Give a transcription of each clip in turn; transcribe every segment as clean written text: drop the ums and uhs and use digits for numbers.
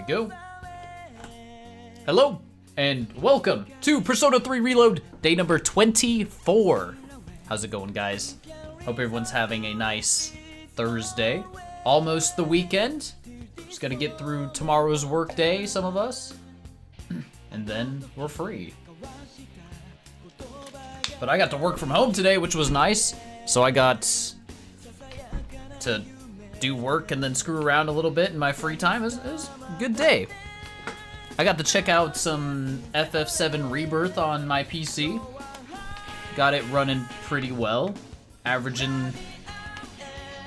we go. Hello, and welcome to Persona 3 Reload, day number 24. How's it going, guys? Hope everyone's having a nice Thursday. Almost the weekend. Just gotta get through tomorrow's work day, some of us. And then we're free. But I got to work from home today, which was nice. So I got to do work and then screw around a little bit in my free time. It was a good day. I got to check out some FF7 Rebirth on my PC. Got it running pretty well. Averaging,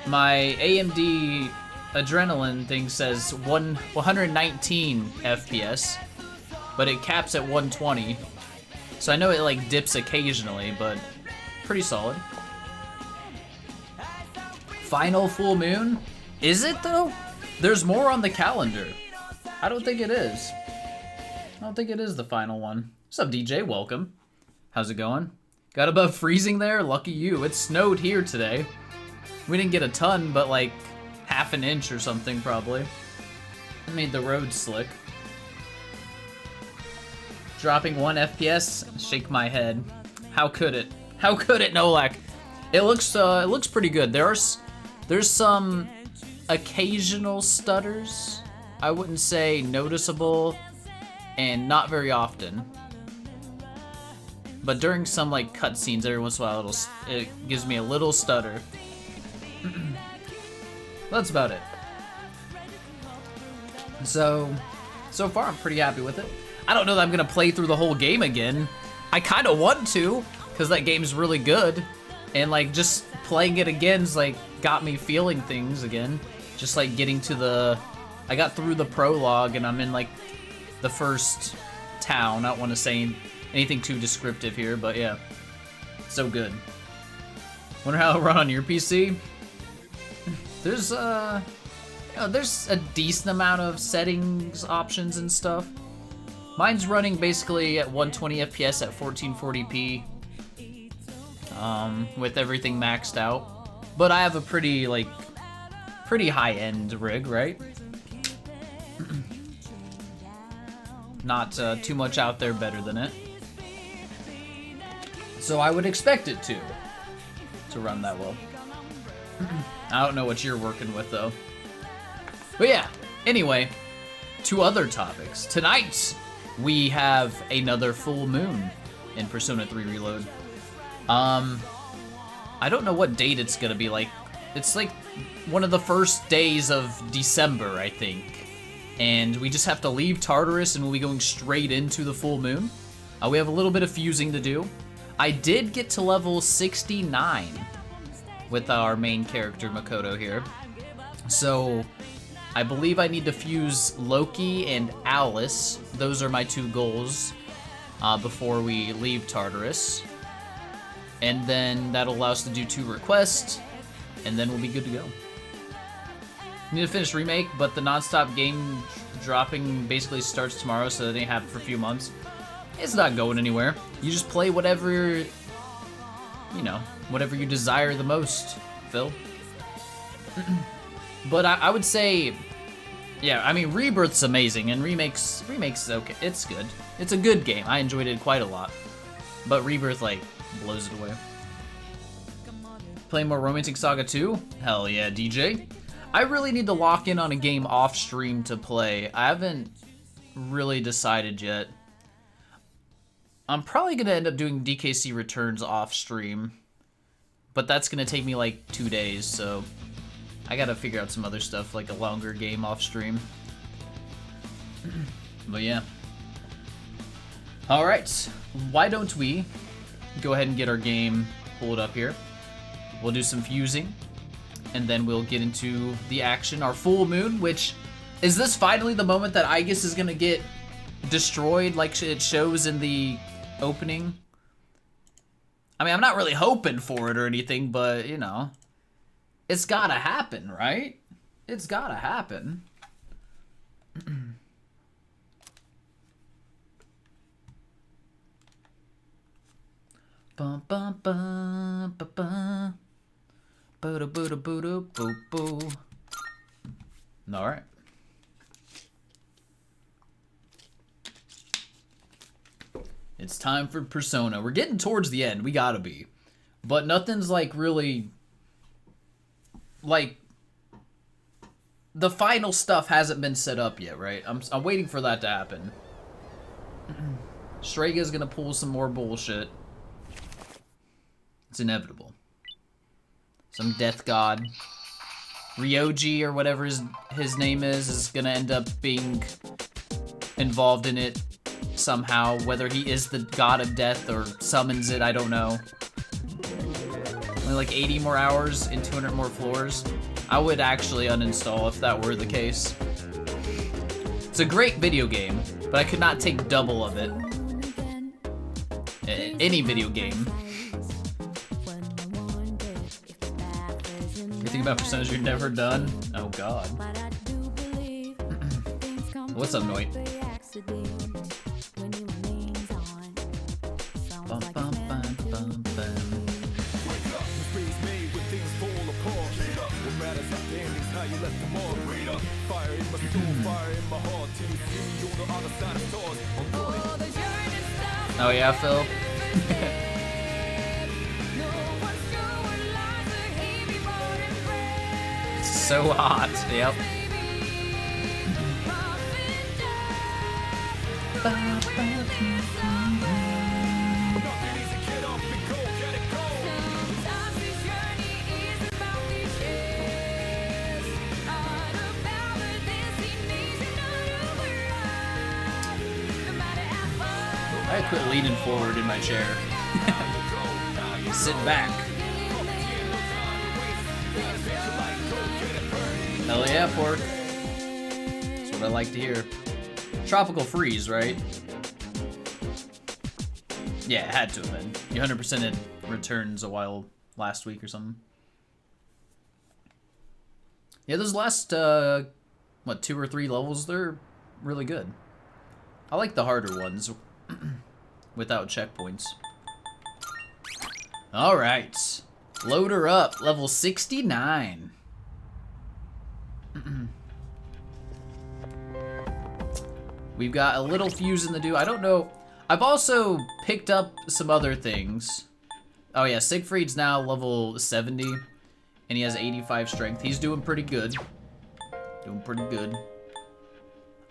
my AMD Adrenalin thing says 119 FPS, but it caps at 120. So I know it like dips occasionally, but pretty solid. Final full moon? Is it though? There's more on the calendar. I don't think it is. I don't think it is the final one. What's up, DJ? Welcome. How's it going? Got above freezing there? Lucky you. It snowed here today. We didn't get a ton, but like half an inch or something probably. It made the road slick. Dropping 1 FPS? Shake my head. How could it? How could it, Nolak? It looks pretty good. There's some occasional stutters. I wouldn't say noticeable, and not very often. But during some like cutscenes, every once in a while, it gives me a little stutter. That's about it. So far I'm pretty happy with it. I don't know that I'm gonna play through the whole game again. I kind of want to, because that game's really good. And like just playing it again's like got me feeling things again. Just like getting to I got through the prologue and I'm in like the first town. I don't want to say anything too descriptive here, but yeah, so good. Wonder how it'll run on your PC. There's there's a decent amount of settings options and stuff. Mine's running basically at 120 FPS at 1440p. With everything maxed out. But I have a pretty high-end rig, right? Not too much out there better than it. So I would expect it to run that well. I don't know what you're working with though. But yeah, anyway, two other topics. Tonight, we have another full moon in Persona 3 Reload. I don't know what date it's gonna be like. It's like one of the first days of December, I think. And we just have to leave Tartarus and we'll be going straight into the full moon. We have a little bit of fusing to do. I did get to level 69 with our main character, Makoto, here. So I believe I need to fuse Loki and Alice. Those are my two goals before we leave Tartarus. And then that'll allow us to do 2 requests, and then we'll be good to go. Need to finish Remake, but the non-stop game dropping basically starts tomorrow, so they have it for a few months. It's not going anywhere. You just play whatever, whatever you desire the most, Phil. But I would say, yeah, I mean, Rebirth's amazing, and Remake's okay. It's good. It's a good game. I enjoyed it quite a lot. But Rebirth, like, blows it away. Play more Romantic Saga 2? Hell yeah, DJ. I really need to lock in on a game off stream to play. I haven't really decided yet. I'm probably gonna end up doing DKC Returns off stream, but that's gonna take me like 2 days, so I gotta figure out some other stuff, like a longer game off stream. But yeah. Alright, why don't we go ahead and get our game pulled up here. We'll do some fusing, and then we'll get into the action. Our full moon, which, is this finally the moment that Aigis is gonna get destroyed like it shows in the opening? I mean, I'm not really hoping for it or anything, but, you know, it's gotta happen, right? It's gotta happen. Bum bum bum ba bum. Boo boo boo boo boo. All right. It's time for Persona. We're getting towards the end. We gotta be. But nothing's like really... Like... The final stuff hasn't been set up yet, right? I'm waiting for that to happen. Straga's gonna pull some more bullshit. It's inevitable. Some death god. Ryoji, or whatever his name is gonna end up being involved in it somehow. Whether he is the god of death or summons it, I don't know. Only like 80 more hours and 200 more floors. I would actually uninstall if that were the case. It's a great video game, but I could not take double of it. Any video game. You think about percentage you're never done? Oh god. What's up, Noit? Bum, bum, bum, bum, bum. Oh yeah, Phil? So hot, yep. I quit leaning forward in my chair. Sit back. Hell yeah, pork. That's what I like to hear. Tropical freeze, right? Yeah, it had to have been. You 100%ed returns a while last week or something. Yeah, those last, what, 2 or 3 levels, they're really good. I like the harder ones without checkpoints. Alright. Load her up. Level 69. We've got a little fusing to do. I don't know. I've also picked up some other things. Oh yeah, Siegfried's now level 70. And he has 85 strength. He's doing pretty good. Doing pretty good.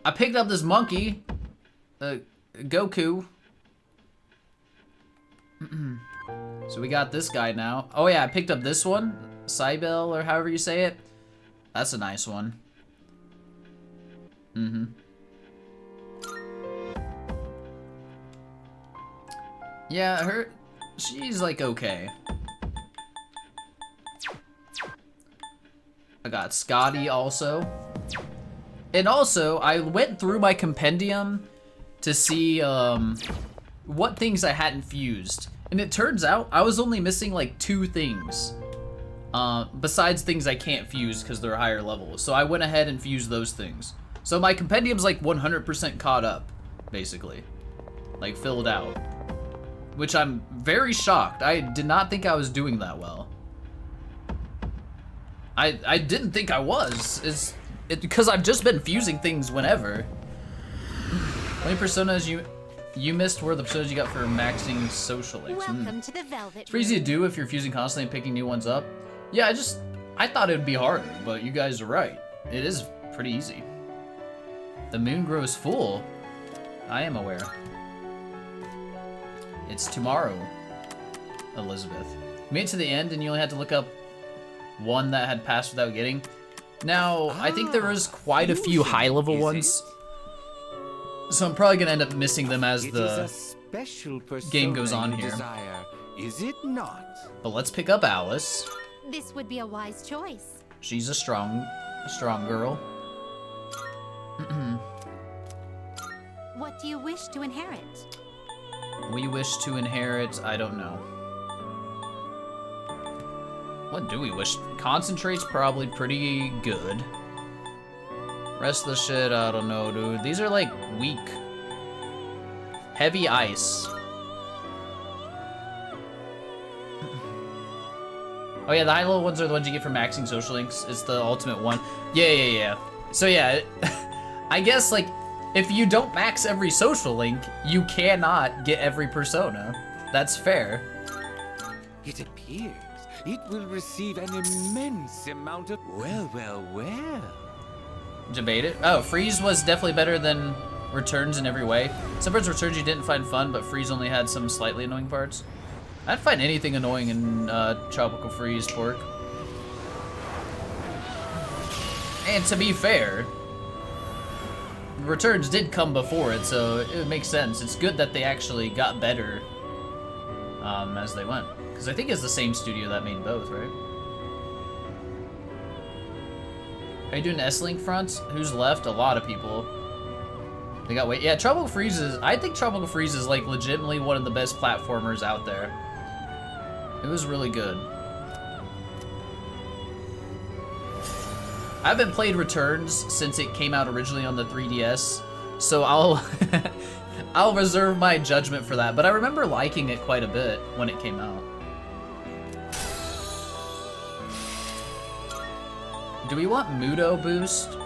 I picked up this monkey. Goku. So we got this guy now. Oh yeah, I picked up this one. Cybele, or however you say it. That's a nice one. Yeah, she's like okay. I got Scotty also. And also, I went through my compendium to see what things I hadn't fused. And it turns out I was only missing like 2 things. Besides things I can't fuse because they're higher levels. So I went ahead and fused those things. So my compendium's like 100% caught up, basically. Like filled out. Which I'm very shocked. I did not think I was doing that well. I didn't think I was. Because I've just been fusing things whenever. How many personas you missed were the personas you got for maxing social links? Welcome to the Velvet It's pretty easy to do if you're fusing constantly and picking new ones up. Yeah, I thought it would be harder, but you guys are right. It is pretty easy. The moon grows full. I am aware. It's tomorrow, Elizabeth. You made it to the end and you only had to look up one that had passed without getting. Now, I think there is quite a few high-level ones. So I'm probably gonna end up missing them as the game goes on here. Is it not? But let's pick up Alice. This would be a wise choice. She's a strong girl. What do you wish to inherit? We wish to inherit, I don't know. What do we wish? Concentrate's probably pretty good. Rest of the shit, I don't know, dude. These are like weak. Heavy ice. Oh yeah, the high level ones are the ones you get for maxing social links. It's the ultimate one. Yeah. So yeah, I guess like If you don't max every social link, you cannot get every persona. That's fair. It appears it will receive an immense amount of... Well. Debate it. Oh, Freeze was definitely better than Returns in every way. Some parts of Returns you didn't find fun, but Freeze only had some slightly annoying parts. I'd find anything annoying in Tropical Freeze, Pork. And to be fair, Returns did come before it, so it makes sense. It's good that they actually got better as they went. Because I think it's the same studio that made both, right? Are you doing S-Link fronts? Who's left? A lot of people. They got yeah, Tropical Freeze is, I think Tropical Freeze is like legitimately one of the best platformers out there. It was really good. I haven't played Returns since it came out originally on the 3DS, so I'll I'll reserve my judgment for that, but I remember liking it quite a bit when it came out. Do we want Mudo boost?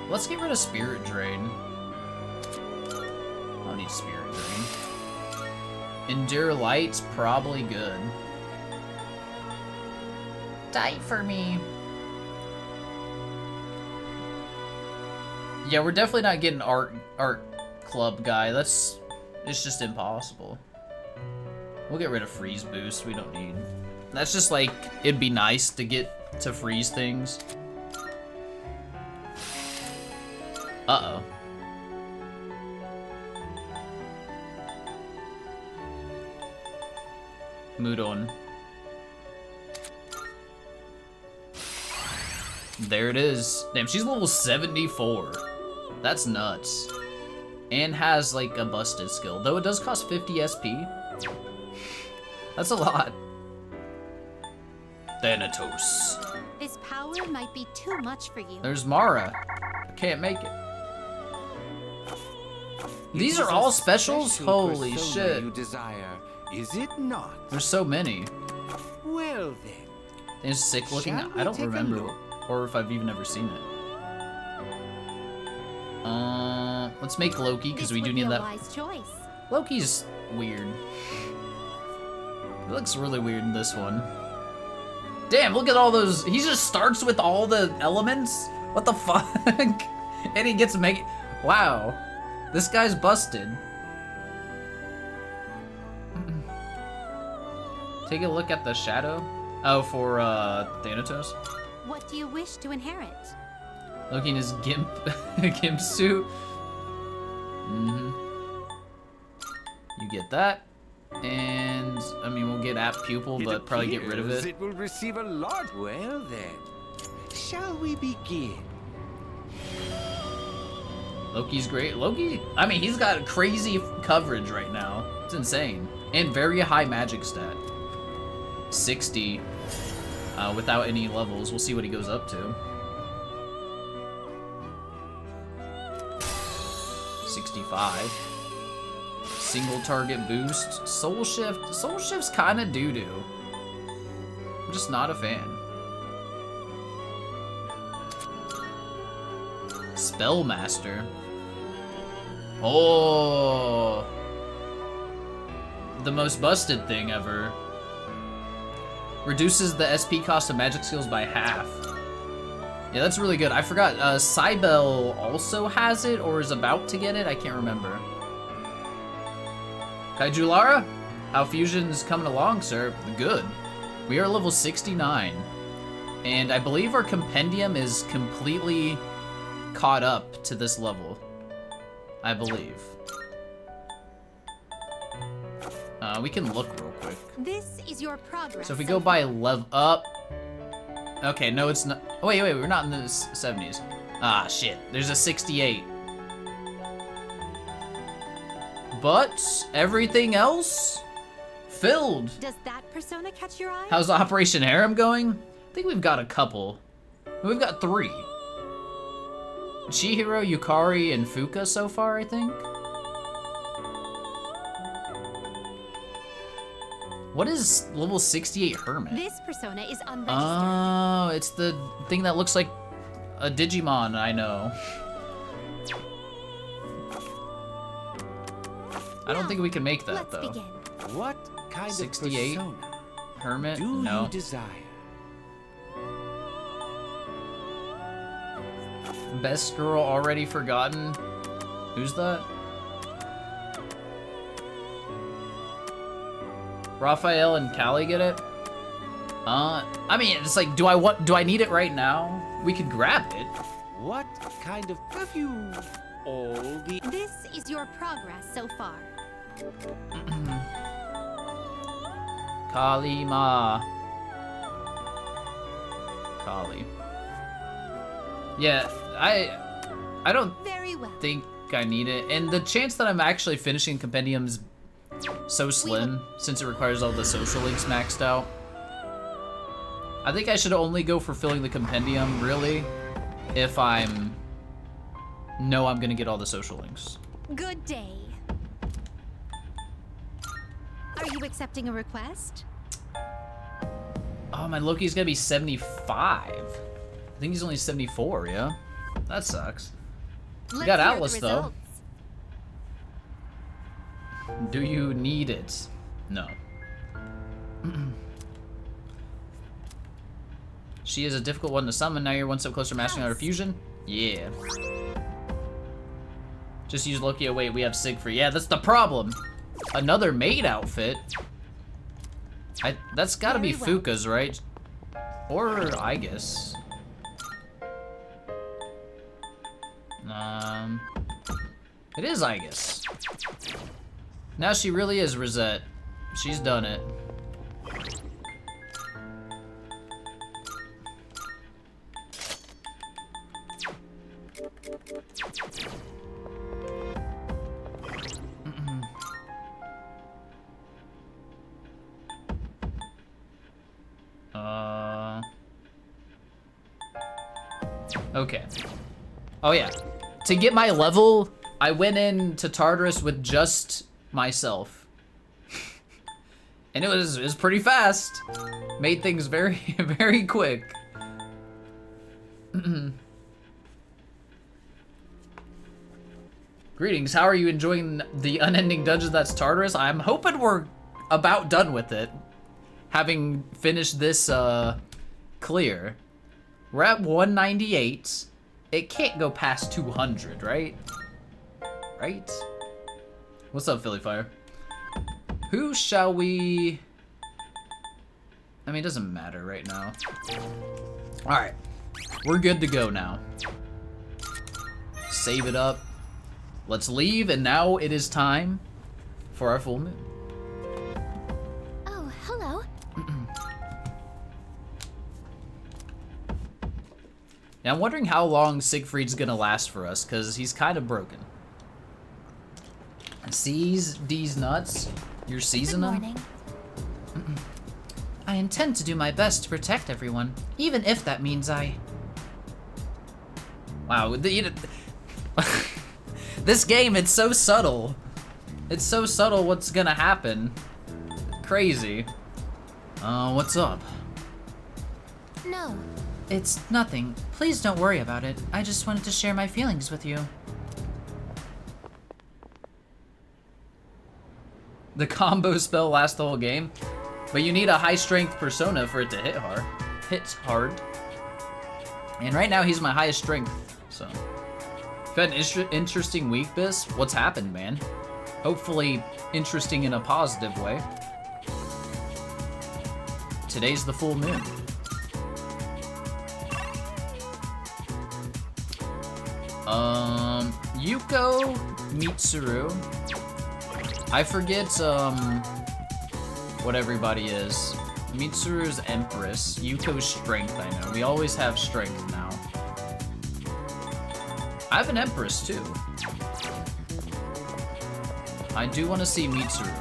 Let's get rid of Spirit Drain. I don't need Spirit Drain. Endure Light's probably good. Die for me. Yeah, we're definitely not getting art club guy. It's just impossible. We'll get rid of freeze boost. We don't need. That's just like it'd be nice to get to freeze things. Uh-oh. Mudon. There it is. Damn, she's level 74. That's nuts. And has like a busted skill, though it does cost 50 SP. That's a lot. Thanatos. This power might be too much for you. There's Mara. I can't make it. These are all specials? Holy shit. You desire, is it not? There's so many. Well then. It's sick looking. Shall we I don't take a remember, look? or if I've even ever seen it. Let's make Loki because we do need that. Wise choice. Loki's weird. It looks really weird in this one. Damn, look at all those. He just starts with all the elements. What the fuck? And he gets mega. Wow, this guy's busted. Take a look at the shadow. Oh, for Thanatos. What do you wish to inherit? Loki in his gimp gimp suit. You get that. And I mean we'll get app pupil, It but probably get rid of appears it. It will receive a lot. Well then, shall we begin? Loki's great. Loki, I mean he's got crazy coverage right now. It's insane. And very high magic stat. 60 without any levels. We'll see what he goes up to. 65. Single target boost. Soul Shift. Soul Shift's kind of doo-doo. I'm just not a fan. Spellmaster. Oh. The most busted thing ever. Reduces the SP cost of magic skills by half. Yeah, that's really good. I forgot, Cybele also has it, or is about to get it? I can't remember. Kaiju Lara? How Fusion's coming along, sir? Good. We are level 69. And I believe our compendium is completely caught up to this level. I believe. We can look real quick. This is your progress. So if we go by level up. Okay, no, it's not. Oh, wait, we're not in the 70s. Ah, shit. There's a 68. But everything else filled. Does that persona catch your eye? How's Operation Harem going? I think we've got a couple. We've got 3. Chihiro, Yukari, and Fuka so far, I think. What is level 68 Hermit? This persona is unregistered. Oh, it's the thing that looks like a Digimon, I know. I don't think we can make that, Let's though. begin. What kind 68? of persona Hermit? do No. you desire? Best girl already forgotten? Who's that? Raphael and Callie get it? I mean, it's like, do I need it right now? We could grab it. What kind of perfume? All the This is your progress so far. Kalima. Kali. Yeah, I don't Very well. think I need it. And the chance that I'm actually finishing compendium's so slim since it requires all the social links maxed out. I think I should only go for filling the compendium, really, if I'm gonna get all the social links. Good day. Are you accepting a request? Oh, my Loki's gonna be 75. I think he's only 74, yeah? That sucks. Let's got hear the Atlas, though. results. Do you need it? No. She is a difficult one to summon. Now you're one step closer to mastering her fusion. Yeah. Just use Loki. Oh, wait, we have Siegfried. Yeah, that's the problem. Another maid outfit. That's gotta be Very well. Fuka's, right? Or Aigis. It is Aigis. Now she really is Rosette. She's done it. Okay. Oh yeah. To get my level, I went into Tartarus with just myself. And it was pretty fast. Made things very, very quick. Greetings, how are you enjoying the unending dungeon that's Tartarus? I'm hoping we're about done with it. Having finished this clear. We're at 198. It can't go past 200, right? Right? What's up, Philly Fire? Who shall we... I mean, it doesn't matter right now. Alright. We're good to go now. Save it up. Let's leave, and now it is time for our full moon. Oh, hello. Now, I'm wondering how long Siegfried's gonna last for us, because he's kind of broken. Seize these nuts. You're seizing Good them? morning. I intend to do my best to protect everyone, even if that means I... Wow, this game, it's so subtle. It's so subtle what's gonna happen. Crazy. What's up? No. It's nothing. Please don't worry about it. I just wanted to share my feelings with you. The combo spell lasts the whole game, but you need a high strength persona for it to hit hard. Hits hard. And right now he's my highest strength, so. You've had an interesting week, Biss. What's happened, man? Hopefully interesting in a positive way. Today's the full moon. Yuko Mitsuru. I forget, what everybody is. Mitsuru's Empress. Yuko's Strength, I know. We always have Strength now. I have an Empress, too. I do want to see Mitsuru.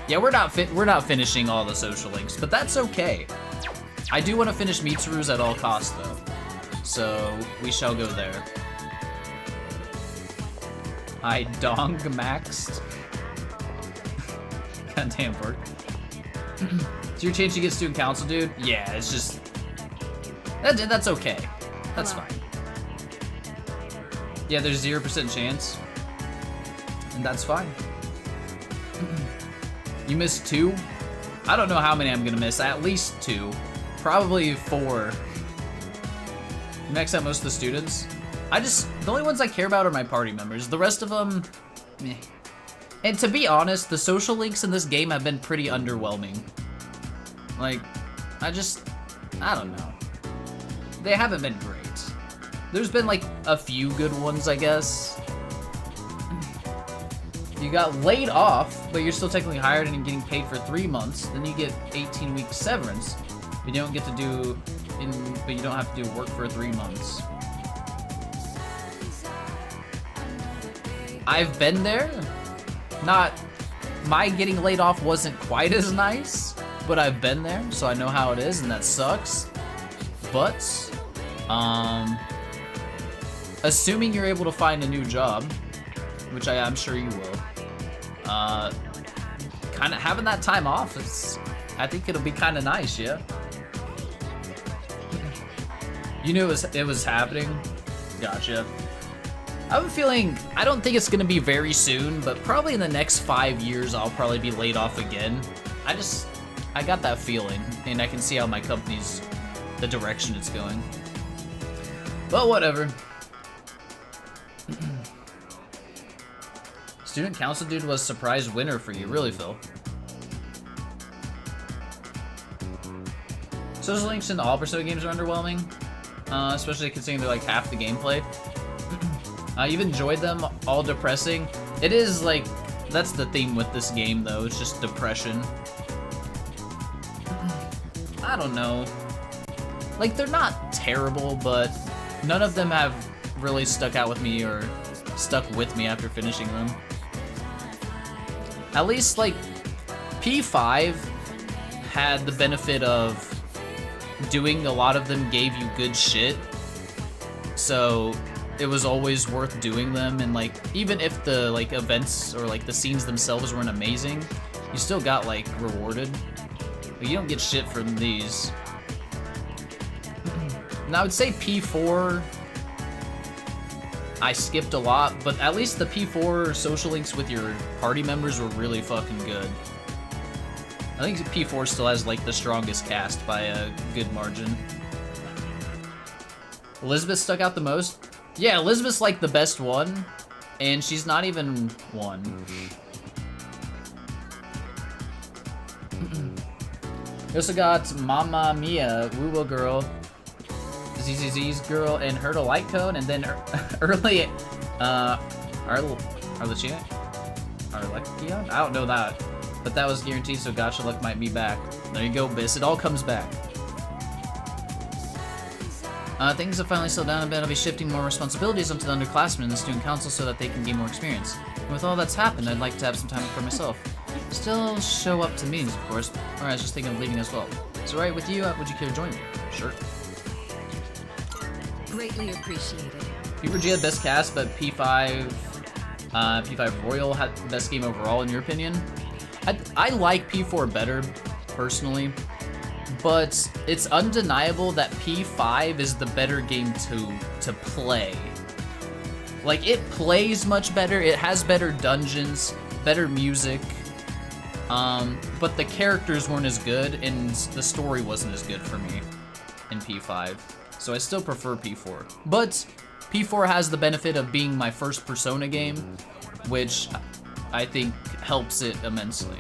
Yeah, we're not finishing all the social links, but that's okay. I do want to finish Mitsuru's at all costs, though. So, we shall go there. I dong maxed. Goddamn work. So you're changing it student council, dude? Yeah, it's just... That's okay. That's fine. Yeah, there's 0% chance. And that's fine. You missed 2? I don't know how many I'm gonna miss. At least 2. Probably 4. You max out most of the students. The only ones I care about are my party members. The rest of them, meh. And to be honest, the social links in this game have been pretty underwhelming. Like, I don't know. They haven't been great. There's been like a few good ones, I guess. You got laid off, but you're still technically hired and getting paid for 3 months. Then you get 18-week severance. But you don't get to do, but you don't have to do work for 3 months. I've been there. My getting laid off wasn't quite as nice, but I've been there, so I know how it is, and that sucks. But, assuming you're able to find a new job, which I'm sure you will, kind of having that time off, I think it'll be kind of nice, yeah. You knew it was happening? Gotcha. I have a feeling, I don't think it's gonna be very soon, but probably in the next 5 years, I'll probably be laid off again. I got that feeling, and I can see how my company's, the direction it's going. But whatever. Student Council dude was surprise winner for you, really, Phil. Social links in all Persona games are underwhelming, especially considering they're like half the gameplay. You've enjoyed them, all depressing. It is like, that's the theme with this game though, it's just depression. I don't know. Like, they're not terrible, but none of them have really stuck out with me or stuck with me after finishing them. At least, like, P5 had the benefit of doing a lot of them gave you good shit. So it was always worth doing them, and like, even if the like events or like the scenes themselves weren't amazing, you still got like rewarded. But you don't get shit from these. And I would say P4, I skipped a lot, but at least the P4 social links with your party members were really fucking good. I think P4 still has like the strongest cast by a good margin. Elizabeth stuck out the most. Yeah, Elizabeth's like the best one, and she's not even one. We also got Mamma Mia, Woo Woo Girl, ZZZ's Girl, and Hurdle Light Cone, and then early, Arlechion? Arlechion? I don't know that, but that was guaranteed, so Gacha Luck might be back. There you go, Biss. It all comes back. Things have finally slowed down a bit. I'll be shifting more responsibilities onto the underclassmen in the student council so that they can gain more experience. And with all that's happened, I'd like to have some time for myself. Still show up to meetings, of course, or I was just thinking of leaving as well. So right with you, would you care to join me? Sure. Greatly appreciated. P4G had best cast, but P5 Royal had the best game overall, in your opinion? I like P4 better, personally. But it's undeniable that P5 is the better game to play. Like, it plays much better, it has better dungeons, better music, but the characters weren't as good, and the story wasn't as good for me in P5. So I still prefer P4. But P4 has the benefit of being my first Persona game, which I think helps it immensely.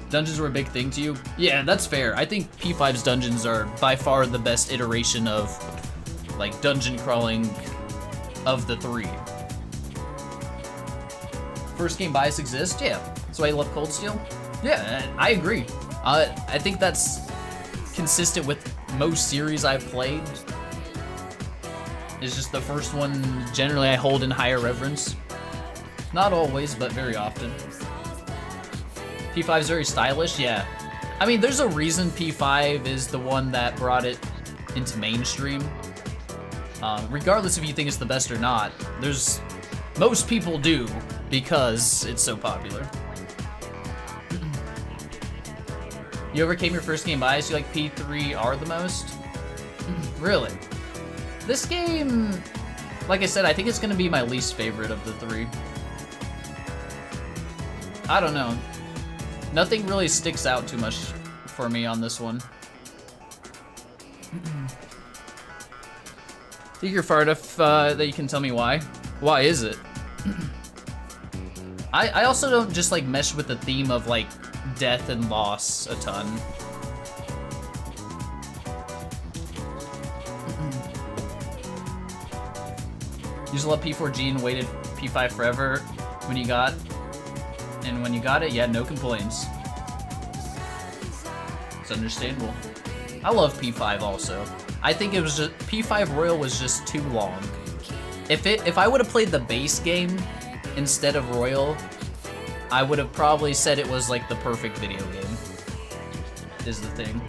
Dungeons were a big thing to you? Yeah, that's fair. I think P5's dungeons are by far the best iteration of, like, dungeon crawling of the 3. First game bias exists? Yeah. So I love Cold Steel? Yeah, I agree. I think that's consistent with most series I've played. It's just the first one generally I hold in higher reverence. Not always, but very often. P5 is very stylish, yeah. I mean, there's a reason P5 is the one that brought it into mainstream. Regardless if you think it's the best or not, most people do because it's so popular. You overcame your first game bias, you like P3R the most? Really? This game, Like I said, I think it's gonna be my least favorite of the three. I don't know. Nothing really sticks out too much for me on this one. Think you're far enough that you can tell me why? Why is it? I also don't just like mesh with the theme of like death and loss a ton. Used to love P4G and waited P5 forever when you got it, you had no complaints. It's understandable. I love P5 also. I think it was just P5 Royal was just too long. If I would have played the base game instead of Royal, I would have probably said it was like the perfect video game. Is the thing.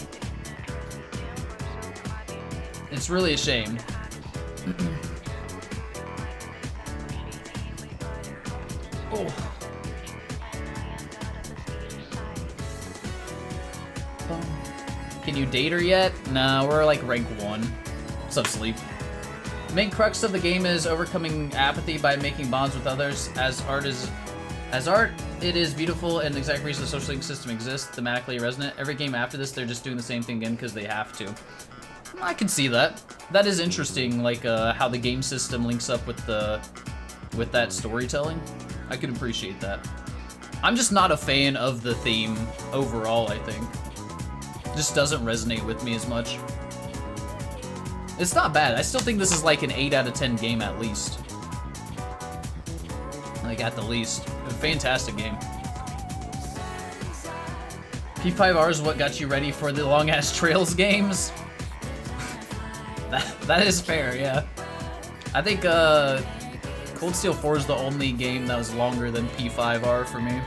It's really a shame. Oh. Can you date her yet? No, we're like rank 1. What's up, Sleep? The main crux of the game is overcoming apathy by making bonds with others. As art, it is beautiful, and the exact reason the social link system exists, thematically resonant. Every game after this, they're just doing the same thing again because they have to. I can see that. That is interesting, like how the game system links up with that storytelling. I can appreciate that. I'm just not a fan of the theme overall, I think. Just doesn't resonate with me as much. It's not bad. I still think this is like an 8 out of 10 game at least. Like at the least. A fantastic game. P5R is what got you ready for the long ass Trails games. that is fair, yeah. I think Cold Steel 4 is the only game that was longer than P5R for me.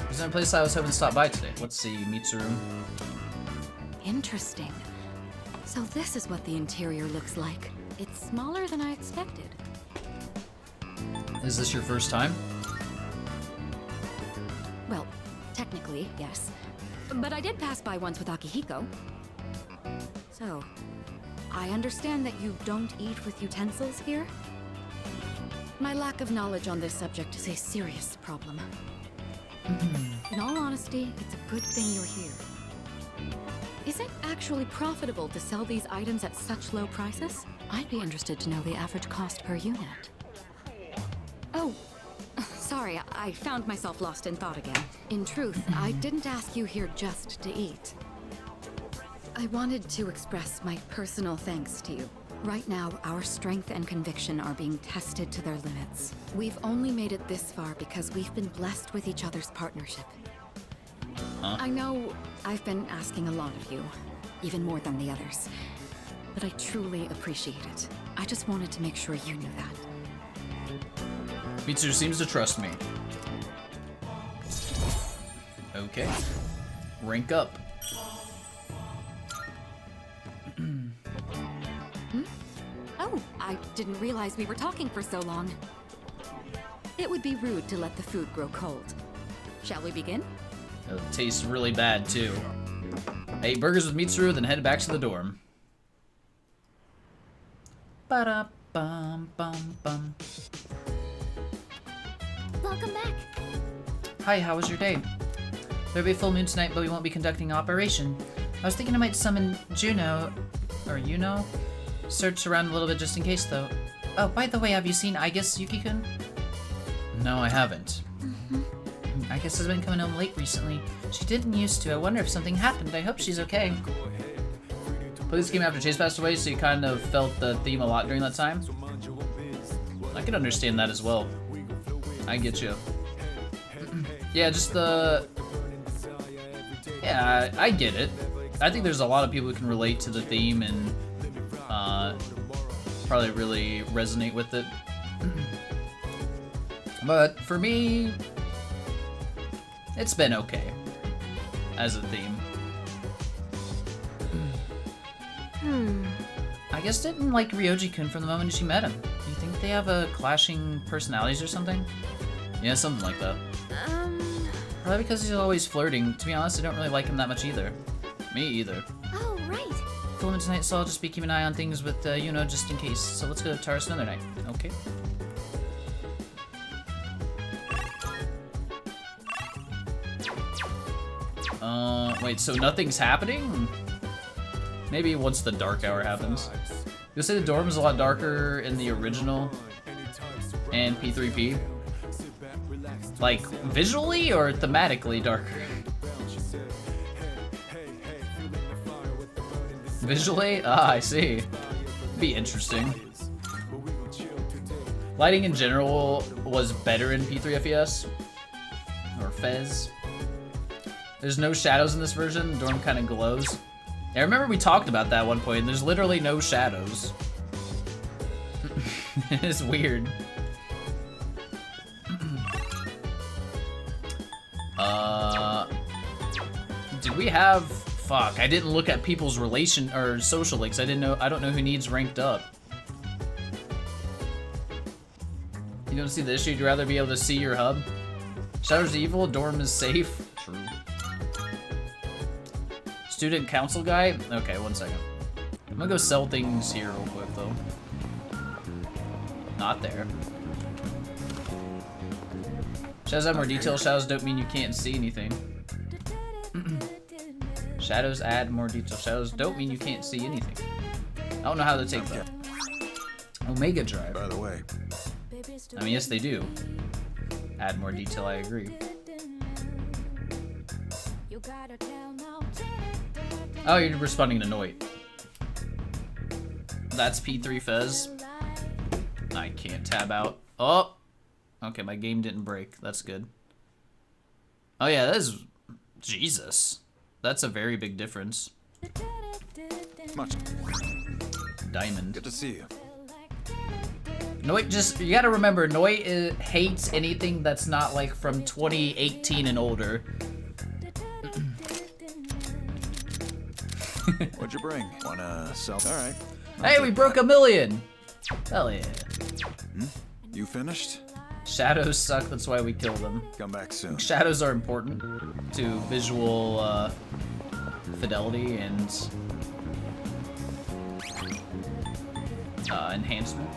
There's no place I was hoping to stop by today. Let's see, Mitsuru. Interesting. So this is what the interior looks like. It's smaller than I expected. Is this your first time? Well, technically, yes. But I did pass by once with Akihiko. So, I understand that you don't eat with utensils here? My lack of knowledge on this subject is a serious problem. In all honesty, it's a good thing you're here. Is it actually profitable to sell these items at such low prices? I'd be interested to know the average cost per unit. Oh, sorry, I found myself lost in thought again. In truth, I didn't ask you here just to eat. I wanted to express my personal thanks to you. Right now, our strength and conviction are being tested to their limits. We've only made it this far because we've been blessed with each other's partnership. Huh? I know I've been asking a lot of you, even more than the others, but I truly appreciate it. I just wanted to make sure you knew that. Mitsuru seems to trust me. Okay. Rank up. Oh, I didn't realize we were talking for so long. It would be rude to let the food grow cold. Shall we begin? It tastes really bad, too. I ate burgers with Mitsuru, then headed back to the dorm. Ba-da-bum-bum-bum. Welcome back. Hi, how was your day? There'll be a full moon tonight, but we won't be conducting an operation. I was thinking I might summon Juno, or Yuno. Search around a little bit just in case, though. Oh, by the way, have you seen Aigis, Yuki-kun? No, I haven't. Aigis has been coming home late recently. She didn't used to. I wonder if something happened. I hope she's okay. Played this game after Chase passed away, so you kind of felt the theme a lot during that time. I can understand that as well. I get you. Yeah, just the... Yeah, I get it. I think there's a lot of people who can relate to the theme and probably really resonate with it. But for me, it's been okay as a theme. I guess didn't like Ryoji-kun from the moment she met him. Do you think they have clashing personalities or something? Yeah, something like that. Probably because he's always flirting. To be honest, I don't really like him that much either. Me either. Oh, right. Full moon tonight, so I'll just be keeping an eye on things with Yuno just in case. So let's go to Taurus another night. Okay. Wait, so nothing's happening? Maybe once the dark hour happens. You'll say the dorm is a lot darker in the original and P3P? Like, visually or thematically darker? Visually? Ah, I see. Be interesting. Lighting in general was better in P3FES. Or Fez. There's no shadows in this version. The dorm kind of glows. I remember we talked about that at one point, and there's literally no shadows. It's weird. Did we have... Fuck, I didn't look at people's relation or social links. I don't know who needs ranked up. You don't see the issue, you'd rather be able to see your hub. Shadow's evil, dorm is safe. True. Student council guy? Okay, 1 second. I'm gonna go sell things here real quick though. Not there. Shadows have more detail. Shadows don't mean you can't see anything. Shadows add more detail. Shadows don't mean you can't see anything. I don't know how to take that. Omega Drive. By the way. I mean, yes, they do. Add more detail, I agree. Oh, you're responding to Noit. That's P3 Fez. I can't tab out. Oh! Okay, my game didn't break. That's good. Oh yeah, that is... Jesus. That's a very big difference. Much. Diamond. Good to see you. Noit just... You gotta remember, Noit hates anything that's not like from 2018 and older. What'd you bring? Wanna sell? All right. Hey, we broke 1 million! Hell yeah. You finished? Shadows suck, that's why we kill them. Come back soon. Shadows are important to visual fidelity and enhancement.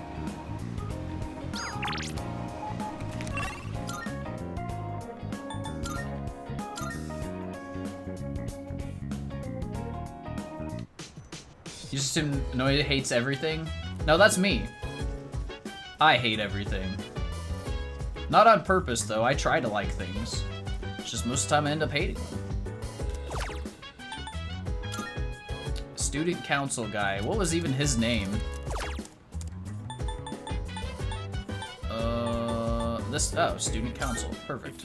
You just assume Noia hates everything? No, that's me. I hate everything. Not on purpose, though. I try to like things. It's just most of the time I end up hating them. Student council guy. What was even his name? Oh, student council. Perfect.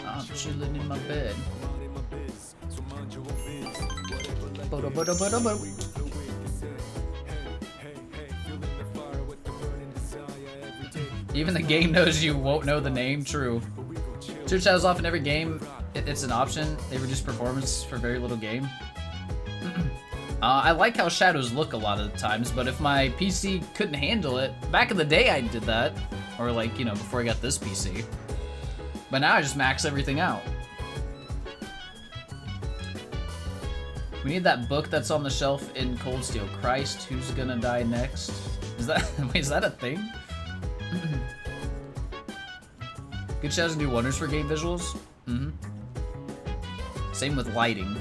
I'm chilling in my bed. Even the game knows you won't know the name. True. Search shadows off in every game. It's an option. They reduce performance for very little game. I like how shadows look a lot of the times, but if my PC couldn't handle it, back in the day I did that. Or like, you know, before I got this PC. But now I just max everything out. We need that book that's on the shelf in Cold Steel. Christ, who's gonna die next? Is that, wait, is that a thing? Good shadows do wonders for game visuals. Same with lighting.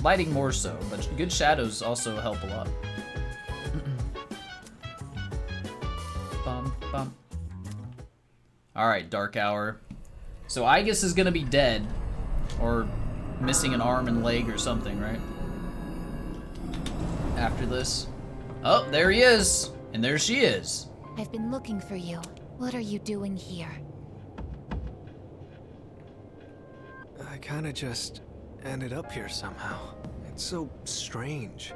Lighting more so, but good shadows also help a lot. Bum, bum. Alright, Dark Hour. So Aigis is gonna be dead. Or missing an arm and leg or something, right? After this. Oh, there he is! And there she is. I've been looking for you. What are you doing here? I kinda just ended up here somehow. It's so strange.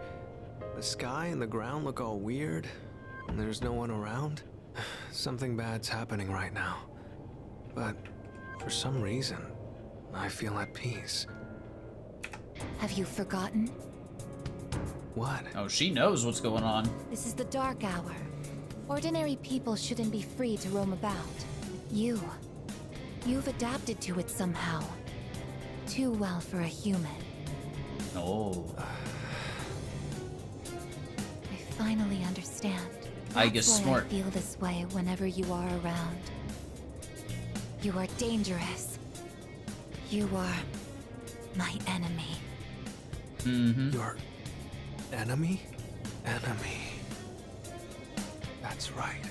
The sky and the ground look all weird, and there's no one around. Something bad's happening right now. But for some reason, I feel at peace. Have you forgotten? What? Oh, she knows what's going on. This is the Dark Hour. Ordinary people shouldn't be free to roam about. You've adapted to it somehow. Too well for a human. Oh. I finally understand. I guess That's why smart. I feel this way whenever you are around. You are dangerous. You are my enemy. Mm-hmm. Your enemy? Enemy. That's right.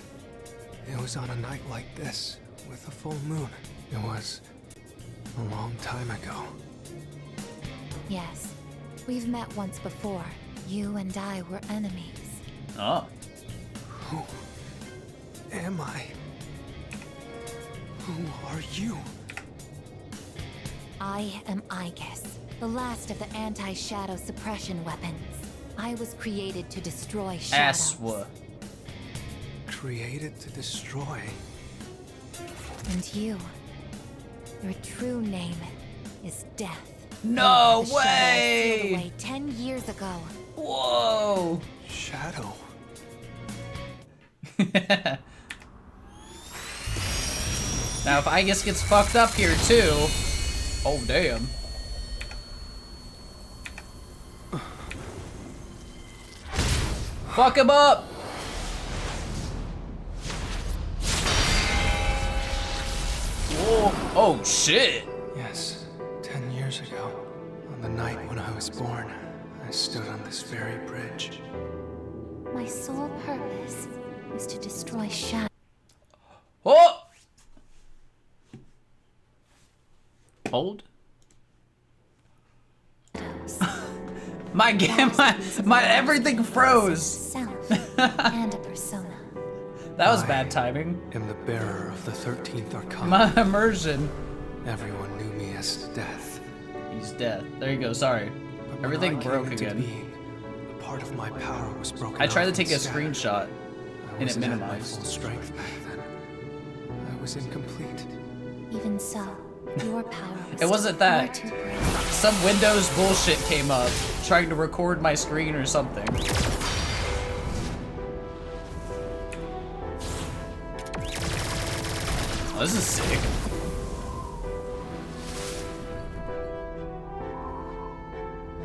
It was on a night like this, with a full moon. It was a long time ago. Yes, we've met once before. You and I were enemies. Oh. Who am I? Who are you? I am Aegis, the last of the anti-shadow suppression weapons. I was created to destroy shadows. Aswa. Created to destroy. And you, your true name is Death. No The shadow I sealed way! away 10 years ago. Whoa! Shadow. Now, if Aegis gets fucked up here too, oh damn. Fuck him up! Whoa! Oh shit! Yes, 10 years ago, on the night when I was born, I stood on this very bridge. My sole purpose was to destroy shadows. Oh! Hold. My game, my everything froze. Self and a persona. That was bad timing. I am the bearer of the 13th Arcana. My immersion. Everyone knew me as Death. He's dead. There you go. Sorry. But when Everything I came broke into again. being, a part of my power was broken I tried to off and take a scattered. screenshot I and it wasn't at my minimized. full strength back then. I was incomplete. Even so, your power was It wasn't still far that. too great. Some Windows bullshit came up trying to record my screen or something. Oh, this is sick.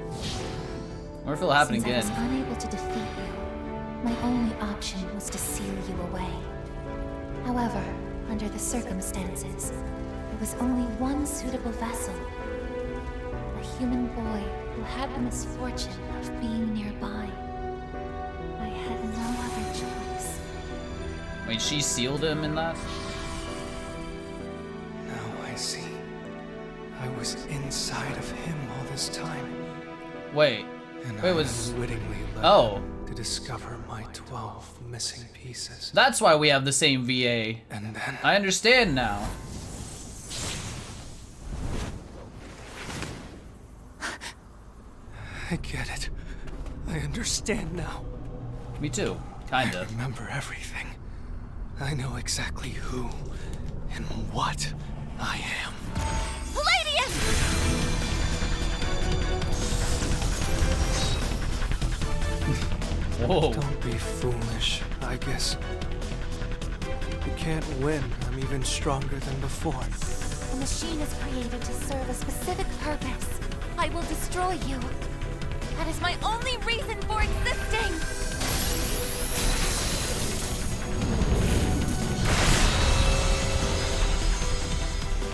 I wonder if it'll happen Since I was again. unable to defeat you, my only option was to seal you away. However, under the circumstances, there was only one suitable vessel. A human boy who had the misfortune of being nearby. I had no other choice. Wait, she sealed him in that? Now I see. I was inside of him all this time. Wait. And Wait, I was... unwittingly led Oh. to discover my 12 missing pieces. That's why we have the same VA. And then I understand now. I get it. I understand now. Me too. Kinda. Remember everything. I know exactly who and what I am. Whoa. Don't be foolish, I guess. You can't win. I'm even stronger than before. The machine is created to serve a specific purpose. I will destroy you. That is my only reason for existing!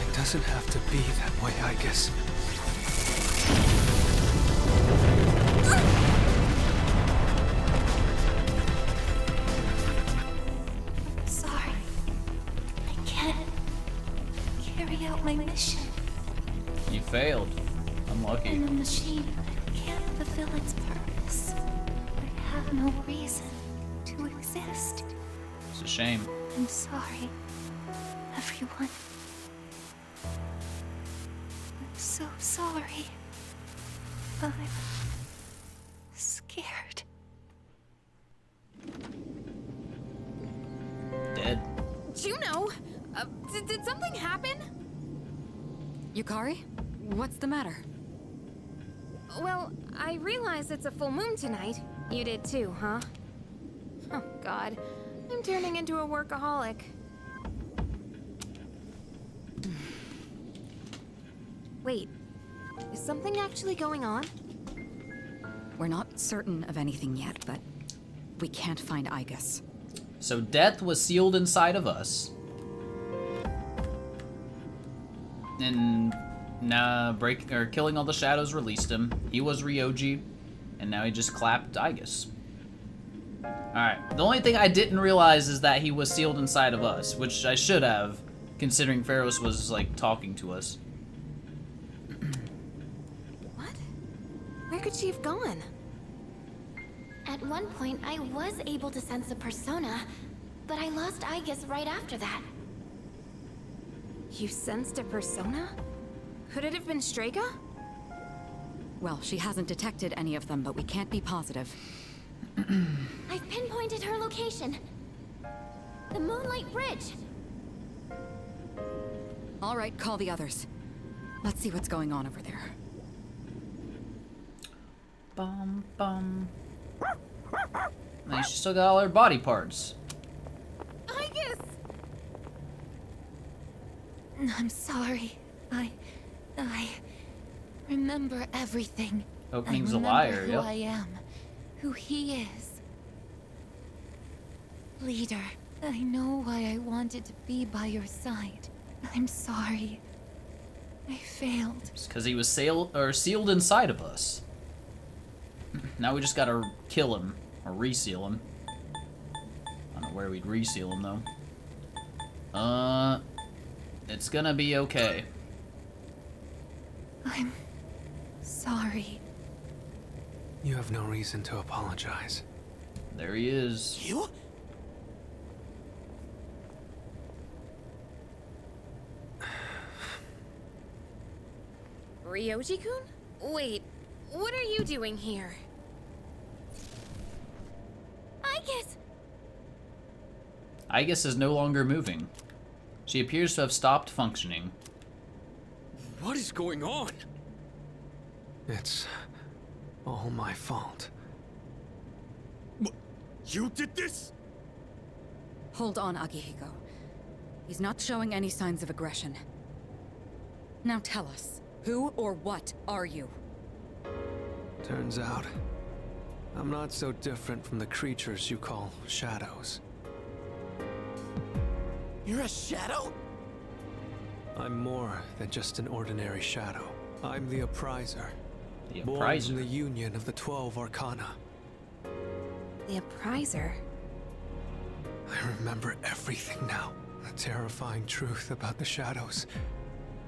It doesn't have to be that way, I guess. Sorry. I can't carry out my mission. You failed. Unlucky. And the machine can't fulfill its purpose. I have no reason to exist. It's a shame. I'm sorry, everyone. I'm so sorry. I'm scared. Dead. Juno! Did something happen? Yukari? What's the matter? Well, I realize it's a full moon tonight. You did too, huh? Oh, God. I'm turning into a workaholic. Wait, is something actually going on? certain of anything yet, but we can't find Aigis. So death was sealed inside of us. And killing all the shadows released him. He was Ryoji, and now he just clapped Aigis. Alright, the only thing I didn't realize is that he was sealed inside of us, which I should have, considering Pharos was, like, talking to us. What? Where could she have gone? At one point, I was able to sense a persona, but I lost Aigis right after that. You sensed a persona? Could it have been Strega? Well, she hasn't detected any of them, but we can't be positive. I've pinpointed her location. The Moonlight Bridge. All right, call the others. Let's see what's going on over there. Bum bum. And she still got all her body parts. Aigis! I'm sorry. I remember everything. Opening's I a liar, remember who yep. I am, who he is. Leader, I know why I wanted to be by your side. I'm sorry. I failed. It's because he was sealed inside of us. Now we just gotta kill him, or reseal him. I don't know where we'd reseal him, though. It's gonna be okay. I'm sorry. You have no reason to apologize. There he is. You? Ryoji-kun? Wait, what are you doing here? Aigis! Aigis is no longer moving. She appears to have stopped functioning. What is going on? It's all my fault. You did this? Hold on, Akihiko. He's not showing any signs of aggression. Now tell us, who or what are you? Turns out, I'm not so different from the creatures you call shadows. You're a shadow? I'm more than just an ordinary shadow. I'm the Appriser. The Born Appriser. from the union of the 12 Arcana. The Appriser. I remember everything now. The terrifying truth about the shadows.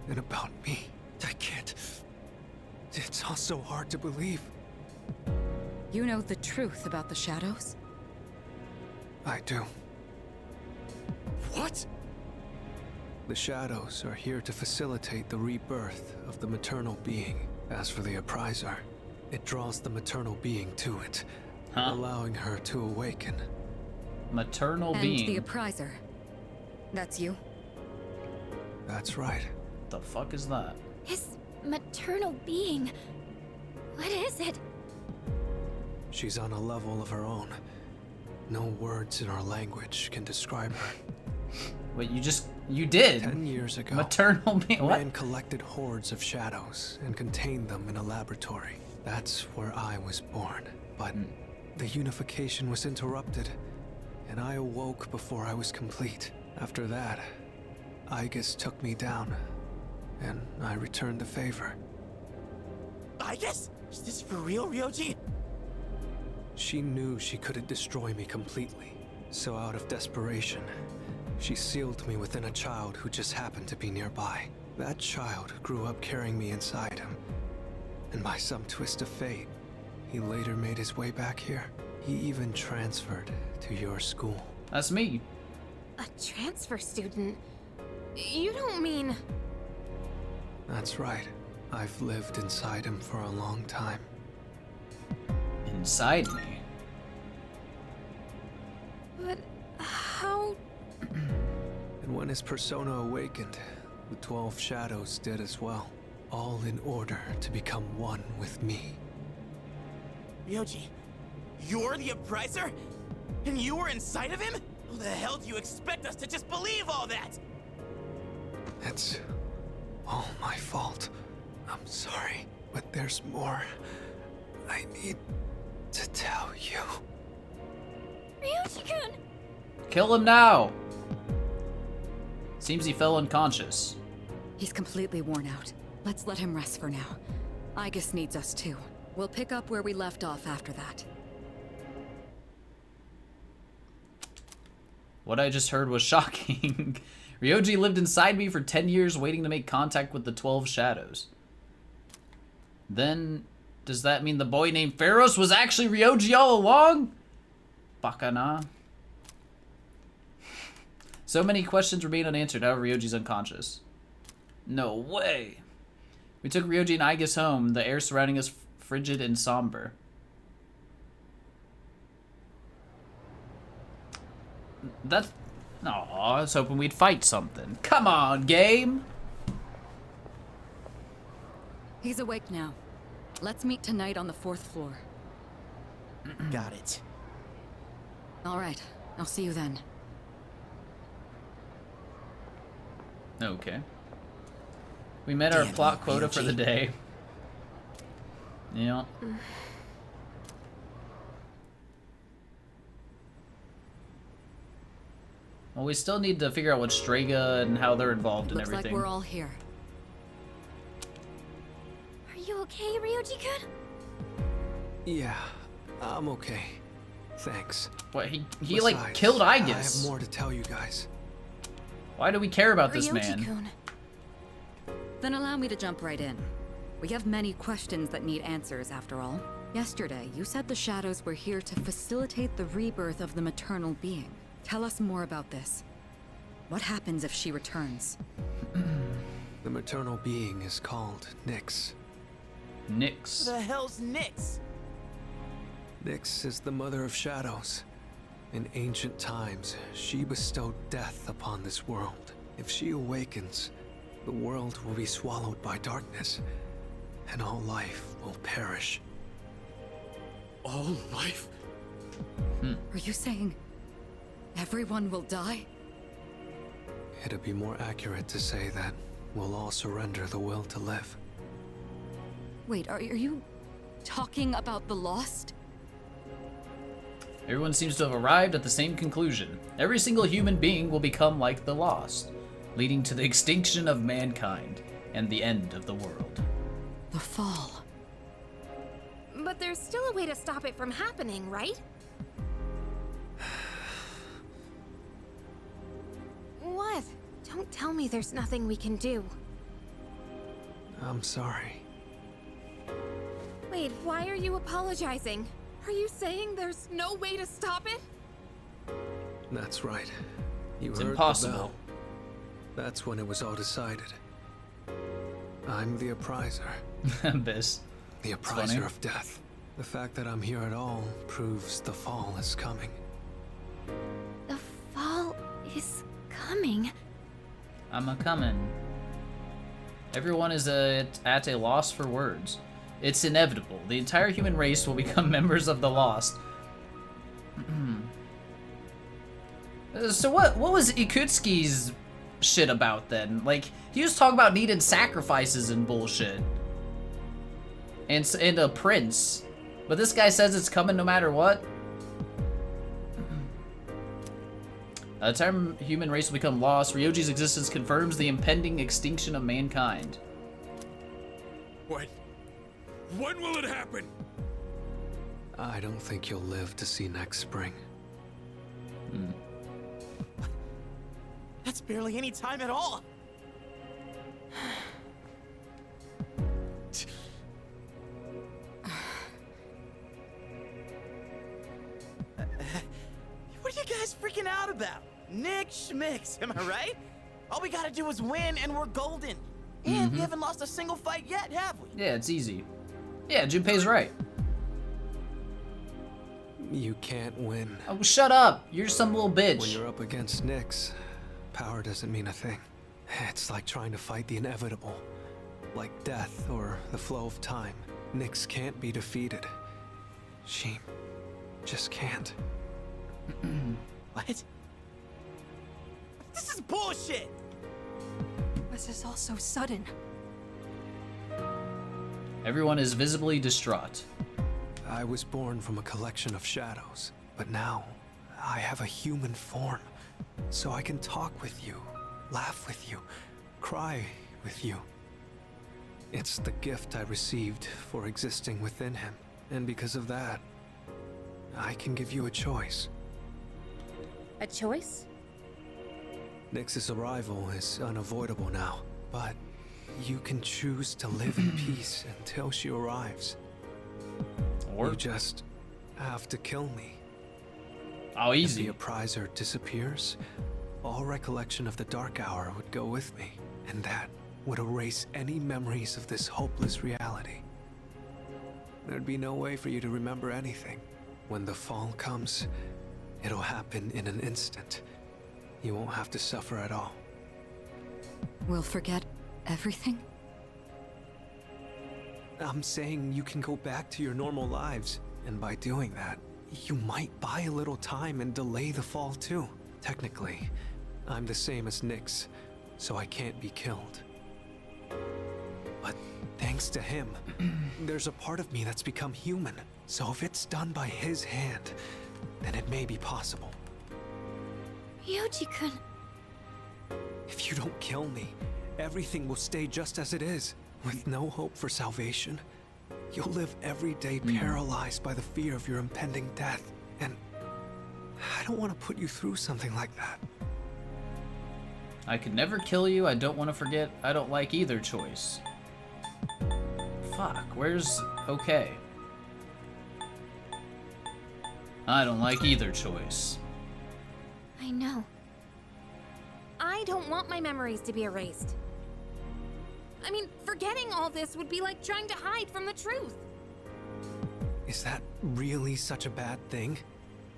And about me. I can't... It's all so hard to believe. You know the truth about the shadows? I do. What? The shadows are here to facilitate the rebirth of the maternal being. As for the Appriser, it draws the maternal being to it, allowing her to awaken. Maternal And being. the Appriser. That's you? That's right. The fuck is that? His maternal being. What is it? She's on a level of her own. No words in our language can describe her. Wait, you did? 10 years ago, Maternal being. a What? man collected hordes of shadows and contained them in a laboratory. That's where I was born. But the unification was interrupted, and I awoke before I was complete. After that, Aigis took me down, and I returned the favor. Aigis? Is this for real, Ryoji? She knew she couldn't destroy me completely, so out of desperation, she sealed me within a child who just happened to be nearby. That child grew up carrying me inside him, and by some twist of fate, he later made his way back here. He even transferred to your school. That's me. A transfer student? You don't mean... That's right. I've lived inside him for a long time. Inside me. But how... And when his persona awakened, the 12 shadows did as well. All in order to become one with me. Ryoji, you're the Appriser? And you were inside of him? How the hell do you expect us to just believe all that? It's all my fault. I'm sorry, but there's more. I need to tell you. Ryuji-kun! Kill him now! Seems he fell unconscious. He's completely worn out. Let's let him rest for now. Aigis needs us too. We'll pick up where we left off after that. What I just heard was shocking. Ryoji lived inside me for 10 years waiting to make contact with the 12 shadows. Then, does that mean the boy named Pharos was actually Ryoji all along? Bakana. So many questions remain unanswered now Ryoji's unconscious. No way. We took Ryoji and Aigis home, the air surrounding us frigid and somber. That's... Aw, I was hoping we'd fight something. Come on, game! He's awake now. Let's meet tonight on the 4th floor. Got it. All right, I'll see you then. Okay. We met our Damn plot you, quota for the Ryuji. day. Yeah. Well, we still need to figure out what Strega and how they're involved in Looks everything. like we're all here. Are you okay, Ryuji-kun? Yeah, I'm okay. Thanks. What, he like Besides, killed I have Aigis. more to tell you guys. Why do we care about this man? Ryuji-kun. Then allow me to jump right in. We have many questions that need answers, after all. Yesterday, you said the shadows were here to facilitate the rebirth of the maternal being. Tell us more about this. What happens if she returns? The maternal being is called Nyx. Nyx. The hell's Nyx? Nyx is the mother of shadows. In ancient times, she bestowed death upon this world. If she awakens, the world will be swallowed by darkness, and all life will perish. All life? Are you saying everyone will die? It'd be more accurate to say that we'll all surrender the will to live. Wait, are you talking about the Lost? Everyone seems to have arrived at the same conclusion. Every single human being will become like the Lost, leading to the extinction of mankind and the end of the world. The Fall. But there's still a way to stop it from happening, right? What? Don't tell me there's nothing we can do. I'm sorry. Wait, why are you apologizing? Are you saying there's no way to stop it? That's right. You It's heard impossible. the bell. That's when it was all decided. I'm the appriser. Abyss. The funny. appriser of death. The fact that I'm here at all proves the fall is coming. The fall is coming. I'm a comin'. Everyone is at a loss for words. It's inevitable. The entire human race will become members of the Lost. So what was Ikutsuki's shit about then? Like, he was talking about needing sacrifices and bullshit. And a prince. But this guy says it's coming no matter what. The time human race will become lost, Ryoji's existence confirms the impending extinction of mankind. What? When will it happen? I don't think you'll live to see next spring. That's barely any time at all. What are you guys freaking out about? Nick Schmicks, am I right? All we gotta do is win and we're golden. And we haven't lost a single fight yet, have we? Yeah, it's easy. Yeah, Junpei's right. You can't win. Oh, shut up! You're some little When bitch. you're up against Nyx, power doesn't mean a thing. It's like trying to fight the inevitable. Like death or the flow of time. Nyx can't be defeated. She just can't. What? This is bullshit! This is all so sudden. Everyone is visibly distraught. I was born from a collection of shadows, but now I have a human form, so I can talk with you, laugh with you, cry with you. It's the gift I received for existing within him, and because of that, I can give you a choice. A choice? Nyx's arrival is unavoidable now, but you can choose to live in peace until she arrives. Or You just have to kill me. oh, If easy. the appraiser disappears, all recollection of the Dark Hour would go with me, and that would erase any memories of this hopeless reality. There'd be no way for you to remember anything. When the fall comes, it'll happen in an instant. You won't have to suffer at all. We'll forget everything? I'm saying you can go back to your normal lives, and by doing that, you might buy a little time and delay the fall too. Technically, I'm the same as Nyx, so I can't be killed. But thanks to him, there's a part of me that's become human. So if it's done by his hand, then it may be possible. Ryoji-kun. If you don't kill me, everything will stay just as it is. With no hope for salvation, you'll live every day paralyzed by the fear of your impending death. And I don't want to put you through something like that. I could never kill you. I don't want to forget. I don't like either choice. Fuck, where's okay? I don't like either choice. I know. I don't want my memories to be erased. I mean, forgetting all this would be like trying to hide from the truth. Is that really such a bad thing?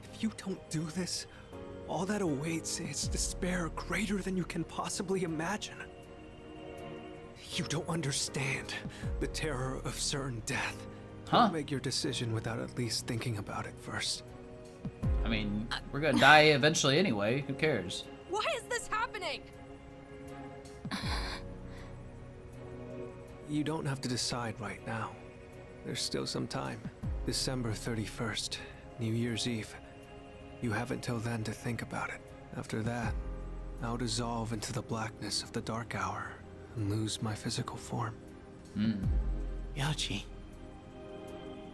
If you don't do this, all that awaits is despair greater than you can possibly imagine. You don't understand the terror of certain death. Huh? Don't make your decision without at least thinking about it first. I mean, we're gonna die eventually anyway. Who cares? Why is this happening? You don't have to decide right now. There's still some time. December 31st, New Year's Eve. You have until then to think about it. After that, I'll dissolve into the blackness of the Dark Hour and lose my physical form. Ryoji.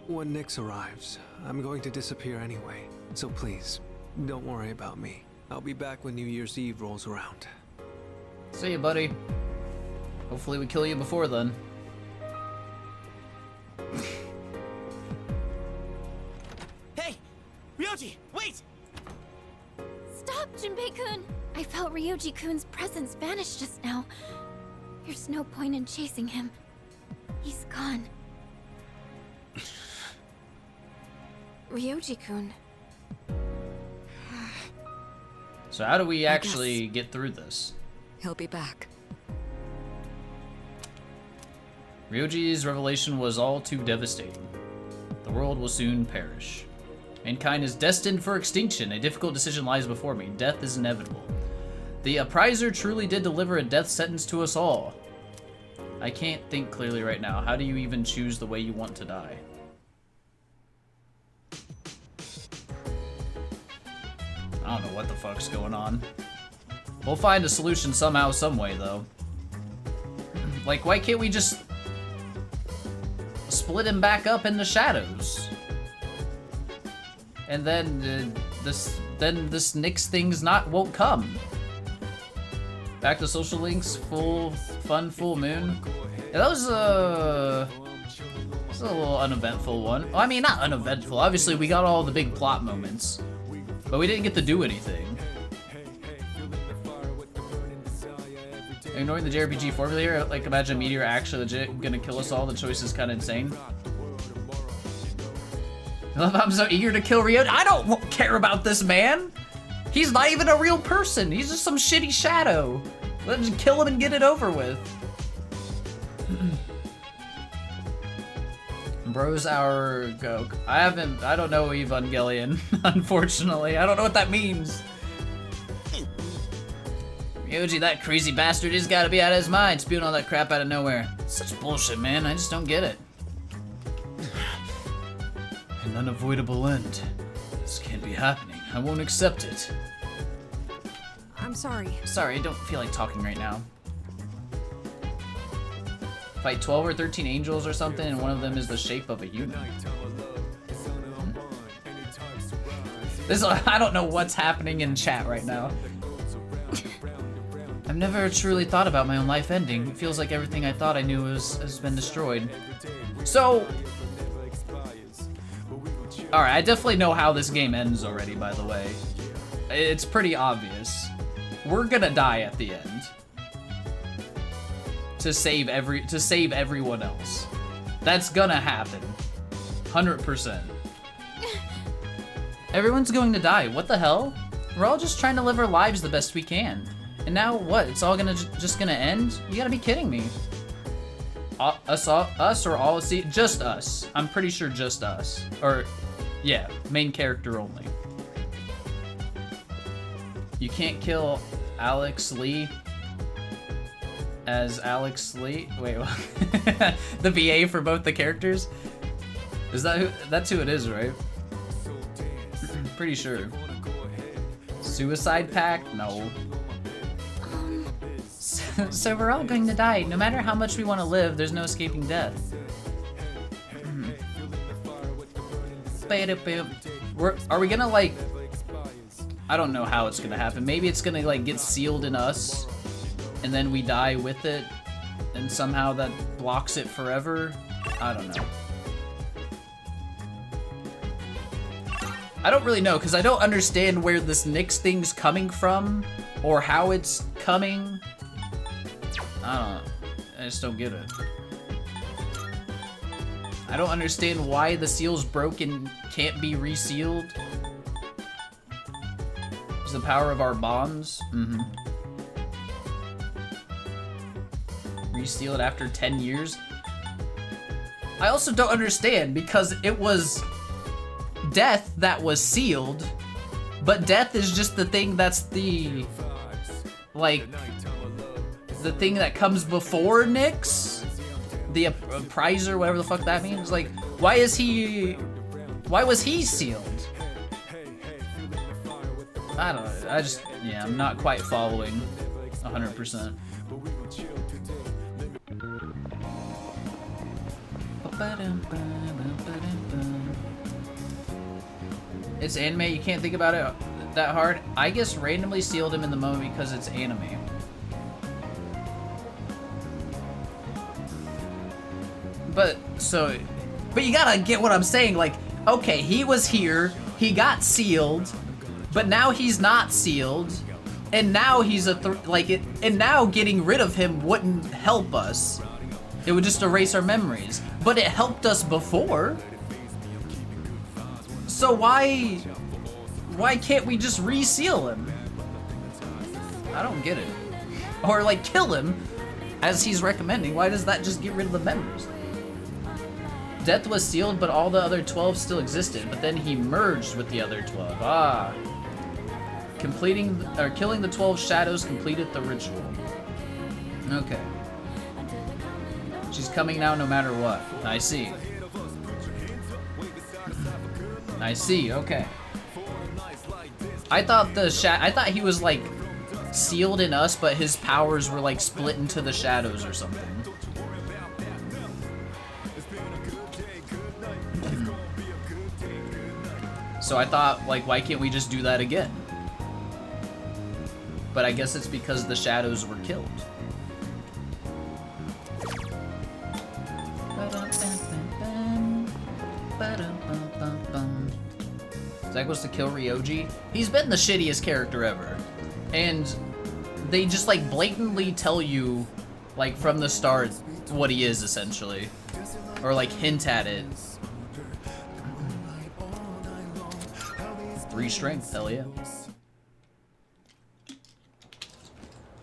When Nyx arrives, I'm going to disappear anyway. So please, don't worry about me. I'll be back when New Year's Eve rolls around. See you, buddy. Hopefully we kill you before then. Hey! Ryoji, wait! Stop, Junpei-kun! I felt Ryoji-kun's presence vanish just now. There's no point in chasing him. He's gone. Ryoji-kun. So how do we actually get through this? He'll be back. Ryoji's revelation was all too devastating. The world will soon perish. Mankind is destined for extinction. A difficult decision lies before me. Death is inevitable. The appraiser truly did deliver a death sentence to us all. I can't think clearly right now. How do you even choose the way you want to die? I don't know what the fuck's going on. We'll find a solution somehow, some way, though. Like, why can't we just split him back up in the shadows? And then this Nyx thing's won't come. Back to social links, full moon. Yeah, that was a little uneventful one. Well, I mean, not uneventful. Obviously, we got all the big plot moments, but we didn't get to do anything. Ignoring the JRPG formula here, like imagine a meteor actually legit gonna kill us all. The choice is kind of insane. I love how I'm so eager to kill Ryoji. I don't care about this man. He's not even a real person. He's just some shitty shadow. Let's just kill him and get it over with. Bros hour go. I don't know Evangelion, unfortunately. I don't know what that means. Ryoji, that crazy bastard, he's gotta be out of his mind, spewing all that crap out of nowhere. Such bullshit, man. I just don't get it. An unavoidable end. This can't be happening. I won't accept it. I'm sorry. Sorry, I don't feel like talking right now. Fight 12 or 13 angels or something, and one of them is the shape of a human. This, I don't know what's happening in chat right now. I've never truly thought about my own life ending. It feels like everything I thought I knew has been destroyed. So... Alright, I definitely know how this game ends already, by the way. It's pretty obvious. We're gonna die at the end. To save everyone else. That's gonna happen. 100%. Everyone's going to die. What the hell? We're all just trying to live our lives the best we can. And now what? It's all gonna just gonna end? You gotta be kidding me. Us or all? See, just us. I'm pretty sure just us. Or, yeah, main character only. You can't kill Alex Lee as Alex Lee. Wait, what? The VA for both the characters? Is that who? That's who it is, right? Pretty sure. Suicide Pact? No. So we're all going to die. No matter how much we want to live, there's no escaping death. Are we gonna like... I don't know how it's gonna happen. Maybe it's gonna like get sealed in us, and then we die with it, and somehow that blocks it forever? I don't know. I don't really know, because I don't understand where this Nyx thing's coming from, or how it's coming. I don't know. I just don't get it. I don't understand why the seal's broken can't be resealed. It's the power of our bonds. Reseal it after 10 years. I also don't understand, because it was death that was sealed, but death is just the thing that's the, like, the thing that comes before Nyx? The appraiser, whatever the fuck that means? Like, why was he sealed? I don't know, yeah, I'm not quite following 100%. It's anime, you can't think about it that hard. I guess randomly sealed him in the moment because it's anime. But you gotta get what I'm saying, like, okay, he was here, he got sealed, but now he's not sealed, and now he's and now getting rid of him wouldn't help us. It would just erase our memories. But it helped us before. So why can't we just reseal him? I don't get it. Or like kill him, as he's recommending. Why does that just get rid of the memories? Death was sealed, but all the other 12 still existed, but then he merged with the other 12. Ah. Killing the 12 shadows completed the ritual. Okay. She's coming now no matter what. I see. I see, okay. I thought he was like sealed in us, but his powers were like split into the shadows or something. So I thought, like, why can't we just do that again? But I guess it's because the shadows were killed. Zack was to kill Ryoji. He's been the shittiest character ever. And they just like blatantly tell you, like from the start, what he is essentially. Or like hint at it. 3 strength, hell yeah.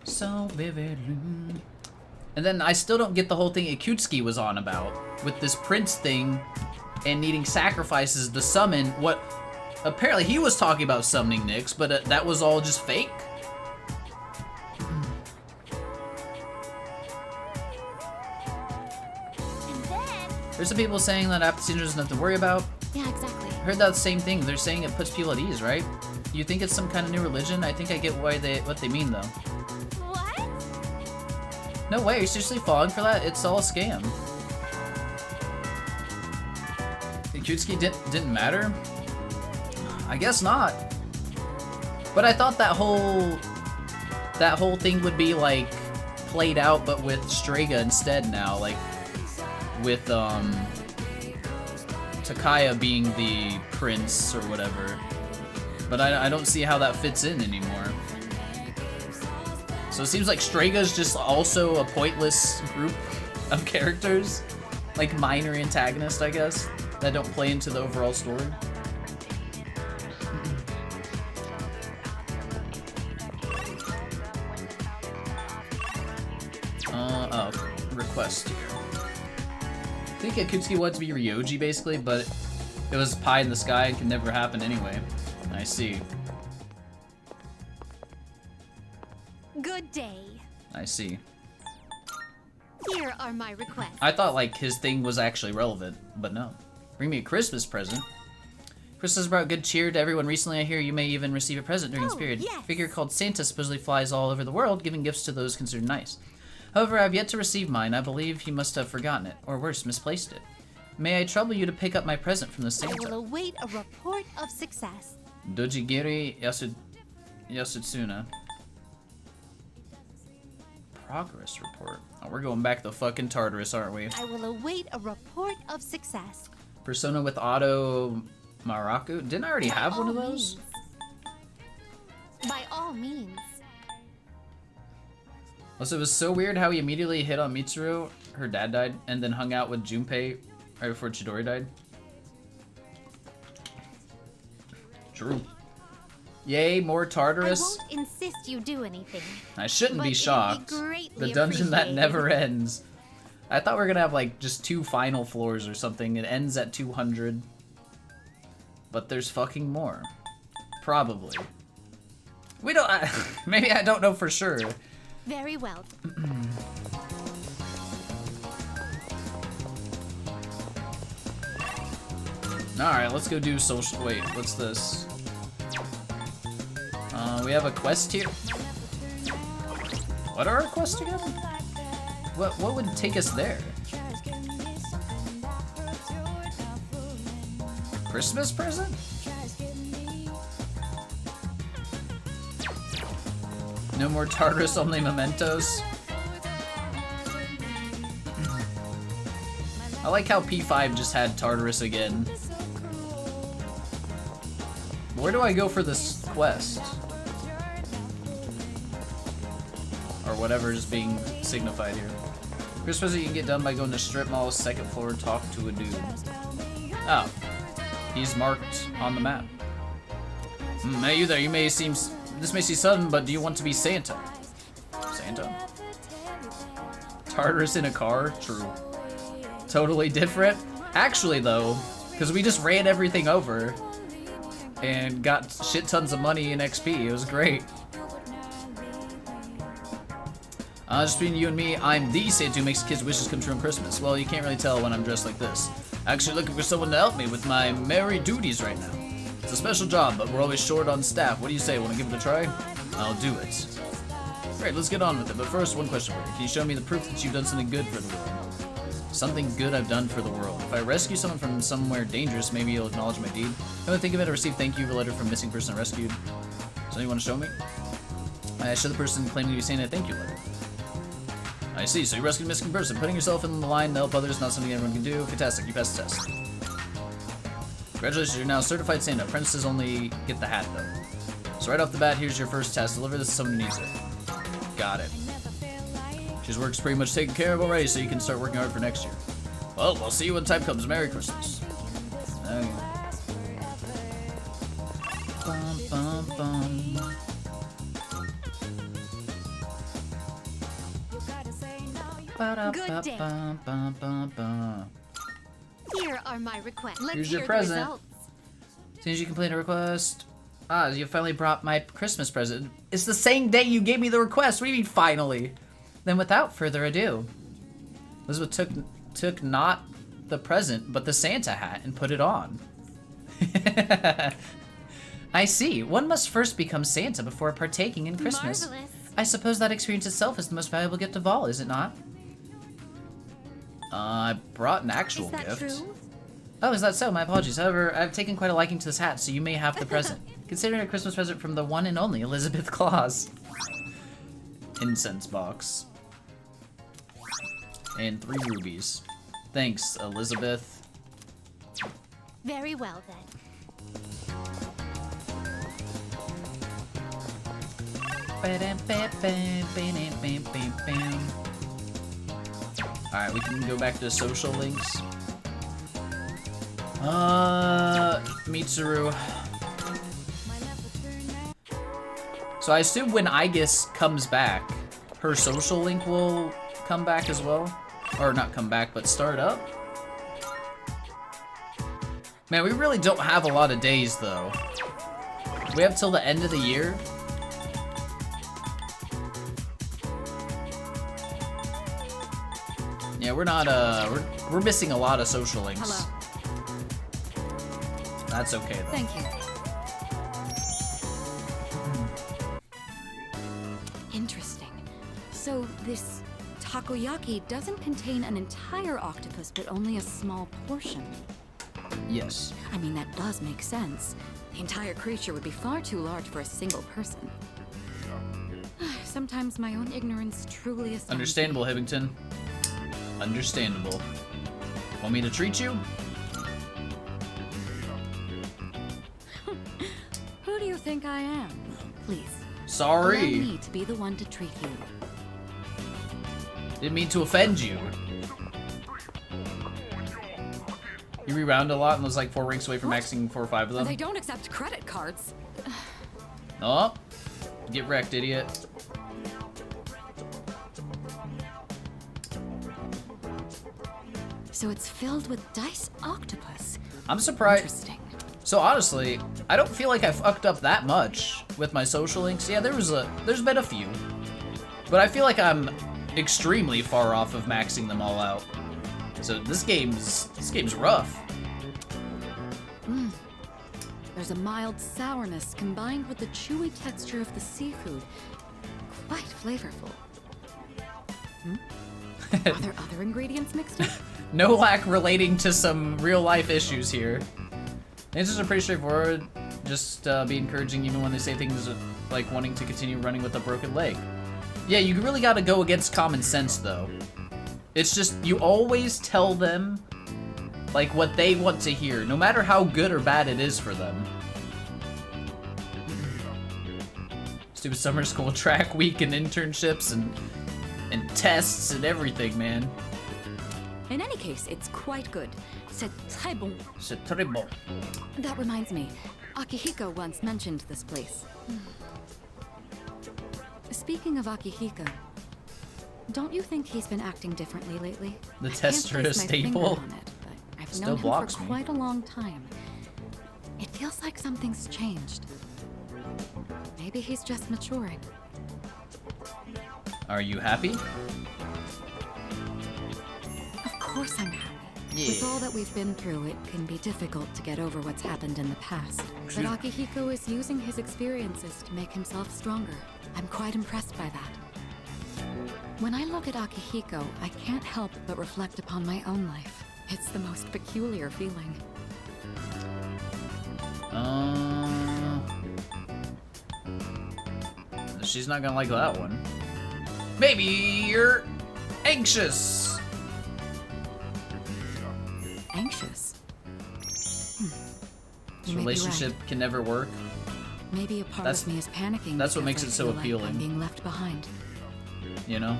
So vivid. And then I still don't get the whole thing Ikutsuki was on about. With this prince thing and needing sacrifices to summon what... Apparently he was talking about summoning Nyx, but that was all just fake? There's some people saying that Apple Seizure is nothing to worry about. Yeah, exactly. heard that same thing. They're saying it puts people at ease, right? You think it's some kind of new religion? I think I get what they mean, though. What? No way, are you seriously falling for that? It's all a scam. Yakutsuki didn't matter? I guess not. But I thought that whole thing would be like played out, but with Strega instead now, like with Takaya being the prince or whatever. But I don't see how that fits in anymore. So it seems like Strega's just also a pointless group of characters, like minor antagonists, I guess, that don't play into the overall story. Request here. I think Akutsuki wanted to be Ryoji basically, but it was pie in the sky and could never happen anyway. I see. Good day. I see. Here are my requests. I thought like his thing was actually relevant, but no. Bring me a Christmas present. Christmas brought good cheer to everyone recently. I hear you may even receive a present during this period. Yes. A figure called Santa supposedly flies all over the world, giving gifts to those considered nice. However, I have yet to receive mine. I believe he must have forgotten it, or worse, misplaced it. May I trouble you to pick up my present from the I will Santa? await a report of success. Dojigiri Yasutsuna. Progress report. Oh, we're going back to fucking Tartarus, aren't we? I will await a report of success. Persona with Auto Maraku? Didn't I already have one of those? By all means. Also, it was so weird how he immediately hit on Mitsuru, her dad died, and then hung out with Junpei right before Chidori died. True. Yay, more Tartarus. I won't insist you do anything. I shouldn't but be it'd shocked. greatly The dungeon that appreciated. never ends. I thought we were gonna have like just 2 final floors or something. It ends at 200. But there's fucking more. Probably. We don't. Maybe I don't know for sure. Very well. Alright, let's go do social. Wait, what's this? We have a quest here. What are our quests again? What would take us there? Christmas present? No more Tartarus, only mementos. I like how P5 just had Tartarus again. Where do I go for this quest? Or whatever is being signified here. Christmas you can get done by going to Strip Mall's 2nd floor, talk to a dude. Oh. He's marked on the map. Hey, you there, this may seem sudden, but do you want to be Santa? Santa? Tartarus in a car? True. Totally different? Actually, though, because we just ran everything over and got shit tons of money in XP. It was great. Just between you and me, I'm the Santa who makes kids' wishes come true on Christmas. Well, you can't really tell when I'm dressed like this. Actually looking for someone to help me with my merry duties right now. It's a special job, but we're always short on staff. What do you say? Want to give it a try? I'll do it. Great, let's get on with it. But first, one question for you. Can you show me the proof that you've done something good for the world? Something good I've done for the world. If I rescue someone from somewhere dangerous, maybe you'll acknowledge my deed. Come to think of it, I received thank you letter from missing person rescued. So you want to show me? I show the person claiming to be Santa a thank you letter. I see, so you rescued a missing person. Putting yourself in the line to help others, not something everyone can do. Fantastic, you passed the test. Congratulations, you're now certified Santa. Apprentices only get the hat, though. So right off the bat, here's your first task. Deliver this to someone who needs it. Got it. His work's pretty much taken care of already, so you can start working hard for next year. Well, we'll see you when time comes. Merry Christmas. Okay. Bum, bum, bum. Good day. Here are my requests. Let's Here's your hear present. the results. As soon as you complete a request. You finally brought my Christmas present. It's the same day you gave me the request. What do you mean, finally? Then without further ado, Elizabeth took not the present, but the Santa hat and put it on. I see. One must first become Santa before partaking in Christmas. Marvelous. I suppose that experience itself is the most valuable gift of all, is it not? I brought an actual Is that gift. true? Oh, is that so? My apologies. However, I've taken quite a liking to this hat, so you may have the present. Consider it a Christmas present from the one and only Elizabeth Claus. Incense box. And 3 rubies. Thanks, Elizabeth. Very well then. Alright, we can go back to social links. Mitsuru. So I assume when Aegis comes back, her social link will come back as well? Or not come back, but start up? Man, we really don't have a lot of days, though. We have till the end of the year. Yeah, we're not, we're missing a lot of social links. Hello. That's okay, though. Thank you. Interesting. So this takoyaki doesn't contain an entire octopus, but only a small portion. Yes. I mean, that does make sense. The entire creature would be far too large for a single person. Sometimes my own ignorance truly astounds me. Understandable, Hibbington. Understandable. Want me to treat you? Who do you think I am? Please. Sorry. Allow me to be the one to treat you. Didn't mean to offend you. You reround a lot and was like 4 ranks away from maxing 4 or 5 of them. They don't accept credit cards. Oh. Get wrecked, idiot. So it's filled with dice octopus. I'm surprised. Interesting. So honestly, I don't feel like I fucked up that much with my social links. Yeah, there's been a few. But I feel like I'm extremely far off of maxing them all out. So this game's rough. There's a mild sourness combined with the chewy texture of the seafood. Quite flavorful. Are there other ingredients mixed in? No lack relating to some real life issues here. Answers are pretty straightforward. Just be encouraging even when they say things like wanting to continue running with a broken leg. Yeah, you really gotta go against common sense though. It's just, you always tell them like what they want to hear, no matter how good or bad it is for them. Stupid summer school track week and internships and tests and everything, man. In any case, it's quite good. C'est très bon. C'est très bon. That reminds me, Akihiko once mentioned this place. Speaking of Akihiko, don't you think he's been acting differently lately? The I can't tester place my finger staple on it, but I've still known him blocks for me. quite a long time. It feels like something's changed. Maybe he's just maturing. Are you happy? Of course I'm happy. Yeah. With all that we've been through, it can be difficult to get over what's happened in the past. But Akihiko is using his experiences to make himself stronger. I'm quite impressed by that. When I look at Akihiko, I can't help but reflect upon my own life. It's the most peculiar feeling. She's not gonna like that one. Maybe you're anxious. Anxious? This You may be relationship right. can never work. Maybe a part That's- of me is panicking. that's what because makes I it so feel like appealing. I'm being left behind. You know?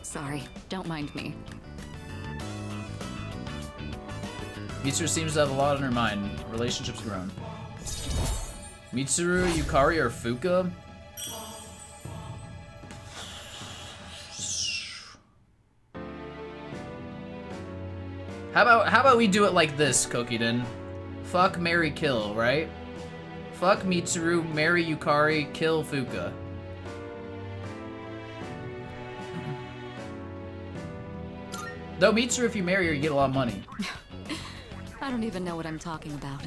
Sorry, don't mind me. Mitsuru seems to have a lot on her mind. Relationship's grown. Mitsuru, Yukari, or Fuka? How about we do it like this, Kokiden? Fuck, marry, kill, right? Fuck Mitsuru, marry Yukari, kill Fuka. Though Mitsuru, if you marry her, you get a lot of money. I don't even know what I'm talking about.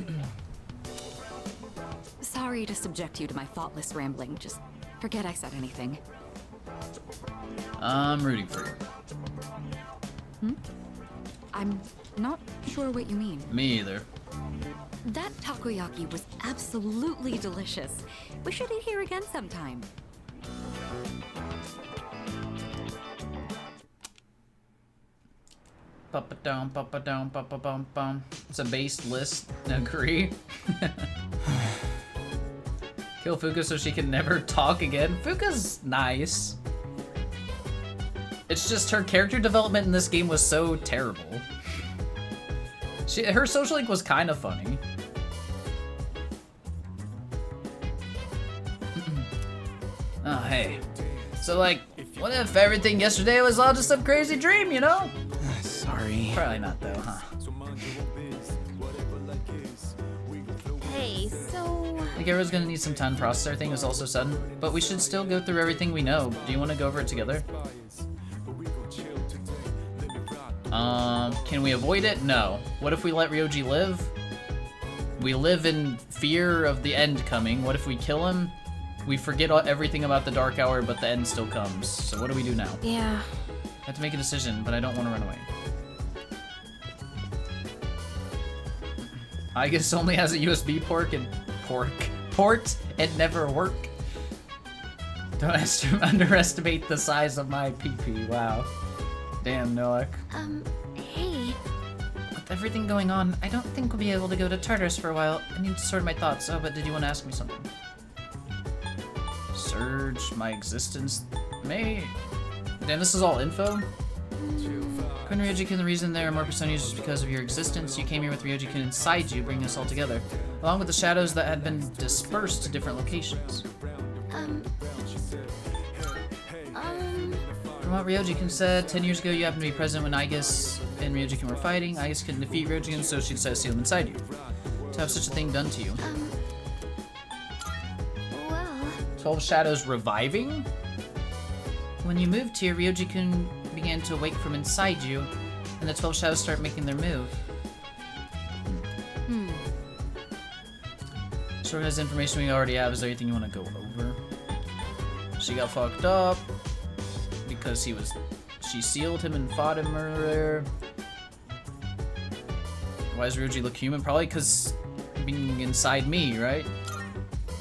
Sorry to subject you to my thoughtless rambling. Just forget I said anything. I'm rooting for you. I'm not sure what you mean. Me either. That takoyaki was absolutely delicious. We should eat here again sometime. Papa-down, papa-down, papa-bum-bum. It's a based list. Agree. Kill Fuka so she can never talk again. Fuka's nice. It's just her character development in this game was so terrible. Her social link was kind of funny. Oh, hey. So, like, what if everything yesterday was all just some crazy dream, you know? Sorry. Probably not, though, huh? Hey, so... Like, everyone's gonna need some time to process everything is also sudden, but we should still go through everything we know. Do you want to go over it together? Can we avoid it? No. What if we let Ryoji live? We live in fear of the end coming. What if we kill him? We forget everything about the Dark Hour, but the end still comes. So what do we do now? Yeah. I have to make a decision, but I don't want to run away. I guess only has a USB port and never work. Don't underestimate the size of my PP. Wow. Damn, Noak. Hey. With everything going on, I don't think we'll be able to go to Tartarus for a while. I need to sort my thoughts. Oh, but did you want to ask me something? Surge, my existence. Damn, this is all info? Kun Ryoji-kun, the reason there are more Persona users is because of your existence. You came here with Ryoji-kun inside you, bringing us all together, along with the shadows that had been dispersed to different locations. From what Ryoji-kun said, 10 years ago you happened to be present when Aigis and Ryoji-kun were fighting. Aigis couldn't defeat Ryoji-kun, so she decided to seal him inside you. To have such a thing done to you. Well... 12 Shadows reviving? When you moved here, Ryoji-kun began to awake from inside you, and the 12 shadows start making their move. So has information we already have. Is there anything you want to go over? She got fucked up because she sealed him and fought him earlier. Why does Ryoji look human? Probably because being inside me, right?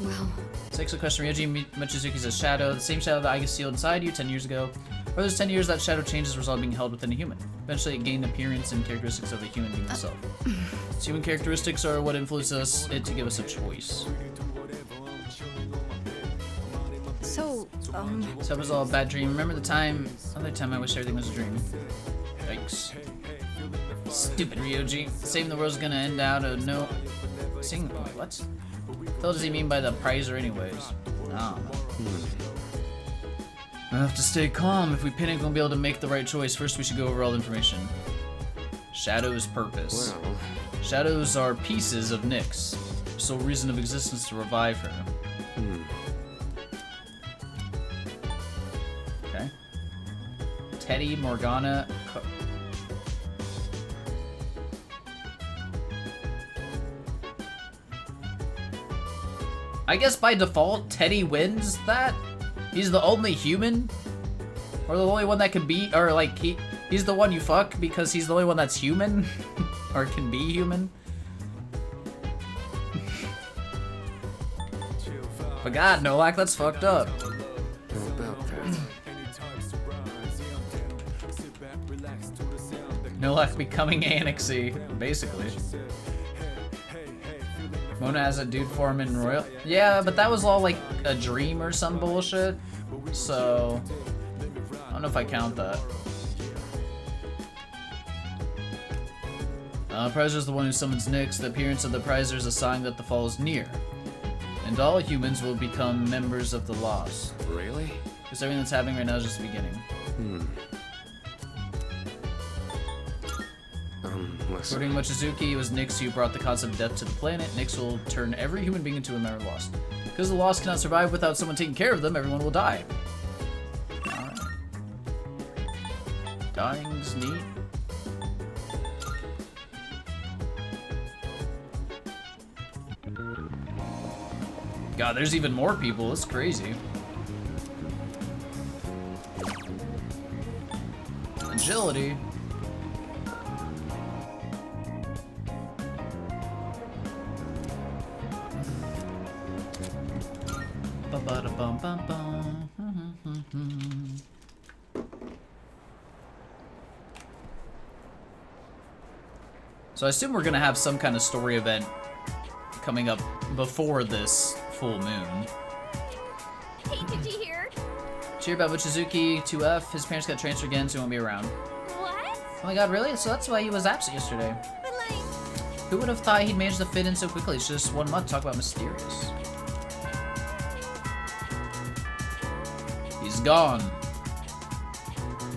Well... Six, a question. Ryoji Mochizuki's a shadow, the same shadow that Aigis sealed inside you 10 years ago. Or those 10 years that shadow changed as a result of being held within a human. Eventually it gained appearance and characteristics of the human being itself. Its human characteristics are what influence it to give us a choice. So, So it was all a bad dream. Remember the other time I wish everything was a dream. Yikes. Stupid Ryoji. Saving the world's gonna end out of no... Wait, what? What the hell does he mean by the prizer anyways? Oh. We have to stay calm. If we panic, we won't be able to make the right choice. First, we should go over all the information. Shadow's purpose. Well... Shadows are pieces of Nyx. Sole reason of existence to revive her. Okay. Teddy, Morgana... I guess by default, Teddy wins that? He's the only human? Or the only one that can be, or like, he's the one you fuck because he's the only one that's human? Or can be human? But God, Nolak, that's fucked up. Nolak becoming Annexy, basically. Mona has a dude form in Royal. Yeah, but that was all like a dream or some bullshit. So I don't know if I count that. Prizer is the one who summons Nyx. The appearance of the Prizer is a sign that the fall is near. And all humans will become members of the Lost. Really? Because everything that's happening right now is just the beginning. Listen. According to Mochizuki, it was Nyx who brought the concept of death to the planet. Nyx will turn every human being into a member of the Lost. Because the Lost cannot survive without someone taking care of them, everyone will die. Alright. Dying's neat. God, there's even more people. It's crazy. Agility. Ba-ba-da-bum-bum-bum. So I assume we're gonna have some kind of story event coming up before this full moon. Hey, did you hear? Did you hear about Mochizuki 2F? His parents got transferred again, so he won't be around. What? Oh my god, really? So that's why he was absent yesterday. But like, Who would have thought he'd managed to fit in so quickly? It's just 1 month. Talk about mysterious. He's gone.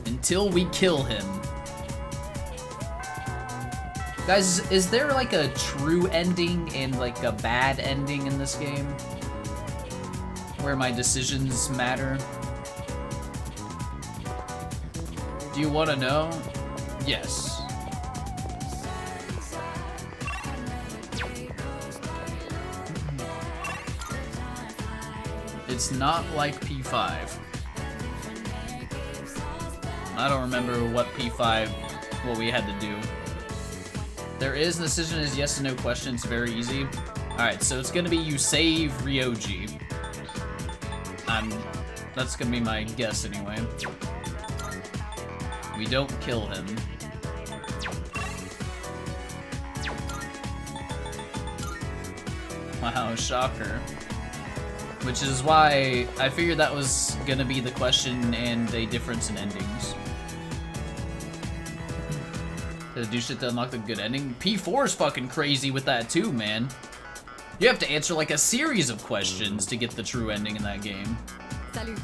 Until we kill him. Guys, is there like a true ending and like a bad ending in this game? Where my decisions matter? Do you want to know? Yes. It's not like P5. I don't remember what P5, what we had to do. There is an decision is yes and no question. It's very easy. Alright, so it's gonna be you save Ryoji. That's gonna be my guess anyway. We don't kill him. Wow, shocker. Which is why I figured that was gonna be the question and a difference in endings. To do shit to unlock the good ending. P4 is fucking crazy with that too, man. You have to answer like a series of questions to get the true ending in that game. Salut.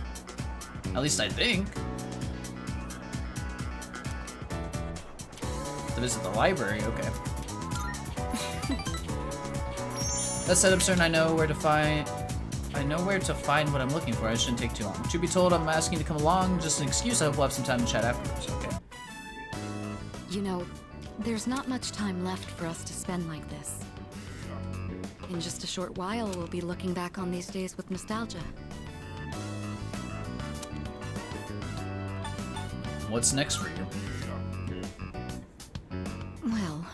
At least I think. To visit the library, okay. That setup certain I know where to find what I'm looking for. I shouldn't take too long. Truth be told, I'm asking to come along. Just an excuse. I hope we'll have some time to chat afterwards. Okay. You know, there's not much time left for us to spend like this. In just a short while, we'll be looking back on these days with nostalgia. What's next for you? Well,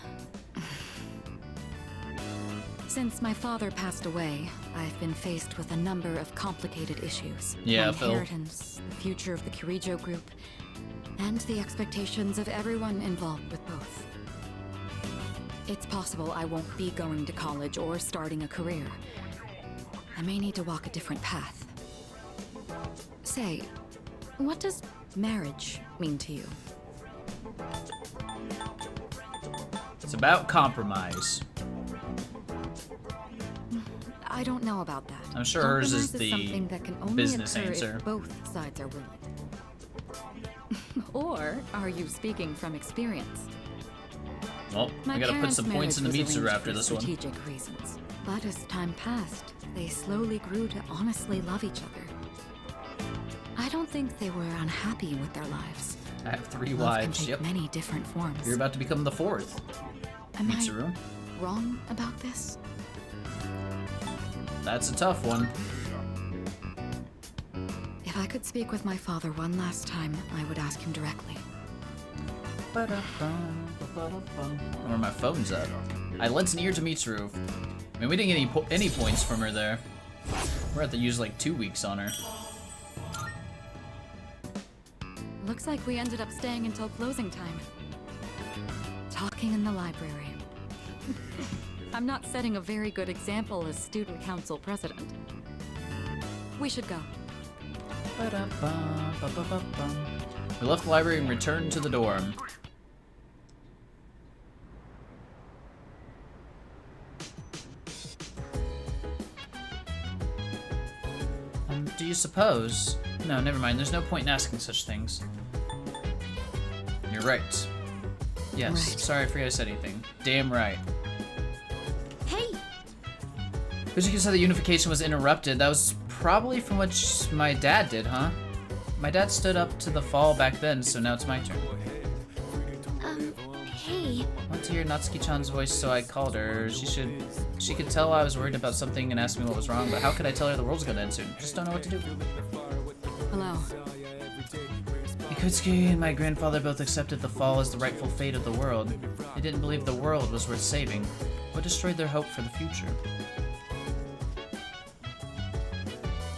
since my father passed away, I've been faced with a number of complicated issues. Yeah, my Phil. inheritance, the future of the Kirijo group, and the expectations of everyone involved with both. It's possible I won't be going to college or starting a career. I may need to walk a different path. Say, what does marriage mean to you? It's about compromise. I don't know about that. I'm sure hers is Compromise the something that can only business occur answer. if both sides are willing. Or are you speaking from experience? Well, My I gotta put parents' some points in the marriage was Mitsuru arranged after for this one. strategic reasons. But as time passed, they slowly grew to honestly love each other. I don't think they were unhappy with their lives. I have 3 Love can wives. take Yep. many different forms. You're about to become the 4th. Am Mitsuru. I wrong about this? That's a tough one. If I could speak with my father one last time, I would ask him directly. Where my phone's at? I lent an ear to Mitsuru. I mean, we didn't get any points from her there. We're at to use like 2 weeks on her. Looks like we ended up staying until closing time. Talking in the library. I'm not setting a very good example as student council president. We should go. We left the library and returned to the dorm. Do you suppose? No, never mind. There's no point in asking such things. You're right. Yes. Right. Sorry, I forgot I said anything. Damn right. Hey, Fujiki said the unification was interrupted. That was probably from what my dad did, huh? My dad stood up to the fall back then, so now it's my turn. okay. Went to hear Natsuki-chan's voice, so I called her. She could tell I was worried about something and asked me what was wrong, but how could I tell her the world's gonna end soon? Just don't know what to do. Hello. Ikutsuki and my grandfather both accepted the fall as the rightful fate of the world. They didn't believe the world was worth saving. What destroyed their hope for the future?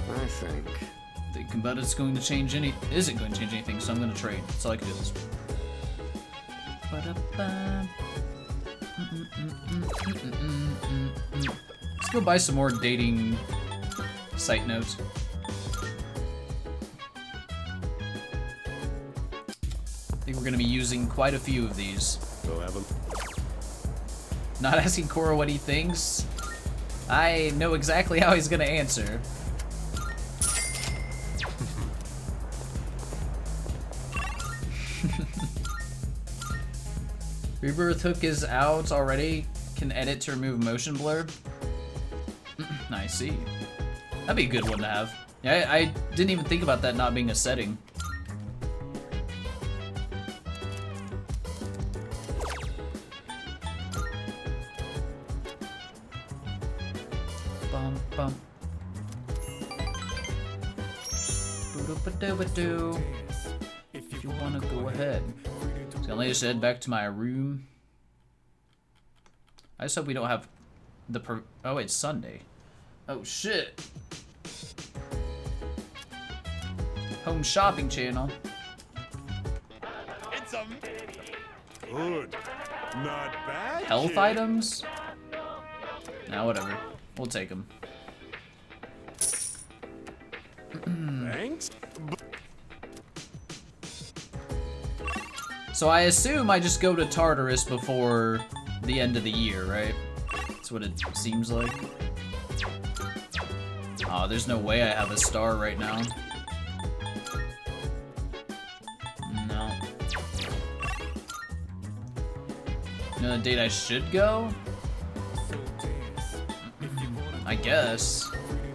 I think. Thinking about it's going to change isn't going to change anything, so I'm gonna trade. That's all I can do this. Ba-da-ba. Let's go buy some more dating site notes. I think we're gonna be using quite a few of these. Go have them. Not asking Korra what he thinks. I know exactly how he's gonna answer. Rebirth Hook is out already. Can edit to remove motion blur. I see. That'd be a good one to have. Yeah, I didn't even think about that not being a setting. Bum bum. Boo-doo-ba-doo-ba-doo. If you wanna go ahead. So I'll just head back to my room. I just hope we don't have the oh, it's Sunday. Oh shit. Home shopping channel. It's a good, not bad. Health kid. items? Nah, whatever. We'll take them. Thanks. So I assume I just go to Tartarus before the end of the year, right? That's what it seems like. Aw, there's no way I have a star right now. No. You know the date I should go? I guess.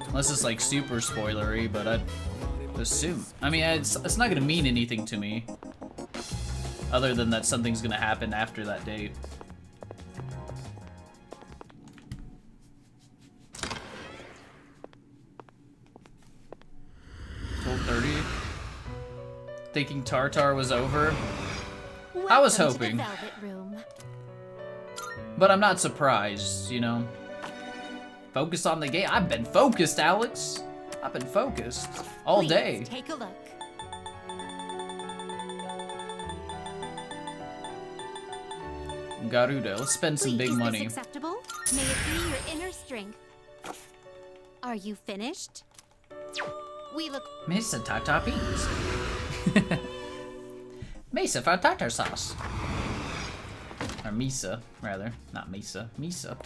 Unless it's like super spoilery, but I'd assume. I mean, it's not gonna mean anything to me. Other than that something's gonna happen after that date. $12:30. Thinking Tartar was over. I was Welcome to hoping. the Velvet Room. But I'm not surprised, you know. Focus on the game. I've been focused, Alex. I've been focused all Please, day. Take a look. Garuda, let's spend some big Is money. this acceptable? May it be your inner strength. Are you finished? We look Mesa tartar beans. Mesa for tartar sauce. Or Misa, rather. Not Mesa. Misa.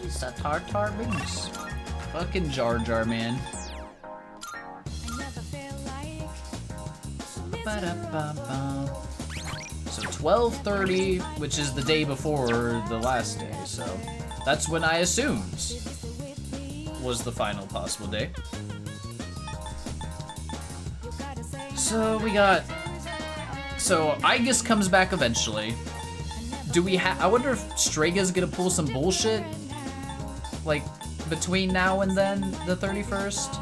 Mesa tartar beans. Fucking Jar Jar, man. Ba-da-ba-ba. So 12:30, which is the day before the last day, so that's when I assumed was the final possible day. So we got... So Aigis comes back eventually. Do we have... I wonder if Strega's gonna pull some bullshit? Like, between now and then, the 31st?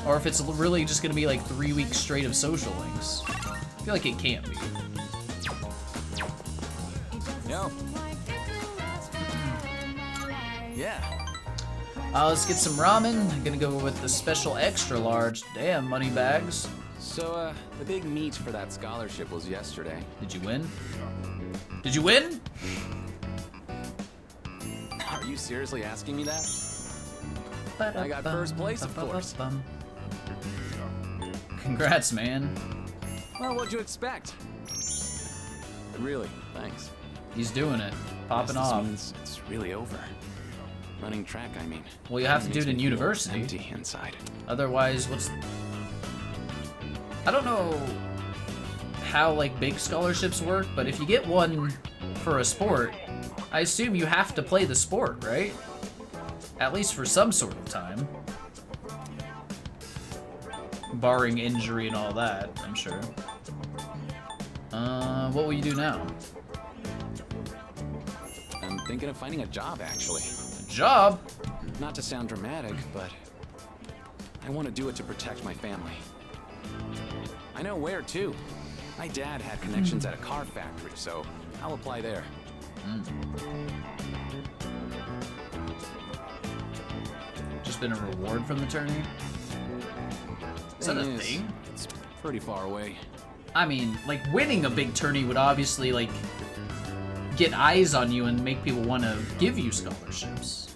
Or if it's really just gonna be like 3 weeks straight of social links. I feel like it can't be. No. Yeah. Let's get some ramen. I'm gonna go with the special extra large. Damn, money bags. So, the big meet for that scholarship was yesterday. Did you win? Did you win? Are you seriously asking me that? I got first place, of course. Congrats, man. Well, what'd you expect? Really, thanks. He's doing it. Popping Guess this off. means it's really over. Running track, I mean. Well, you have to do Makes it in me feel university. Empty inside. Otherwise, what's... I don't know how, like, big scholarships work, but if you get one for a sport, I assume you have to play the sport, right? At least for some sort of time. Barring injury and all that, I'm sure. What will you do now? I'm thinking of finding a job, actually. A job? Not to sound dramatic, but I want to do it to protect my family. I know where, too. My dad had connections at a car factory, so I'll apply there. Just been a reward from the tourney? Is that a Thing is, thing? It's pretty far away. I mean, like, winning a big tourney would obviously, like, get eyes on you and make people want to give you scholarships.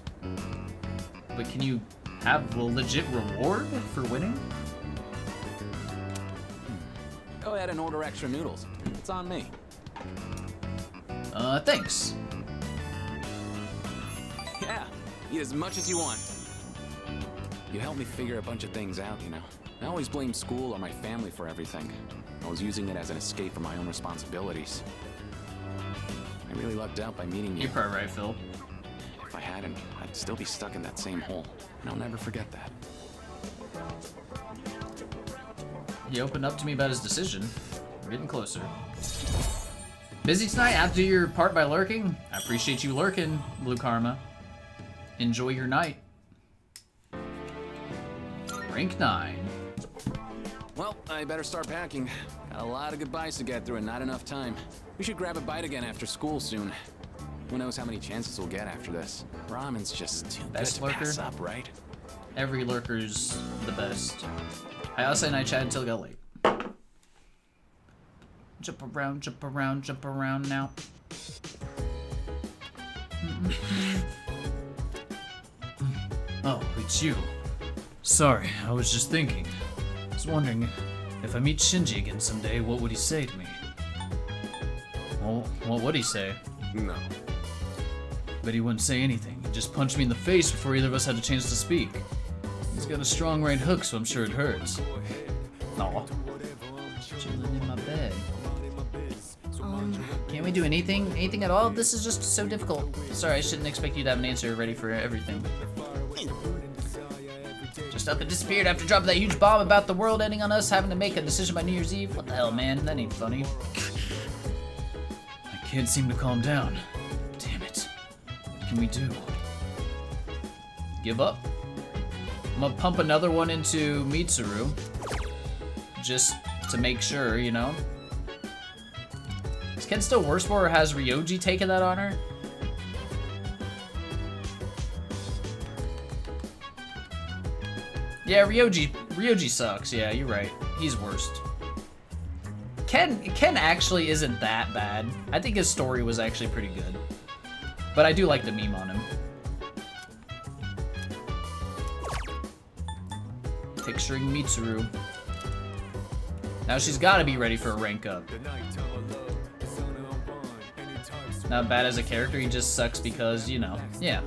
But can you have a legit reward for winning? Go ahead and order extra noodles. It's on me. Thanks. Yeah, eat as much as you want. You helped me figure a bunch of things out, you know. I always blamed school or my family for everything. I was using it as an escape from my own responsibilities. I really lucked out by meeting you. You're probably right, Phil. If I hadn't, I'd still be stuck in that same hole. And I'll never forget that. He opened up to me about his decision. We're getting closer. Busy tonight after your part by lurking? I appreciate you lurking, Blue Karma. Enjoy your night. Rank 9. Well, I better start packing. Got a lot of goodbyes to get through and not enough time. We should grab a bite again after school soon. Who knows how many chances we'll get after this. Ramen's just too Best good to pass lurker? up, right? Every lurker's the best. I also and I chat until it got late. Jump around, jump around, jump around now. Oh, it's you. Sorry, I was just thinking. I was wondering if I meet Shinji again someday, what would he say to me? Well, what would he say? No. But he wouldn't say anything. He just punched me in the face before either of us had a chance to speak. He's got a strong right hook, so I'm sure it hurts. Aw. Chilling in my bed. Can't we do anything? Anything at all? This is just so difficult. Sorry, I shouldn't expect you to have an answer ready for everything. Just up and disappeared after dropping that huge bomb about the world ending on us having to make a decision by New Year's Eve. What the hell, man? That ain't funny. I can't seem to calm down. Damn it. What can we do? Give up? I'm gonna pump another one into Mitsuru. Just to make sure, you know? Is Ken still worse for, or has Ryoji taken that on her? Yeah, Ryoji sucks. Yeah, you're right. He's worst. Ken actually isn't that bad. I think his story was actually pretty good. But I do like the meme on him. Picturing Mitsuru. Now she's gotta be ready for a rank up. Not bad as a character, he just sucks because, you know, yeah.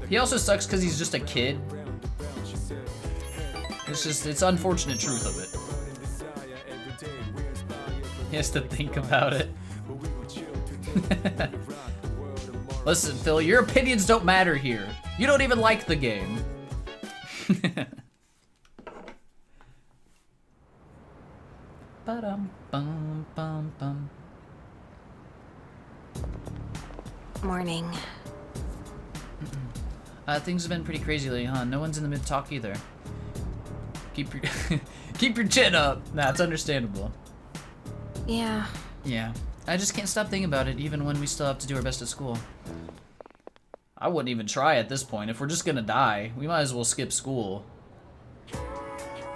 He also sucks because he's just a kid. It's unfortunate truth of it. He has to think about it. Listen, Phil, your opinions don't matter here. You don't even like the game. Ba-dum-bum-bum-bum. Morning. Things have been pretty crazy lately, huh? No one's in the mood to talk either. Keep your keep your chin up. Nah, it's understandable. Yeah. Yeah. I just can't stop thinking about it, even when we still have to do our best at school. I wouldn't even try at this point. If we're just gonna die, we might as well skip school.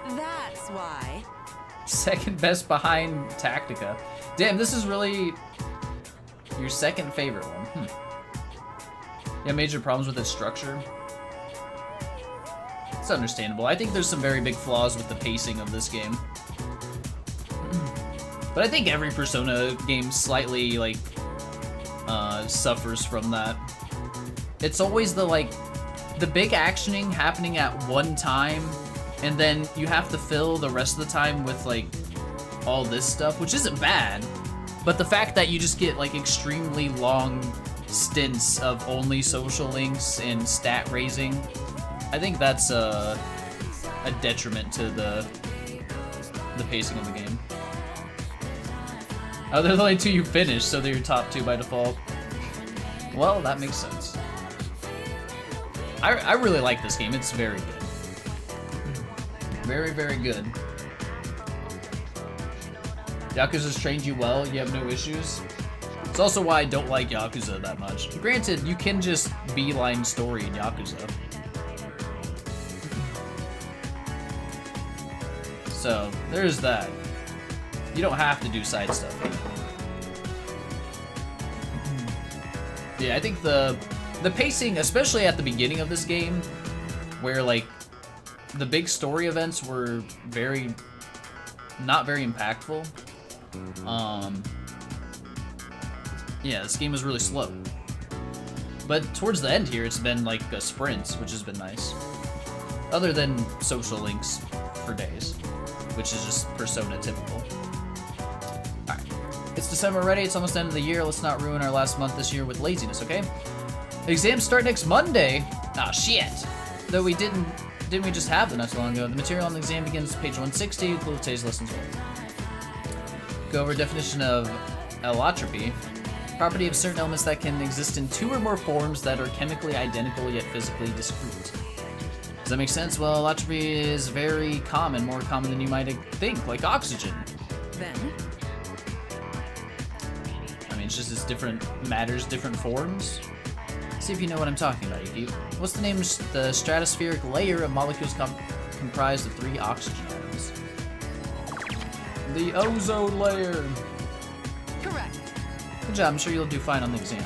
That's why. Second best behind Tactica. Damn, this is really your second favorite one. Yeah, major problems with its structure. It's understandable. I think there's some very big flaws with the pacing of this game. But I think every Persona game slightly, like, suffers from that. It's always the big actioning happening at one time, and then you have to fill the rest of the time with, like, all this stuff, which isn't bad. But the fact that you just get, like, extremely long stints of only social links and stat raising, I think that's a detriment to the pacing of the game. Oh, they're the only 2 you finished, so they're your top 2 by default. Well, that makes sense. I really like this game. It's very good. Very, very good. Yakuza's trained you well. You have no issues. It's also why I don't like Yakuza that much. Granted, you can just beeline story in Yakuza. So, there's that. You don't have to do side stuff. Yeah, I think the pacing, especially at the beginning of this game, where like the big story events were not very impactful. Yeah, this game was really slow. But towards the end here, it's been like a sprint, which has been nice. Other than social links for days, which is just Persona typical. Alright. It's December already, it's almost the end of the year. Let's not ruin our last month this year with laziness, okay? Exams start next Monday. Ah, shit. Though we didn't we just have them not so long ago? The material on the exam begins page 160 with today's lessons. Go over definition of allotropy. Property of certain elements that can exist in 2 or more forms that are chemically identical yet physically discrete. Does that make sense? Well, allotropy is very common, more common than you might think, like oxygen. Then? I mean, it's just it's different matters, different forms. See if you know what I'm talking about, Yuki. What's the name of the stratospheric layer of molecules comprised of 3 oxygen atoms? The ozone layer. Correct. Good job, I'm sure you'll do fine on the exam.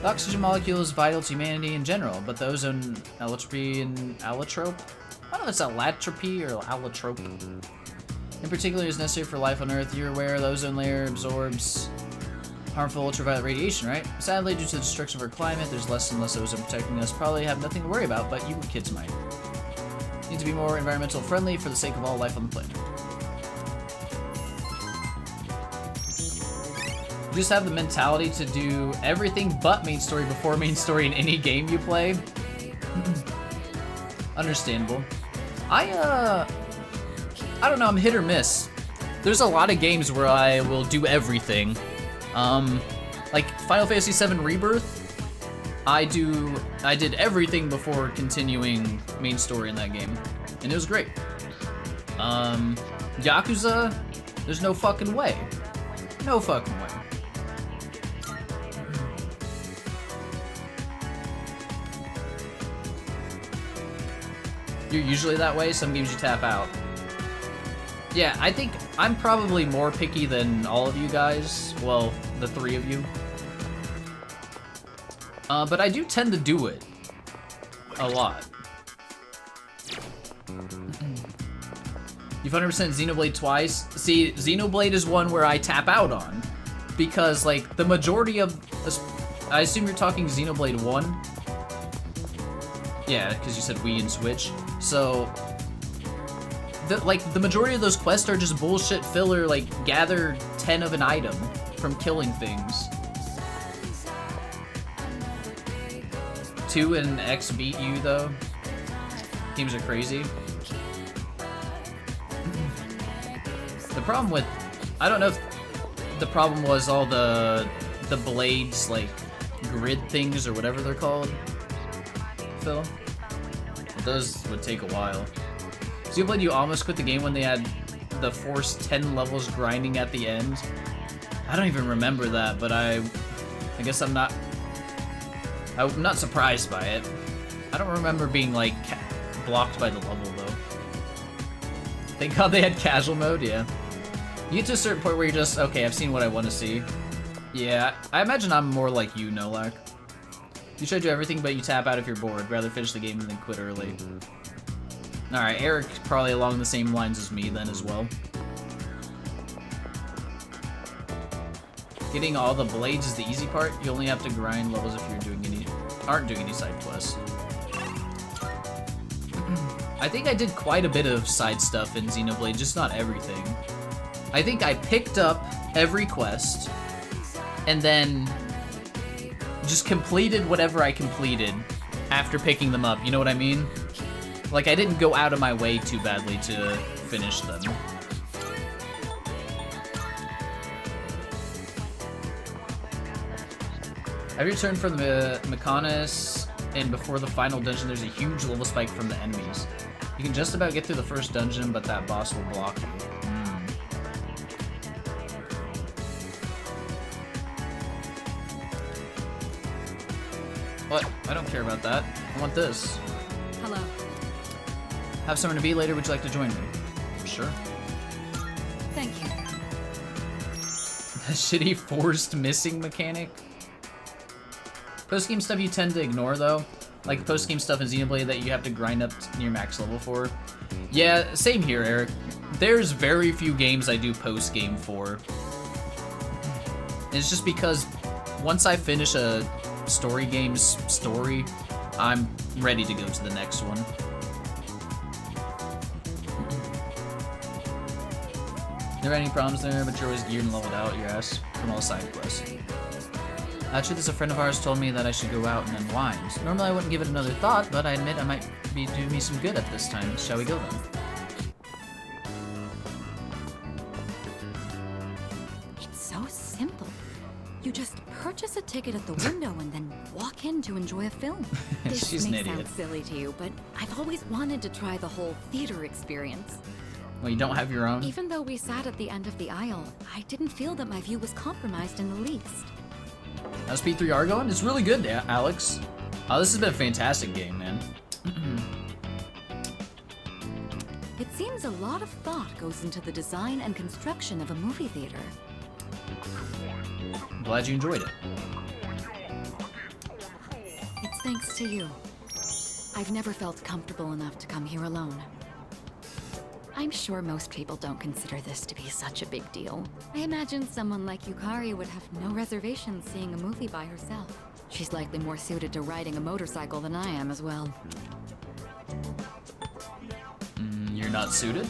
The oxygen molecule is vital to humanity in general, but the ozone allotropy and allotrope? I don't know if it's allotropy or allotrope. In particular, is necessary for life on Earth. You're aware the ozone layer absorbs harmful ultraviolet radiation, right? Sadly, due to the destruction of our climate, there's less and less ozone protecting us. Probably have nothing to worry about, but you kids might. Need to be more environmental friendly for the sake of all life on the planet. You just have the mentality to do everything but main story before main story in any game you play. Understandable. I don't know, I'm hit or miss. There's a lot of games where I will do everything. Like Final Fantasy VII Rebirth, I did everything before continuing main story in that game, and it was great. Yakuza, there's no fucking way. No fucking way. You're usually that way, some games you tap out. Yeah, I think I'm probably more picky than all of you guys. Well, the 3 of you. But I do tend to do it a lot. You've 100% Xenoblade twice. See, Xenoblade is one where I tap out on. Because, like, the majority of... I assume you're talking Xenoblade 1? Yeah, because you said Wii and Switch. So... the majority of those quests are just bullshit filler, like, gather 10 of an item from killing things. 2 and X beat you, though. Games are crazy. The problem with... I don't know if the problem was all the blades, like, grid things or whatever they're called. Phil? Those would take a while. Xenoblade, you almost quit the game when they had the forced 10 levels grinding at the end. I don't even remember that, but I guess I'm not surprised by it. I don't remember being, like, blocked by the level, though. Thank God they had casual mode, yeah. You get to a certain point where you're just, okay, I've seen what I want to see. Yeah, I imagine I'm more like you, Nolak. You try to do everything, but you tap out if you're bored. Rather finish the game than quit early. Alright, Eric probably along the same lines as me then as well. Getting all the blades is the easy part. You only have to grind levels if you're aren't doing any side quests. I think I did quite a bit of side stuff in Xenoblade, just not everything. I think I picked up every quest and then just completed whatever I completed after picking them up, you know what I mean? Like, I didn't go out of my way too badly to finish them. Every turn from the Mechonis, and before the final dungeon, there's a huge level spike from the enemies. You can just about get through the first dungeon, but that boss will block you. What? I don't care about that. I want this. Hello. Have somewhere to be later. Would you like to join me? Sure. Thank you. A shitty forced missing mechanic. Post-game stuff you tend to ignore, though. Like the post-game stuff in Xenoblade that you have to grind up near max level for. Yeah, same here, Eric. There's very few games I do post-game for. It's just because once I finish a story game's story, I'm ready to go to the next one. There are any problems there, but you're always geared and leveled out your ass from all side quests. Actually, there's a friend of ours told me that I should go out and unwind. Normally I wouldn't give it another thought, but I admit I might be doing me some good at this time. Shall we go then? It's so simple. You just purchase a ticket at the window and then walk in to enjoy a film. This She's an may idiot. sound silly to you, but I've always wanted to try the whole theater experience. Well, you don't have your own? Even though we sat at the end of the aisle, I didn't feel that my view was compromised in the least. How's P3R going? It's really good, Alex. Oh, this has been a fantastic game, man. It seems a lot of thought goes into the design and construction of a movie theater. I'm glad you enjoyed it. It's thanks to you. I've never felt comfortable enough to come here alone. I'm sure most people don't consider this to be such a big deal. I imagine someone like Yukari would have no reservations seeing a movie by herself. She's likely more suited to riding a motorcycle than I am as well. You're not suited?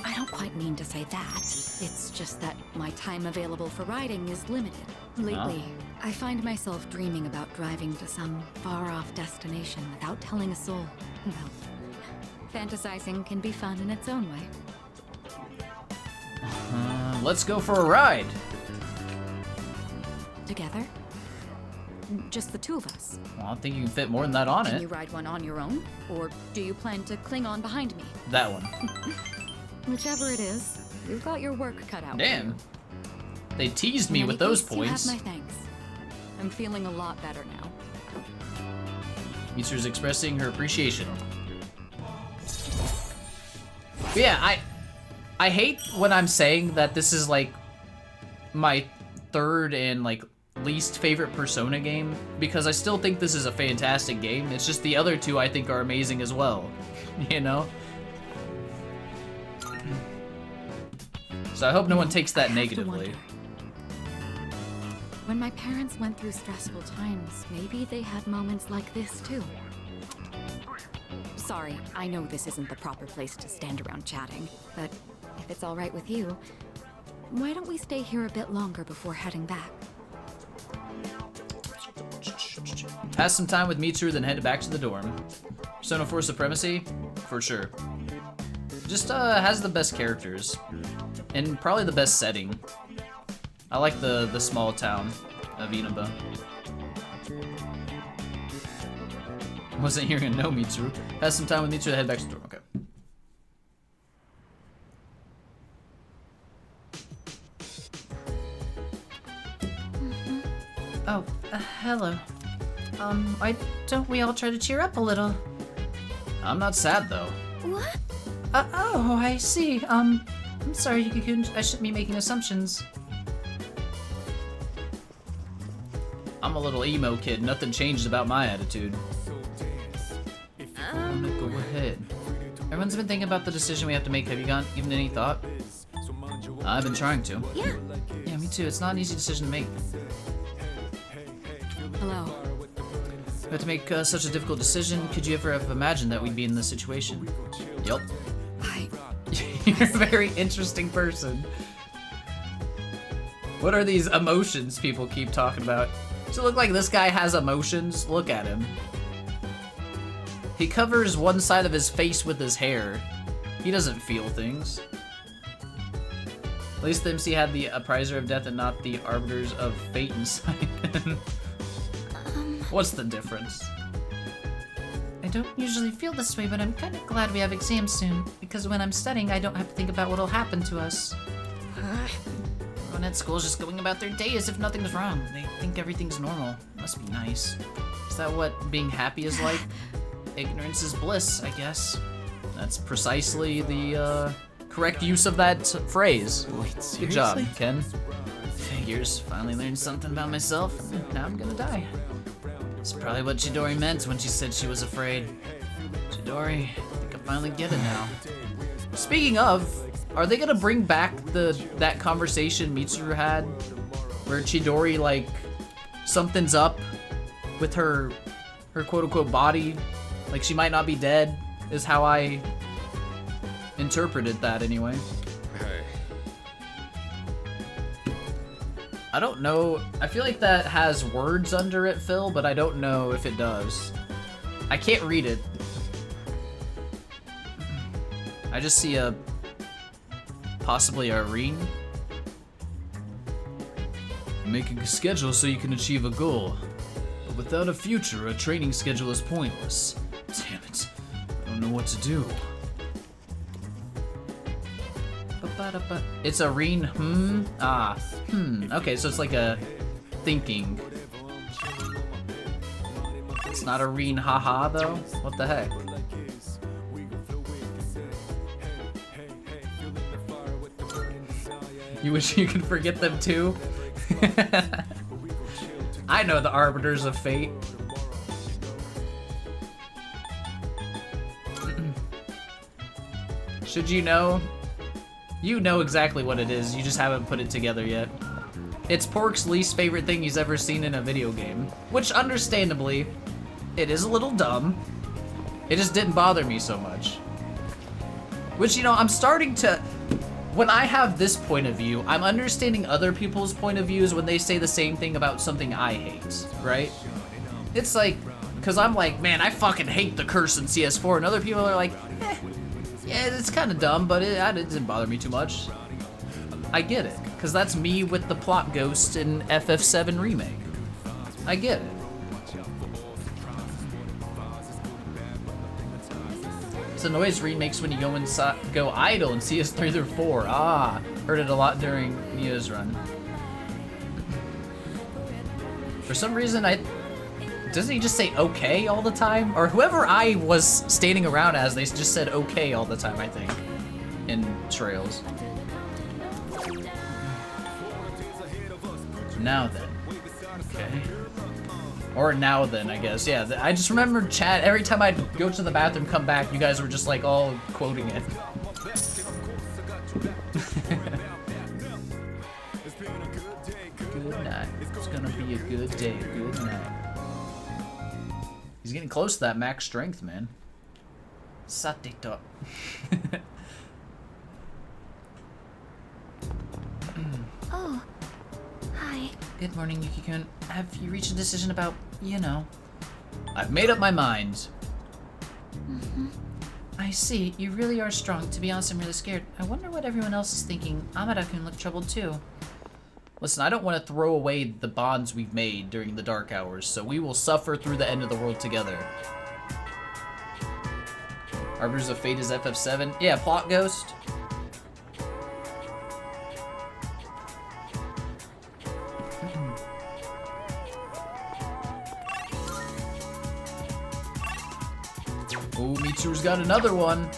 I don't quite mean to say that. It's just that my time available for riding is limited. Lately, I find myself dreaming about driving to some far-off destination without telling a soul. Well, fantasizing can be fun in its own way. Let's go for a ride. Together? Just the two of us? Well, I don't think you can fit more than that on Can it. you ride one on your own? Or do you plan to cling on behind me? That one. Whichever it is, you've got your work cut out. Damn. They teased me In with any those case, points. You have my thanks. I'm feeling a lot better now. Mitsu's expressing her appreciation. But yeah, I hate when I'm saying that this is like my third and like least favorite Persona game, because I still think this is a fantastic game. It's just the other two I think are amazing as well, you know? So I hope no one takes that negatively. When my parents went through stressful times, maybe they had moments like this too. Sorry, I know this isn't the proper place to stand around chatting, but if it's all right with you, why don't we stay here a bit longer before heading back? Pass some time with Mitsuru, then head back to the dorm. Persona 4 Supremacy? For sure. Just has the best characters. And probably the best setting. I like the small town of Inaba. Wasn't hearing a no, Mitsuru. Pass some time with Mitsuru, then head back to the dorm. Okay. Oh, hello. Why don't we all try to cheer up a little? I'm not sad, though. What? Oh, I see. I'm sorry, Yuki-kun. I shouldn't be making assumptions. I'm a little emo kid. Nothing changed about my attitude. Go ahead. Everyone's been thinking about the decision we have to make. Have you given any thought? I've been trying to. Yeah. Yeah, me too. It's not an easy decision to make. Hello. We have to make such a difficult decision. Could you ever have imagined that we'd be in this situation? Yep. You're a very interesting person. What are these emotions people keep talking about? Does it look like this guy has emotions? Look at him. He covers one side of his face with his hair. He doesn't feel things. least the MC had the Appriser of Death and not the Arbiters of Fate inside. What's the difference? I don't usually feel this way, but I'm kind of glad we have exams soon, because when I'm studying, I don't have to think about what'll happen to us. Everyone at school's just going about their day as if nothing's wrong. They think everything's normal. Must be nice. Is that what being happy is like? Ignorance is bliss, I guess. That's precisely the correct use of that phrase. Wait, Good job, Ken. Figures. Finally learned something about myself. Now I'm gonna die. It's probably what Chidori meant when she said she was afraid. Chidori, I think I finally get it now. Speaking of, are they gonna bring back that conversation Mitsuru had, where Chidori, like, something's up with her quote-unquote body, like she might not be dead, is how I interpreted that anyway. Hey. I don't know. I feel like that has words under it, Phil, but I don't know if it does. I can't read it. I just see possibly a ring. Making a schedule so you can achieve a goal. But without a future, a training schedule is pointless. Damn it. I don't know what to do. It's a reen, okay, so it's like a thinking. It's not a reen haha though? What the heck? You wish you could forget them too? I know the Arbiters of Fate. Should you know? You know exactly what it is, you just haven't put it together yet. It's Pork's least favorite thing he's ever seen in a video game. Which, understandably, it is a little dumb. It just didn't bother me so much. Which, you know, I'm starting to... When I have this point of view, I'm understanding other people's point of views when they say the same thing about something I hate, right? It's like, because I'm like, man, I fucking hate the curse in CS4, and other people are like, yeah, it's kind of dumb, but it didn't bother me too much. I get it, because that's me with the plot ghost in FF7 Remake. I get it. It's a noise Reed makes when you go idle in CS3 through 4. Ah, heard it a lot during Mia's run. For some reason, doesn't he just say okay all the time? Or whoever I was standing around as, they just said okay all the time, I think, in Trails. Now then. Okay. Or now then, I guess. Yeah, I just remember chat, every time I'd go to the bathroom, come back, you guys were just like all quoting it. Good night. It's gonna be a good day. Good night. He's getting close to that max strength, man. Satito. Oh, hi. Good morning, Yuki-kun. Have you reached a decision about, you know? I've made up my mind. I see. You really are strong. To be honest, I'm really scared. I wonder what everyone else is thinking. Amada-kun looked troubled too. Listen, I don't want to throw away the bonds we've made during the dark hours, so we will suffer through the end of the world together. Arbiters of Fate is FF7. Yeah, Plot Ghost. Oh, Mitsuru's got another one.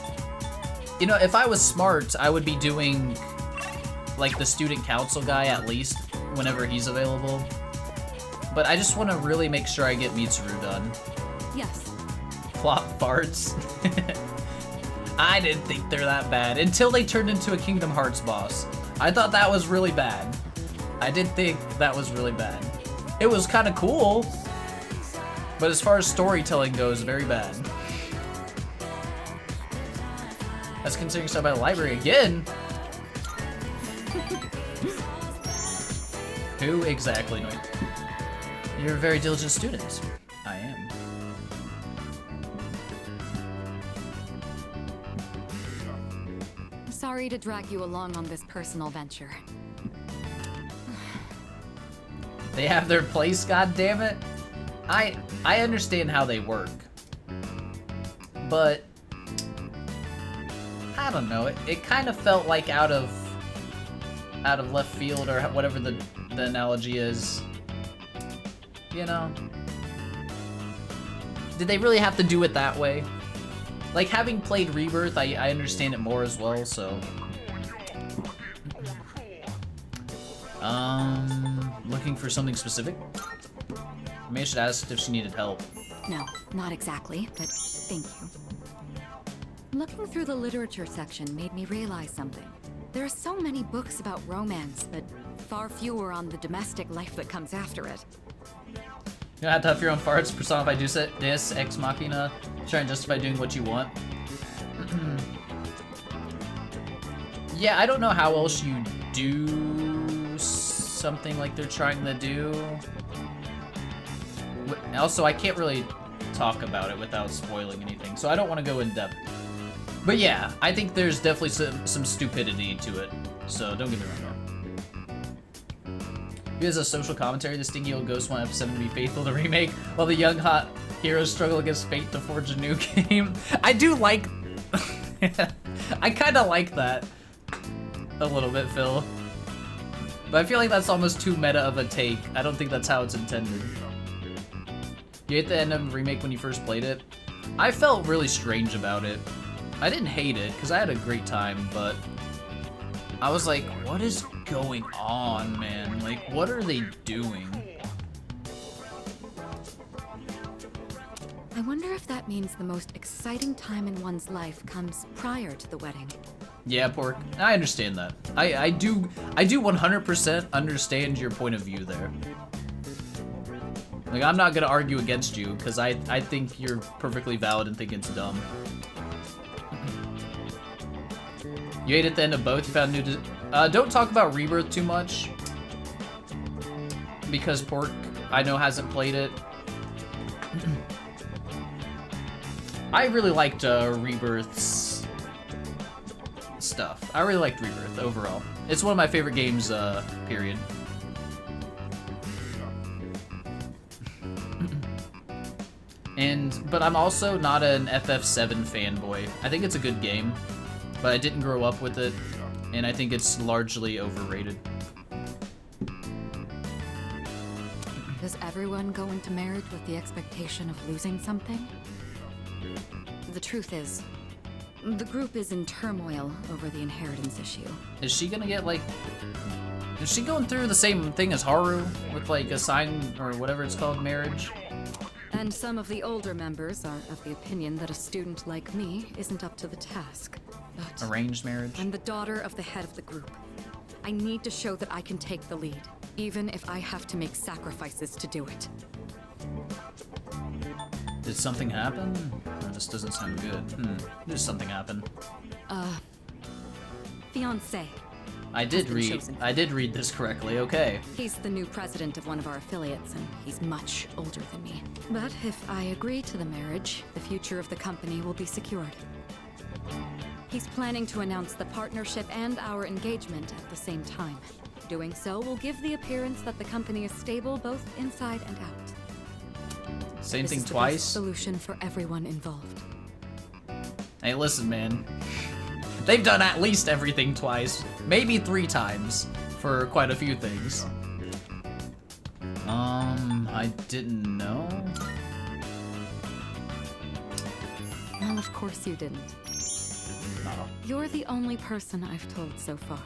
You know, if I was smart, I would be doing like the student council guy at least whenever he's available. But I just want to really make sure I get Mitsuru done. Yes. Plot farts. I didn't think they're that bad until they turned into a Kingdom Hearts boss. I thought that was really bad. I did think that was really bad. It was kind of cool, but as far as storytelling goes, very bad. That's considering stuff by the library again. Who exactly? No. You're a very diligent student. I am. Sorry sorry to drag you along on this personal venture. They have their place, goddammit. I understand how they work. But I don't know, it kind of felt like out of left field, or whatever the analogy is. You know? Did they really have to do it that way? Like, having played Rebirth, I understand it more as well, so... Looking for something specific? Maybe I should ask if she needed help. No, not exactly, but thank you. Looking through the literature section made me realize something. There are so many books about romance, but far fewer on the domestic life that comes after it. You know how to huff your own farts, personify Deus Ex Machina, try and justify doing what you want. Yeah, I don't know how else you do something like they're trying to do. Also, I can't really talk about it without spoiling anything, so I don't want to go in depth. But yeah, I think there's definitely some stupidity to it, so don't get me wrong. As a social commentary, the stingy old ghosts want F7 to be faithful to remake, while the young hot heroes struggle against fate to forge a new game. I do like... I kind of like that a little bit, Phil. But I feel like that's almost too meta of a take. I don't think that's how it's intended. You hate the end of the remake when you first played it? I felt really strange about it. I didn't hate it, because I had a great time, but I was like, what is going on, man? Like, what are they doing? I wonder if that means the most exciting time in one's life comes prior to the wedding. Yeah, Pork. I understand that. I do 100% understand your point of view there. Like, I'm not gonna argue against you, because I think you're perfectly valid and think it's dumb. You ate at the end of both, you found new... don't talk about Rebirth too much. Because Pork, I know, hasn't played it. I really liked Rebirth's stuff. I really liked Rebirth overall. It's one of my favorite games, period. But I'm also not an FF7 fanboy. I think it's a good game, but I didn't grow up with it, and I think it's largely overrated. Does everyone go into marriage with the expectation of losing something? The truth is, the group is in turmoil over the inheritance issue. Is she gonna get, like... Is she going through the same thing as Haru, with, like, a sign, or whatever it's called, marriage? And some of the older members are of the opinion that a student like me isn't up to the task. But arranged marriage? I'm the daughter of the head of the group. I need to show that I can take the lead, even if I have to make sacrifices to do it. Did something happen? Oh, this doesn't sound good. Did something happen? Fiancé. I did read this correctly, okay. He's the new president of one of our affiliates, and he's much older than me. But if I agree to the marriage, the future of the company will be secured. He's planning to announce the partnership and our engagement at the same time. Doing so will give the appearance that the company is stable both inside and out. Same thing twice? This is the best solution for everyone involved. Hey, listen, man. They've done at least everything twice, maybe 3 times, for quite a few things. I didn't know. Well, of course you didn't. Oh. You're the only person I've told so far.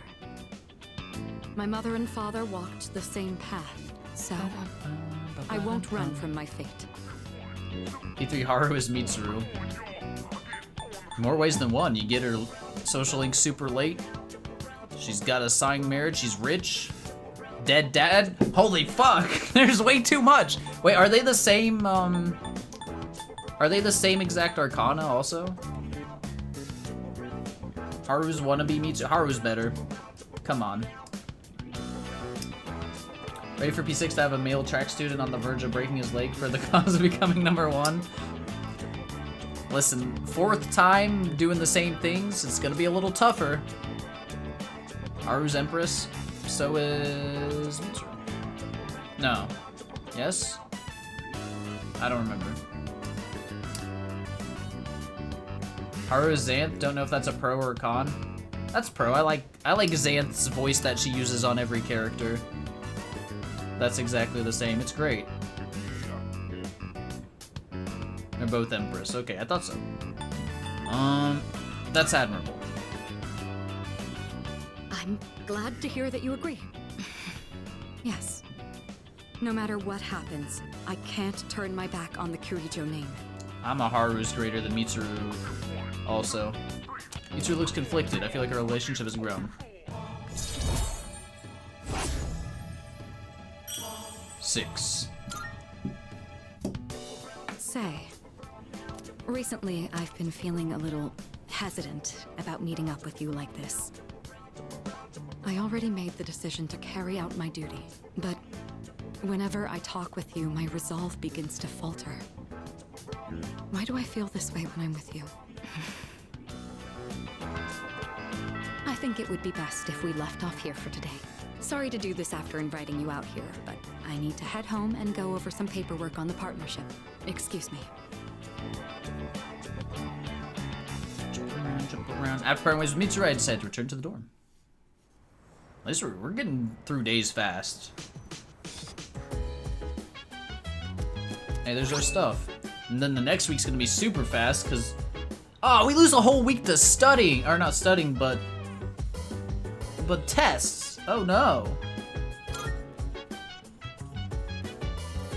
My mother and father walked the same path, so I won't run from my fate. P3 Haru is Mitsuru. More ways than one. You get her social link super late. She's got a signed marriage. She's rich. Dead dad. Holy fuck! There's way too much. Wait, are they the same? Are they the same exact arcana also? Haru's wannabe Mitsuru. Haru's better. Come on. Ready for P6 to have a male track student on the verge of breaking his leg for the cause of becoming #1? Listen, 4th time doing the same things, it's gonna be a little tougher. Haru's Empress. So is Mitsuru. No. Yes? I don't remember. Haru Xanth, don't know if that's a pro or a con. That's pro. I like Xanth's voice that she uses on every character. That's exactly the same. It's great. They're both Empress. Okay, I thought so. That's admirable. I'm glad to hear that you agree. Yes. No matter what happens, I can't turn my back on the Kirijo name. I'm a Haru's greater than Mitsuru also. Mitsuru looks conflicted. I feel like our relationship has grown. 6. Say, recently I've been feeling a little hesitant about meeting up with you like this. I already made the decision to carry out my duty, but whenever I talk with you, my resolve begins to falter. Why do I feel this way when I'm with you? I think it would be best if we left off here for today. Sorry to do this after inviting you out here, but I need to head home and go over some paperwork on the partnership. Excuse me. Jump around. After parting ways with Mitsuru, I decided to return to the dorm. At least we're getting through days fast. Hey, there's our stuff. And then the next week's gonna be super fast, because... Oh, we lose a whole week to studying! Or not studying, but tests! Oh no!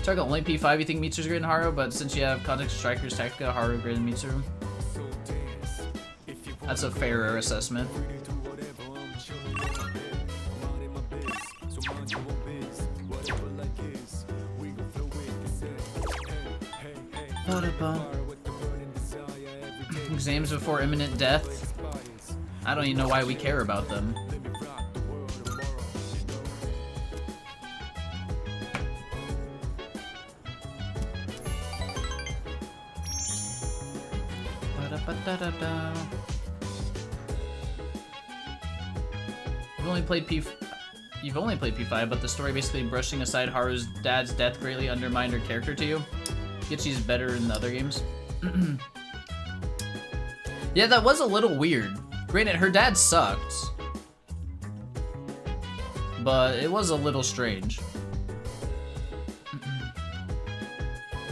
Target only P5, you think Mitsuru's greater than Haru, but since you have Context Strikers, Tactica, Haru greater than Mitsuru? That's a fairer assessment. Exams before imminent death? I don't even know why we care about them. You've only played P5, but the story basically brushing aside Haru's dad's death greatly undermined her character to you. Yet she's better in the other games. Yeah, that was a little weird. Granted, her dad sucked. But it was a little strange.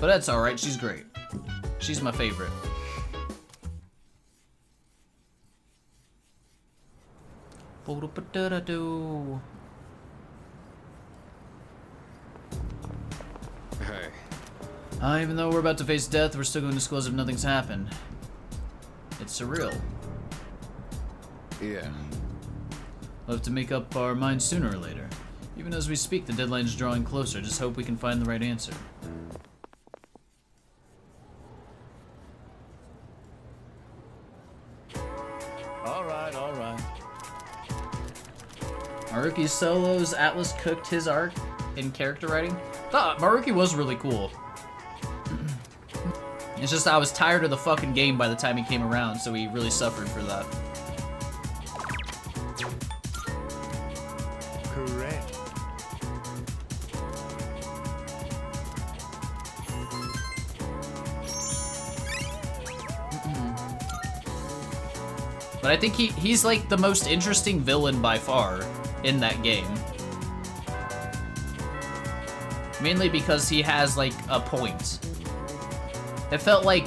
But that's alright, she's great. She's my favorite. Hey. Even though we're about to face death, we're still going to school as if nothing's happened. It's surreal. Yeah. We'll have to make up our minds sooner or later. Even as we speak, the deadline's drawing closer. Just hope we can find the right answer. Alright, alright. Maruki Solo's Atlas cooked his arc in character writing. Maruki was really cool. It's just I was tired of the fucking game by the time he came around, so he really suffered for that. Correct. But I think he's like the most interesting villain by far in that game. Mainly because he has like a point. It felt like,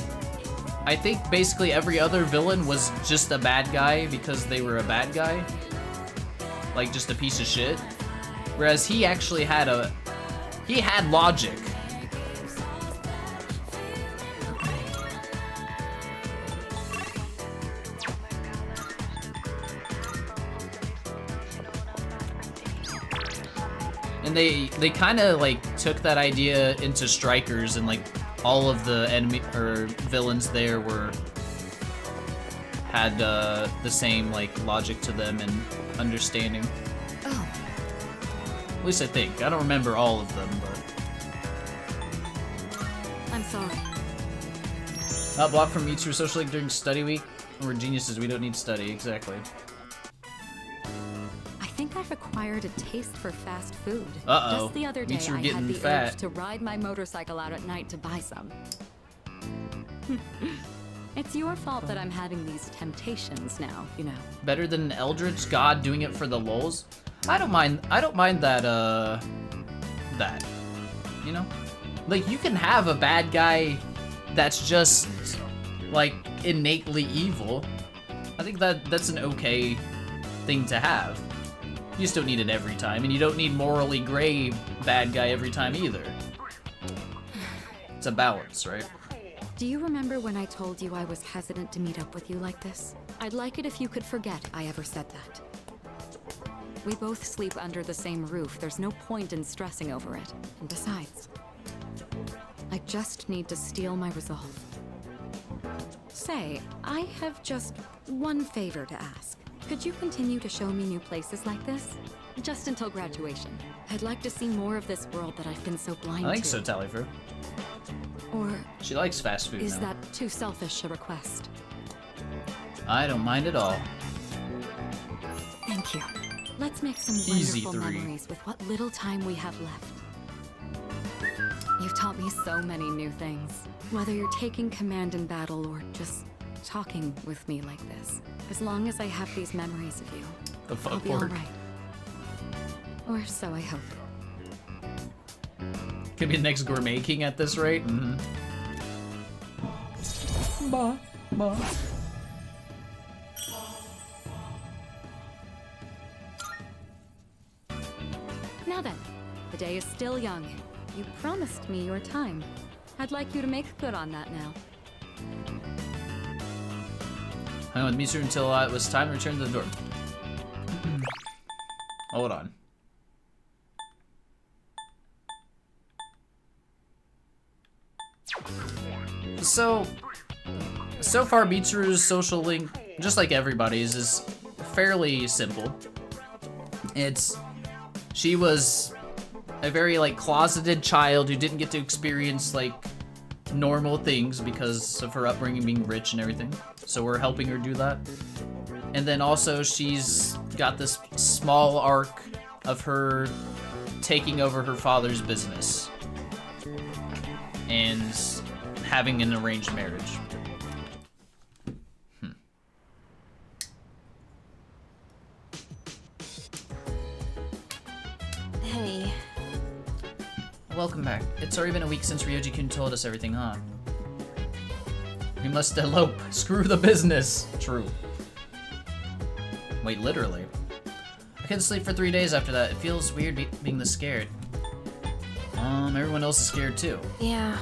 I think basically every other villain was just a bad guy because they were a bad guy. Like just a piece of shit. Whereas he actually had logic. And they kind of like took that idea into Strikers, and like all of the enemy or villains there had the same like logic to them and understanding. Oh. At least I think. I don't remember all of them, but I'm sorry. not blocked from Mitsuru Social League during study week. We're geniuses. We don't need to study. Exactly. I think I've acquired a taste for fast food. Uh-oh. Just the other day, Means you're I getting had the fat. urge to ride my motorcycle out at night to buy some. It's your fault that I'm having these temptations now, you know. Better than an Eldritch God doing it for the lulz. I don't mind that, that. You know? Like, you can have a bad guy that's just, like, innately evil. I think that's an okay thing to have. You just don't need it every time, and you don't need morally gray bad guy every time either. It's a balance, right? Do you remember when I told you I was hesitant to meet up with you like this? I'd like it if you could forget I ever said that. We both sleep under the same roof. There's no point in stressing over it. And besides, I just need to steel my resolve. Say, I have just one favor to ask. Could you continue to show me new places like this? Just until graduation. I'd like to see more of this world that I've been so blind to. I think so, Tallyfru. Or She likes fast food is now. that too selfish a request? I don't mind at all. Thank you. Let's make some Easy wonderful 3. memories with what little time we have left. You've taught me so many new things. Whether you're taking command in battle or just talking with me like this. As long as I have these memories of you, The fuck I'll be word. alright. Or so I hope. Could be the next Gourmet King at this rate. Mm-hmm. Bah, bah. Now then, the day is still young. You promised me your time. I'd like you to make good on that now. Hung with Mitsuru until it was time to return to the dorm. Hold on. So far Mitsuru's social link, just like everybody's, is fairly simple. She was a very, like, closeted child who didn't get to experience, like, normal things because of her upbringing being rich and everything. So we're helping her do that. And then also she's got this small arc of her taking over her father's business and having an arranged marriage. Hey. Welcome back. It's already been a week since Ryoji-kun told us everything, huh? We must elope. Screw the business. True. Wait, literally. I couldn't sleep for 3 days after that. It feels weird being this scared. Everyone else is scared too. Yeah.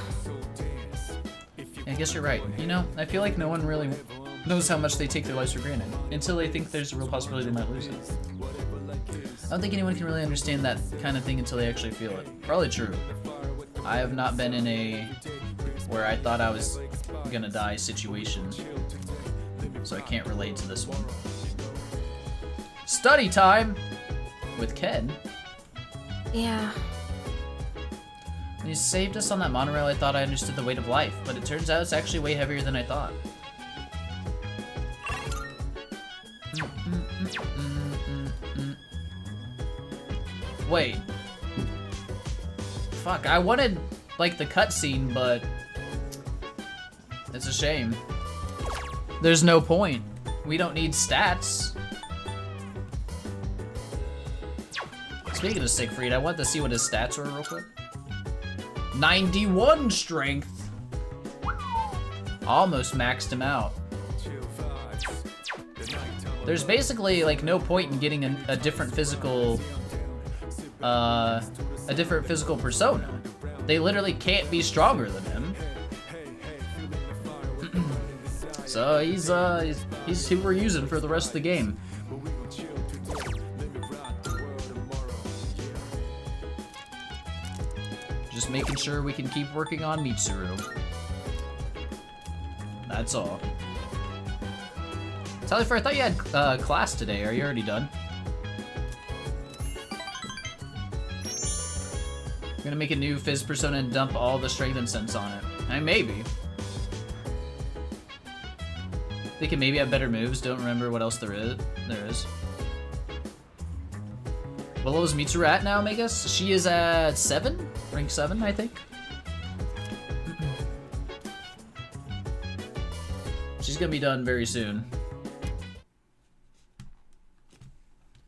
I guess you're right. You know, I feel like no one really knows how much they take their lives for granted until they think there's a real possibility they might lose it. I don't think anyone can really understand that kind of thing until they actually feel it. Probably true. I have not been in a where I thought I was gonna die situation, so I can't relate to this one. Study time with Ken. Yeah. When you saved us on that monorail, I thought I understood the weight of life, but it turns out it's actually way heavier than I thought. Wait. Fuck, I wanted, like, the cutscene, but it's a shame. There's no point. We don't need stats. Speaking of Siegfried, I want to see what his stats were real quick. 91 strength. Almost maxed him out. There's basically, like, no point in getting a different physical persona. They literally can't be stronger than him. So he's who we're using for the rest of the game. Just making sure we can keep working on Mitsuru. That's all. Tallyfru, I thought you had class today. Are you already done? I'm gonna make a new Fizz persona and dump all the strength and sense on it. Maybe. They can maybe have better moves. Don't remember what else there is. What levels Mitsuru at now, Megas? She is at 7? Rank 7, I think. She's gonna be done very soon.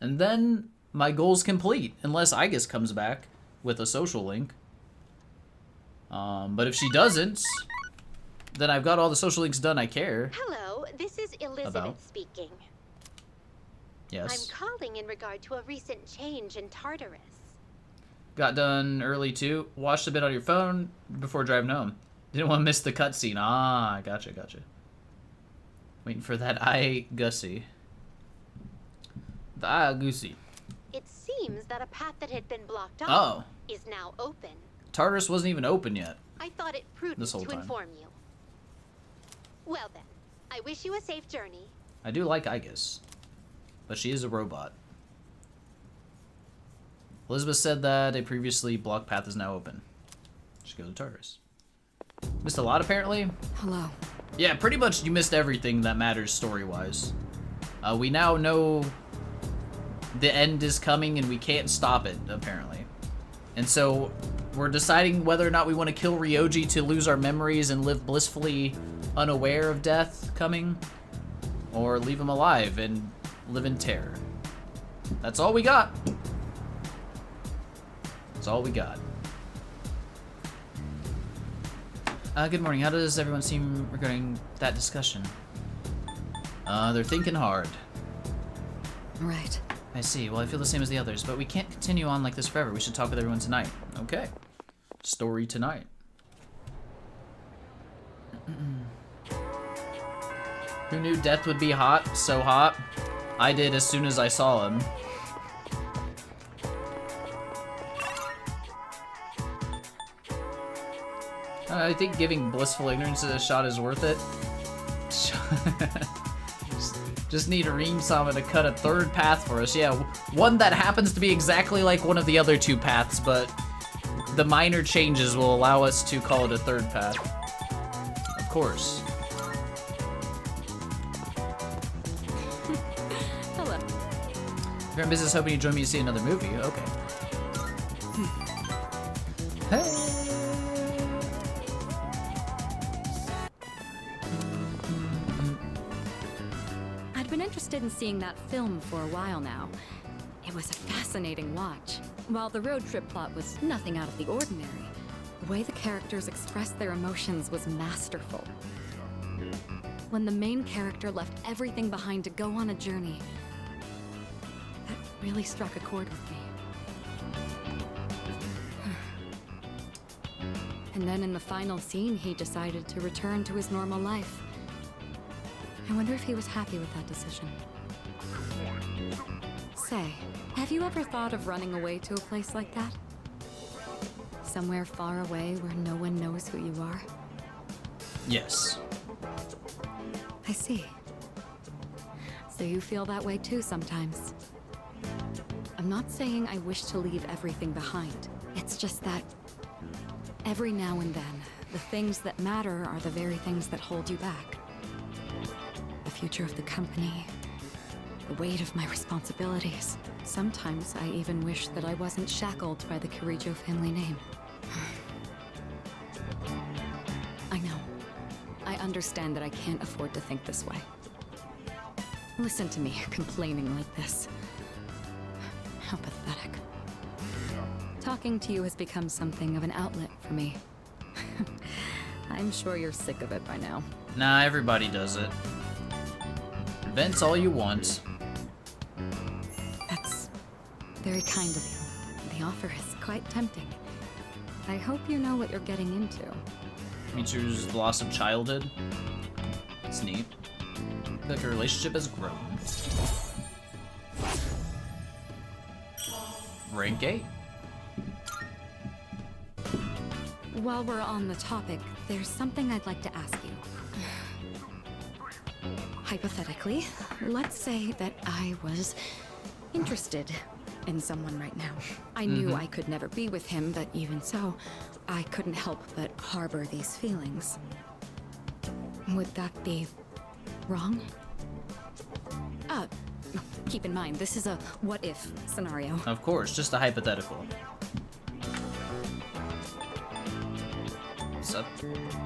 And then my goal's complete, unless Aigis comes back with a social link. But if she doesn't, then I've got all the social links done I care. Hello, this is Elizabeth speaking. Yes. I'm calling in regard to a recent change in Tartarus. Got done early too. Watched a bit on your phone before driving home. Didn't want to miss the cutscene. Ah, gotcha. Waiting for that Gussie. The Gussie. It seems that a path that had been blocked off is now open. Tartarus wasn't even open yet. I thought it prudent to inform you. Well then, I wish you a safe journey. I do like Aigis, but she is a robot. Elizabeth said that a previously blocked path is now open. Should go to Tartarus. Missed a lot apparently. Hello. Yeah, pretty much you missed everything that matters story-wise. We now know the end is coming and we can't stop it, apparently. And so we're deciding whether or not we want to kill Ryoji to lose our memories and live blissfully unaware of death coming, or leave him alive and live in terror. That's all we got. That's all we got. Good morning. How does everyone seem regarding that discussion? They're thinking hard. Right. I see. Well, I feel the same as the others, but we can't continue on like this forever. We should talk with everyone tonight. Okay. Story tonight. Who knew death would be hot? So hot. I did as soon as I saw him. I think giving blissful ignorance a shot is worth it. Just need a Ream Sama to cut a third path for us. Yeah, one that happens to be exactly like one of the other two paths, but the minor changes will allow us to call it a third path. Of course. Hello. You're in business hoping you join me to see another movie. Okay. Hey. Interested in seeing that film for a while now. It was a fascinating watch. While the road trip plot was nothing out of the ordinary, the way the characters expressed their emotions was masterful. When the main character left everything behind to go on a journey, that really struck a chord with me. And then in the final scene, he decided to return to his normal life. I wonder if he was happy with that decision. Say, have you ever thought of running away to a place like that? Somewhere far away where no one knows who you are? Yes. I see. So you feel that way too sometimes. I'm not saying I wish to leave everything behind. It's just that every now and then, the things that matter are the very things that hold you back. The future of the company, the weight of my responsibilities. Sometimes I even wish that I wasn't shackled by the Kirijo family name. I know. I understand that I can't afford to think this way. Listen to me complaining like this. How pathetic. Talking to you has become something of an outlet for me. I'm sure you're sick of it by now. Nah, everybody does it. Vents all you want. That's very kind of you. The offer is quite tempting. I hope you know what you're getting into. Mitsuru's loss of childhood. It's neat. I feel like her relationship has grown. Rank 8. While we're on the topic, there's something I'd like to ask you. Hypothetically, let's say that I was interested in someone right now. I knew I could never be with him, but even so, I couldn't help but harbor these feelings. Would that be wrong? Keep in mind, this is a what-if scenario. Of course, just a hypothetical.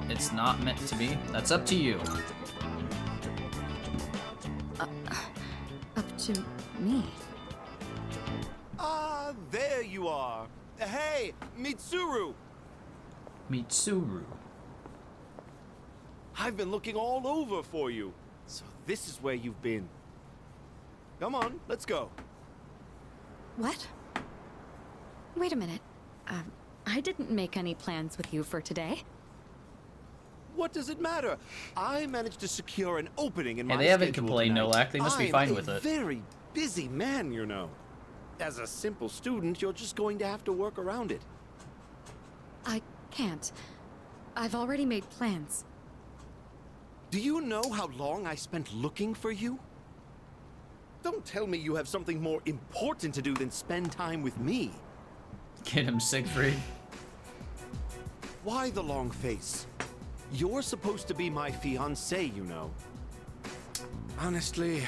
It's not meant to be. That's up to you. Up to me. Ah, there you are. Hey, Mitsuru. Mitsuru. I've been looking all over for you. So this is where you've been. Come on, let's go. What? Wait a minute. I didn't make any plans with you for today. What does it matter? I managed to secure an opening in my Hey, they haven't schedule complained, tonight. Nolak. They must be fine with I'm a it. very busy man, you know. As a simple student, you're just going to have to work around it. I can't. I've already made plans. Do you know how long I spent looking for you? Don't tell me you have something more important to do than spend time with me. Get him, Siegfried. Why the long face? You're supposed to be my fiancé, you know. Honestly,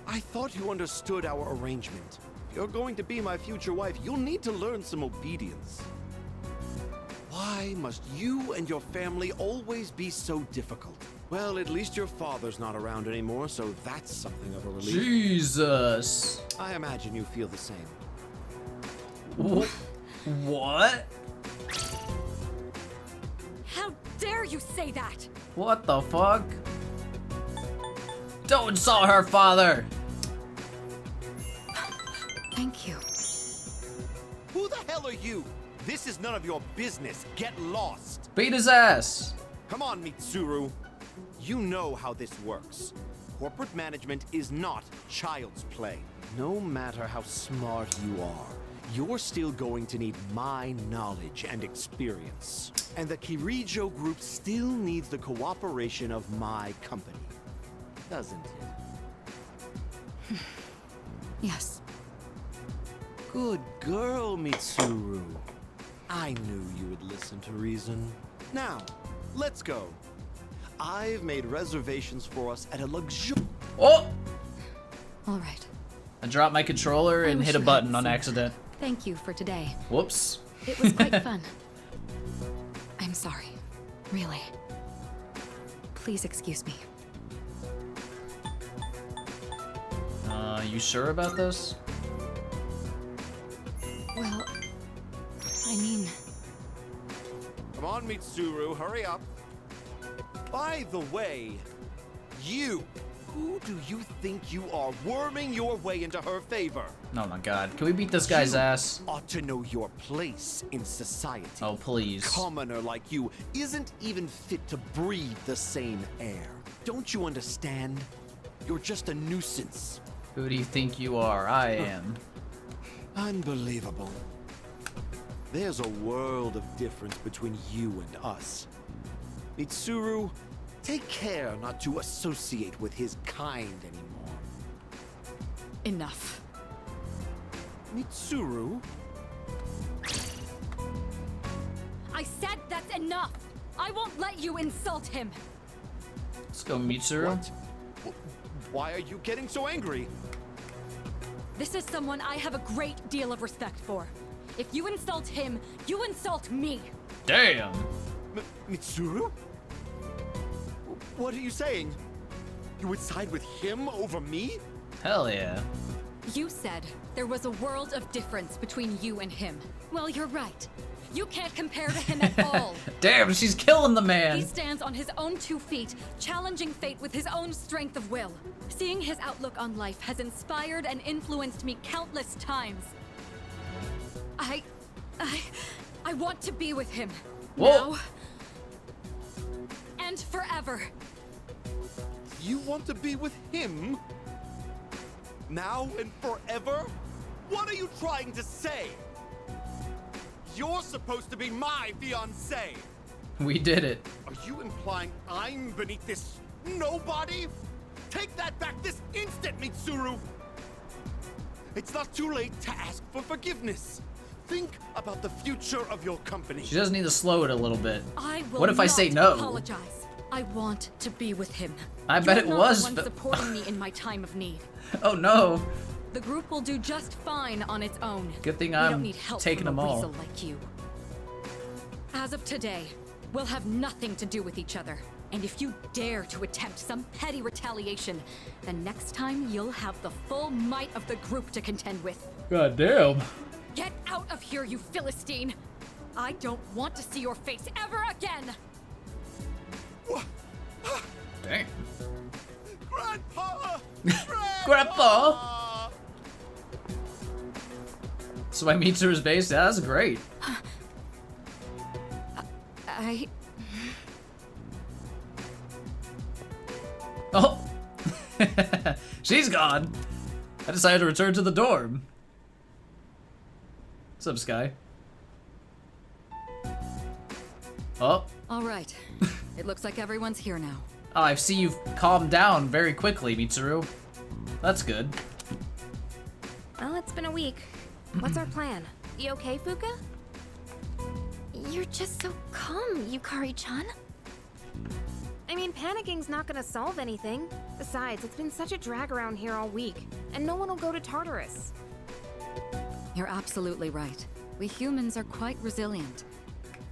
I thought you understood our arrangement. If you're going to be my future wife, you'll need to learn some obedience. Why must you and your family always be so difficult? Well, at least your father's not around anymore, so that's something of a relief. Jesus. I imagine you feel the same. What? How dare you say that? What the fuck? Don't insult her father! Thank you. Who the hell are you? This is none of your business. Get lost. Beat his ass! Come on, Mitsuru. You know how this works. Corporate management is not child's play. No matter how smart you are, you're still going to need my knowledge and experience. And the Kirijo Group still needs the cooperation of my company. Doesn't it? Yes. Good girl, Mitsuru. I knew you would listen to reason. Now, let's go. I've made reservations for us at a luxurious... Oh! All right. I dropped my controller and wish hit a you button hadn't on seen accident. Thank you for today. Whoops. It was quite fun. I'm sorry. Really. Please excuse me. You sure about this? Well, I mean... Come on, Mitsuru, hurry up. By the way, you, who do you think you are worming your way into her favor? Oh my god. Can we beat this guy's ass? Ought to know your place in society. Oh, please. Commoner like you isn't even fit to breathe the same air. Don't you understand? You're just a nuisance. Who do you think you are? I am. Unbelievable. There's a world of difference between you and us. Mitsuru, take care not to associate with his kind anymore. Enough. Mitsuru? I said that's enough! I won't let you insult him! Let's go, Mitsuru. What? Why are you getting so angry? This is someone I have a great deal of respect for. If you insult him, you insult me! Damn! Mitsuru? What are you saying? You would side with him over me? Hell yeah. You said there was a world of difference between you and him. Well, you're right. You can't compare to him at all. Damn, she's killing the man. He stands on his own 2 feet, challenging fate with his own strength of will. Seeing his outlook on life has inspired and influenced me countless times. I want to be with him. Whoa. Now and forever. You want to be with him? Now and forever? What are you trying to say? You're supposed to be my fiancé. We did it. Are you implying I'm beneath this nobody? Take that back this instant, Mitsuru! It's not too late to ask for forgiveness. Think about the future of your company. She does need to slow it a little bit. I will What if I say no? apologize. I want to be with him. I bet it was. You're not the one supporting me in my time of need. Oh no. The group will do just fine on its own. Good thing We don't I'm need help taking from them a all. weasel like you. As of today, we'll have nothing to do with each other. And if you dare to attempt some petty retaliation, then next time you'll have the full might of the group to contend with. God damn. Get out of here, you Philistine! I don't want to see your face ever again! Dang. Grandpa! Grandpa! So I meet to his base. Yeah, that's great. Oh. She's gone. I decided to return to the dorm. What's up, Sky? Oh. All right. It looks like everyone's here now. Oh, I see you've calmed down very quickly, Mitsuru. That's good. Well, it's been a week. What's our plan? You okay, Fuka? You're just so calm, Yukari-chan. I mean, panicking's not gonna solve anything. Besides, it's been such a drag around here all week, and no one will go to Tartarus. You're absolutely right. We humans are quite resilient.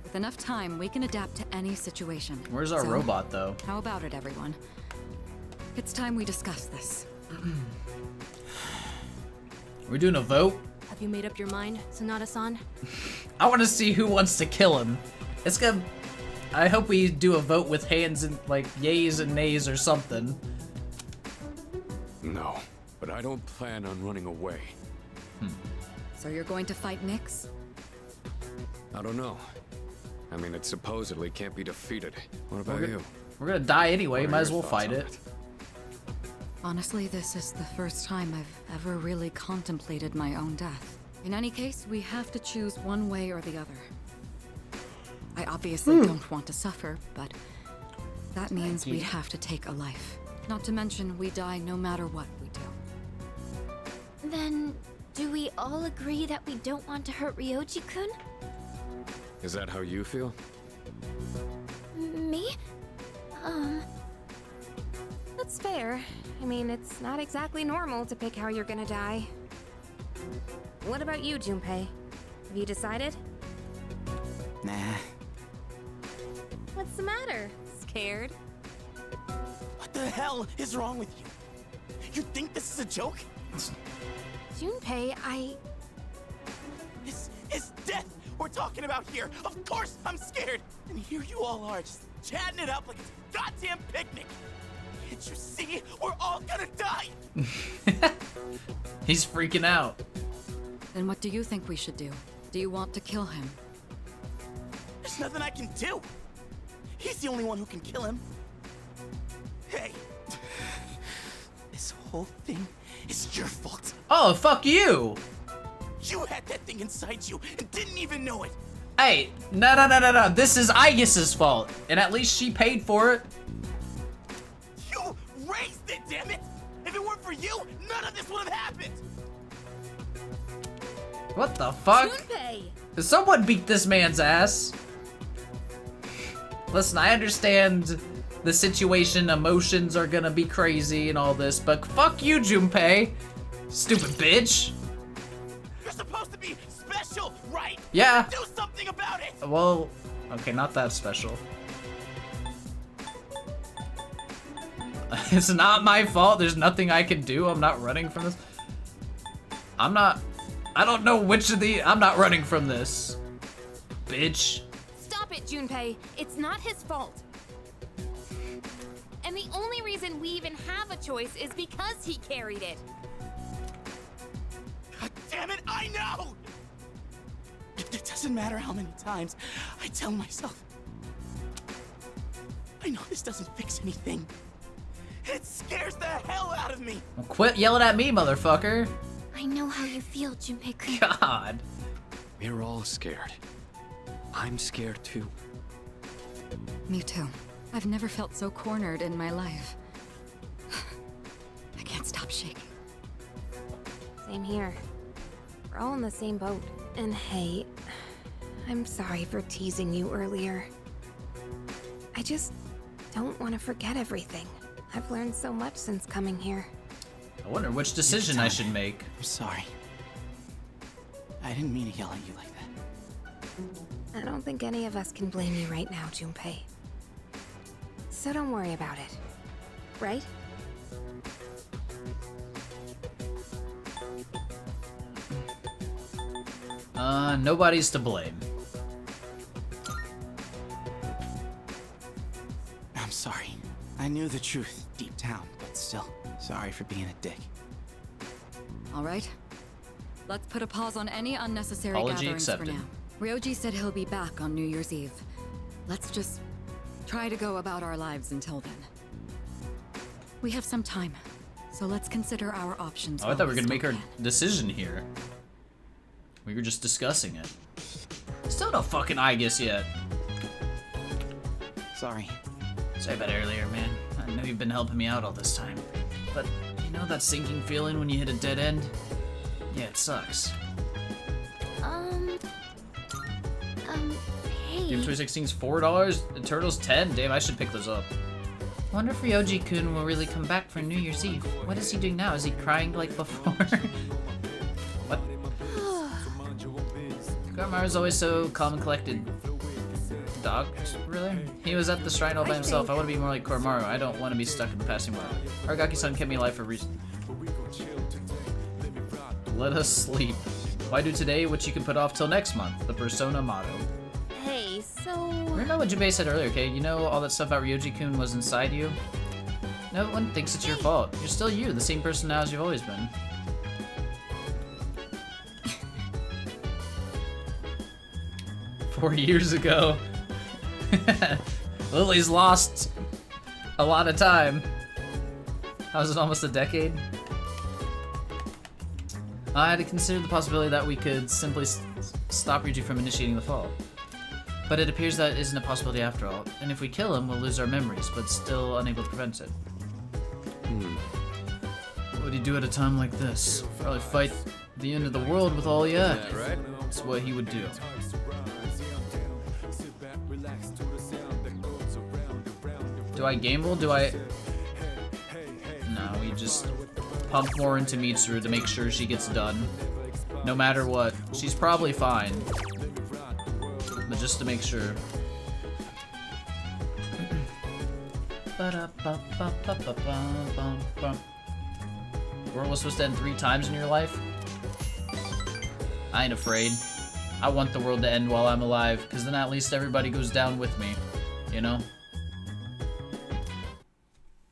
With enough time, we can adapt to any situation. Where's our robot, though? How about it, everyone? It's time we discuss this. We're doing a vote? Have you made up your mind, Sonata-san? I want to see who wants to kill him. It's gonna... I hope we do a vote with hands and, like, yays and nays or something. No, but I don't plan on running away. So you're going to fight Nyx? I don't know. I mean, it supposedly can't be defeated. What about you? We're gonna die anyway, What are might as your well thoughts fight on it. Honestly, this is the first time I've ever really contemplated my own death. In any case, we have to choose one way or the other. I obviously don't want to suffer, but that means we'd have to take a life. Not to mention, we die no matter what we do. Then, do we all agree that we don't want to hurt Ryoji-kun? Is that how you feel? Me? That's fair. I mean, it's not exactly normal to pick how you're gonna die. What about you, Junpei? Have you decided? Nah. What's the matter? Scared? What the hell is wrong with you? You think this is a joke? Junpei, This is death we're talking about here. Of course I'm scared. And here you all are, just chatting it up like it's a goddamn picnic. Can't you see? We're all gonna die. He's freaking out. Then what do you think we should do? Do you want to kill him? There's nothing I can do. He's the only one who can kill him. Hey. This whole thing is your fault. Oh, fuck you! You had that thing inside you and didn't even know it. Hey, no. This is Aegis's fault. And at least she paid for it. You raised it, damn it! If it weren't for you, none of this would have happened. What the fuck? Junpei! Someone beat this man's ass. Listen, I understand the situation, emotions are gonna be crazy and all this, but fuck you, Junpei. Stupid bitch. You're supposed to be special, right? Yeah. Do something about it. Well, okay, not that special. It's not my fault. There's nothing I can do. I'm not running from this. I don't know which of the... I'm not running from this. Bitch. Stop it, Junpei. It's not his fault. And the only reason we even have a choice is because he carried it. God damn it, I know! It doesn't matter how many times I tell myself. I know this doesn't fix anything. It scares the hell out of me. Well, quit yelling at me, motherfucker. I know how you feel, Junpei-kun. God. We're all scared. I'm scared too. Me too. I've never felt so cornered in my life. I can't stop shaking. Same here. We're all in the same boat. And hey, I'm sorry for teasing you earlier. I just don't want to forget everything. I've learned so much since coming here. I wonder which decision I should make. I'm sorry. I didn't mean to yell at you like that. I don't think any of us can blame you right now, Junpei. So don't worry about it. Right? Nobody's to blame. I'm sorry. I knew the truth deep down, but still, sorry for being a dick. All right. Let's put a pause on any unnecessary Apology gatherings accepted. for now. Ryoji said he'll be back on New Year's Eve. Let's just try to go about our lives until then. We have some time, so let's consider our options. Oh, I thought we were gonna make our decision here. We were just discussing it. Still no fucking Aegis yet. Sorry. Sorry about earlier, man. I know you've been helping me out all this time. But, you know that sinking feeling when you hit a dead end? Yeah, it sucks. Hey. Game 2016's $4, Eternal's 10. Damn, I should pick those up. I wonder if Ryoji-kun will really come back for New Year's Eve. What is he doing now? Is he crying like before? What? Grandma's always so calm and collected. Dog, really? He was at the shrine all by himself. I want to be more like Koromaru. I don't want to be stuck in the past anymore. Aragaki-san kept me alive for a reason. Let us sleep. Why do today what you can put off till next month? The Persona motto. Hey, so... Remember what Junpei said earlier, okay? You know all that stuff about Ryoji-kun was inside you? No one thinks it's your fault. You're still you, the same person now as you've always been. Four years ago. Lily's lost a lot of time. How was it almost a decade? I had to consider the possibility that we could simply stop Ryuji from initiating the fall. But it appears that isn't a possibility after all, and if we kill him, we'll lose our memories, but still unable to prevent it. What would he do at a time like this? Probably fight the end of the world with all he had. Yeah, right? That's what he would do. Do I gamble? Do I... No, we just pump more into Mitsuru to make sure she gets done. No matter what. She's probably fine. But just to make sure. World was supposed to end 3 times in your life? I ain't afraid. I want the world to end while I'm alive, because then at least everybody goes down with me. You know?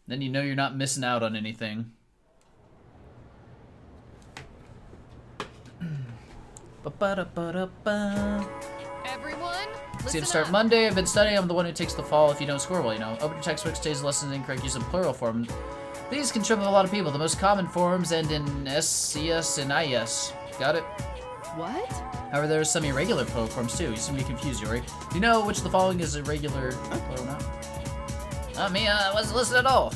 Then you know you're not missing out on anything. Everyone, Exams start Monday. I've been studying. I'm the one who takes the fall if you don't score well, you know. Open your textbook, stays lessons incorrect, use a plural form. These can trip up a lot of people. The most common forms end in S, CS, and IS. Got it? What? However, there are some irregular plural forms too. You seem to be confused, Yori. Do you know which of the following is irregular plural now? Not me, I wasn't listening at all.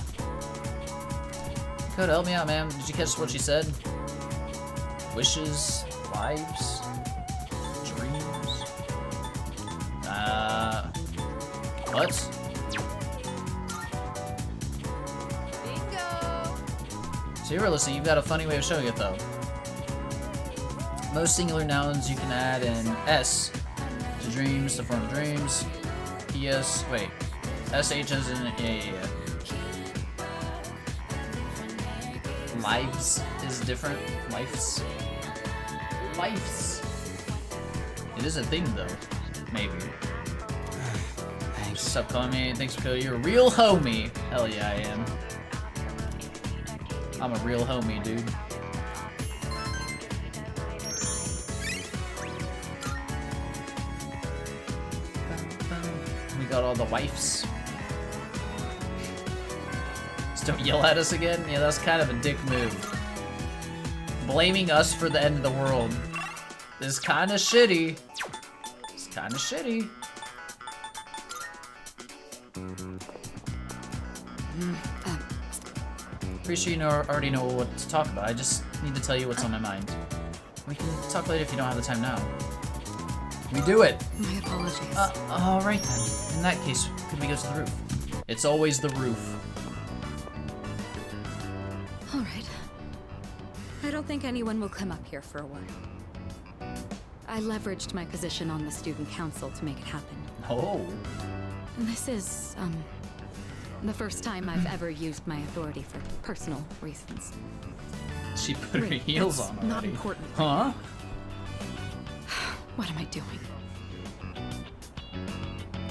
Could help me out, man. Did you catch what she said? Wishes, lives, dreams. What? So you were listening. You've got a funny way of showing it, though. Most singular nouns you can add an S to dreams, to form dreams. PS, wait. SH as in, yeah. Lives is different. Lives. Lives. It is a thing, though. Maybe. Thanks. What's up, calling me? Thanks for calling. You're a real homie. Hell yeah, I am. I'm a real homie, dude. We got all the wifes. Just don't yell at us again? Yeah, that's kind of a dick move. Blaming us for the end of the world is kind of shitty. It's kind of shitty. Pretty sure you already know what to talk about. I just need to tell you what's on my mind. We can talk later if you don't have the time now. We do it. My apologies. Alright then. In that case, could we go to the roof? It's always the roof. All right. I don't think anyone will come up here for a while. I leveraged my position on the student council to make it happen. Oh. This is, the first time I've ever used my authority for personal reasons. She put her Wait, heels that's on already. not important. Huh? What am I doing?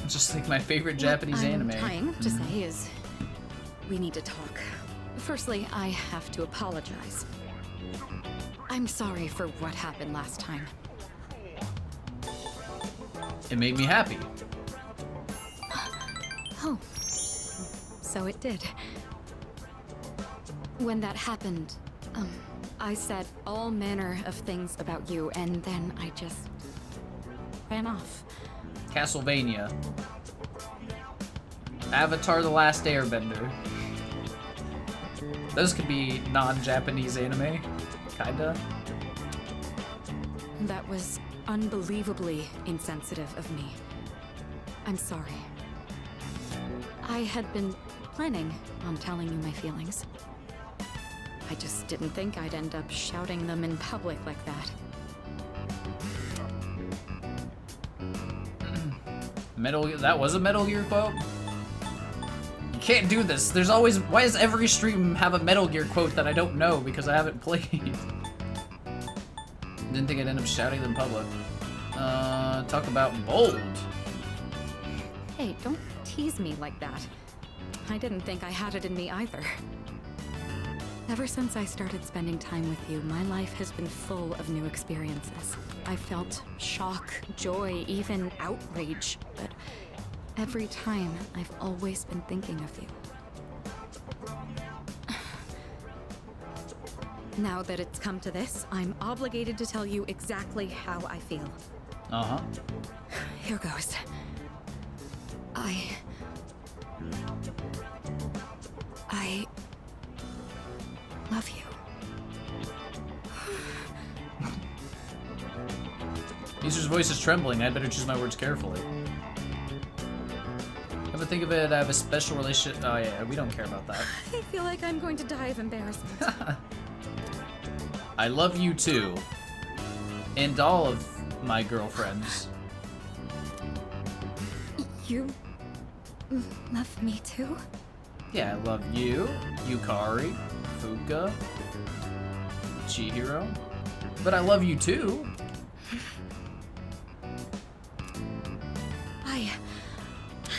Just like my favorite Japanese anime. What I'm trying to say is, we need to talk. Firstly, I have to apologize. I'm sorry for what happened last time. It made me happy. Oh, so it did. When that happened, I said all manner of things about you, and then I just ran off. Castlevania. Avatar: The Last Airbender. Those could be non-Japanese anime, kinda. That was unbelievably insensitive of me. I'm sorry. I had been planning on telling you my feelings. I just didn't think I'd end up shouting them in public like that. That was a Metal Gear quote? You can't do this. There's always... Why does every stream have a Metal Gear quote that I don't know because I haven't played? Didn't think I'd end up shouting them in public. Talk about bold. Hey, don't tease me like that. I didn't think I had it in me either. Ever since I started spending time with you, my life has been full of new experiences. I felt shock, joy, even outrage, but every time I've always been thinking of you. Now that it's come to this, I'm obligated to tell you exactly how I feel. Uh-huh. Here goes. I love you. User's voice is trembling. I better choose my words carefully. Come to think of it, I have a special relationship. Oh yeah, we don't care about that. I feel like I'm going to die of embarrassment. I love you too. And all of my girlfriends. You love me too? Yeah, I love you, Yukari, Fuka, Chihiro. But I love you too.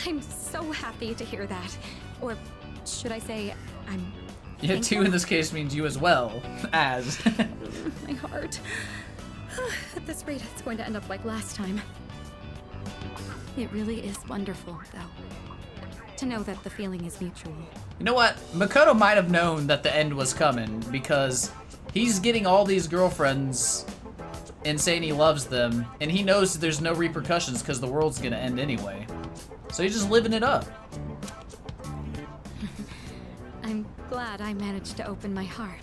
I'm so happy to hear that. Or should I say, I'm Yeah, thankful? two in this case means you as well. As. My heart. At this rate, it's going to end up like last time. It really is wonderful, though, to know that the feeling is mutual. You know what? Makoto might have known that the end was coming because he's getting all these girlfriends and saying he loves them, and he knows that there's no repercussions because the world's gonna end anyway. So he's just living it up. I'm glad I managed to open my heart.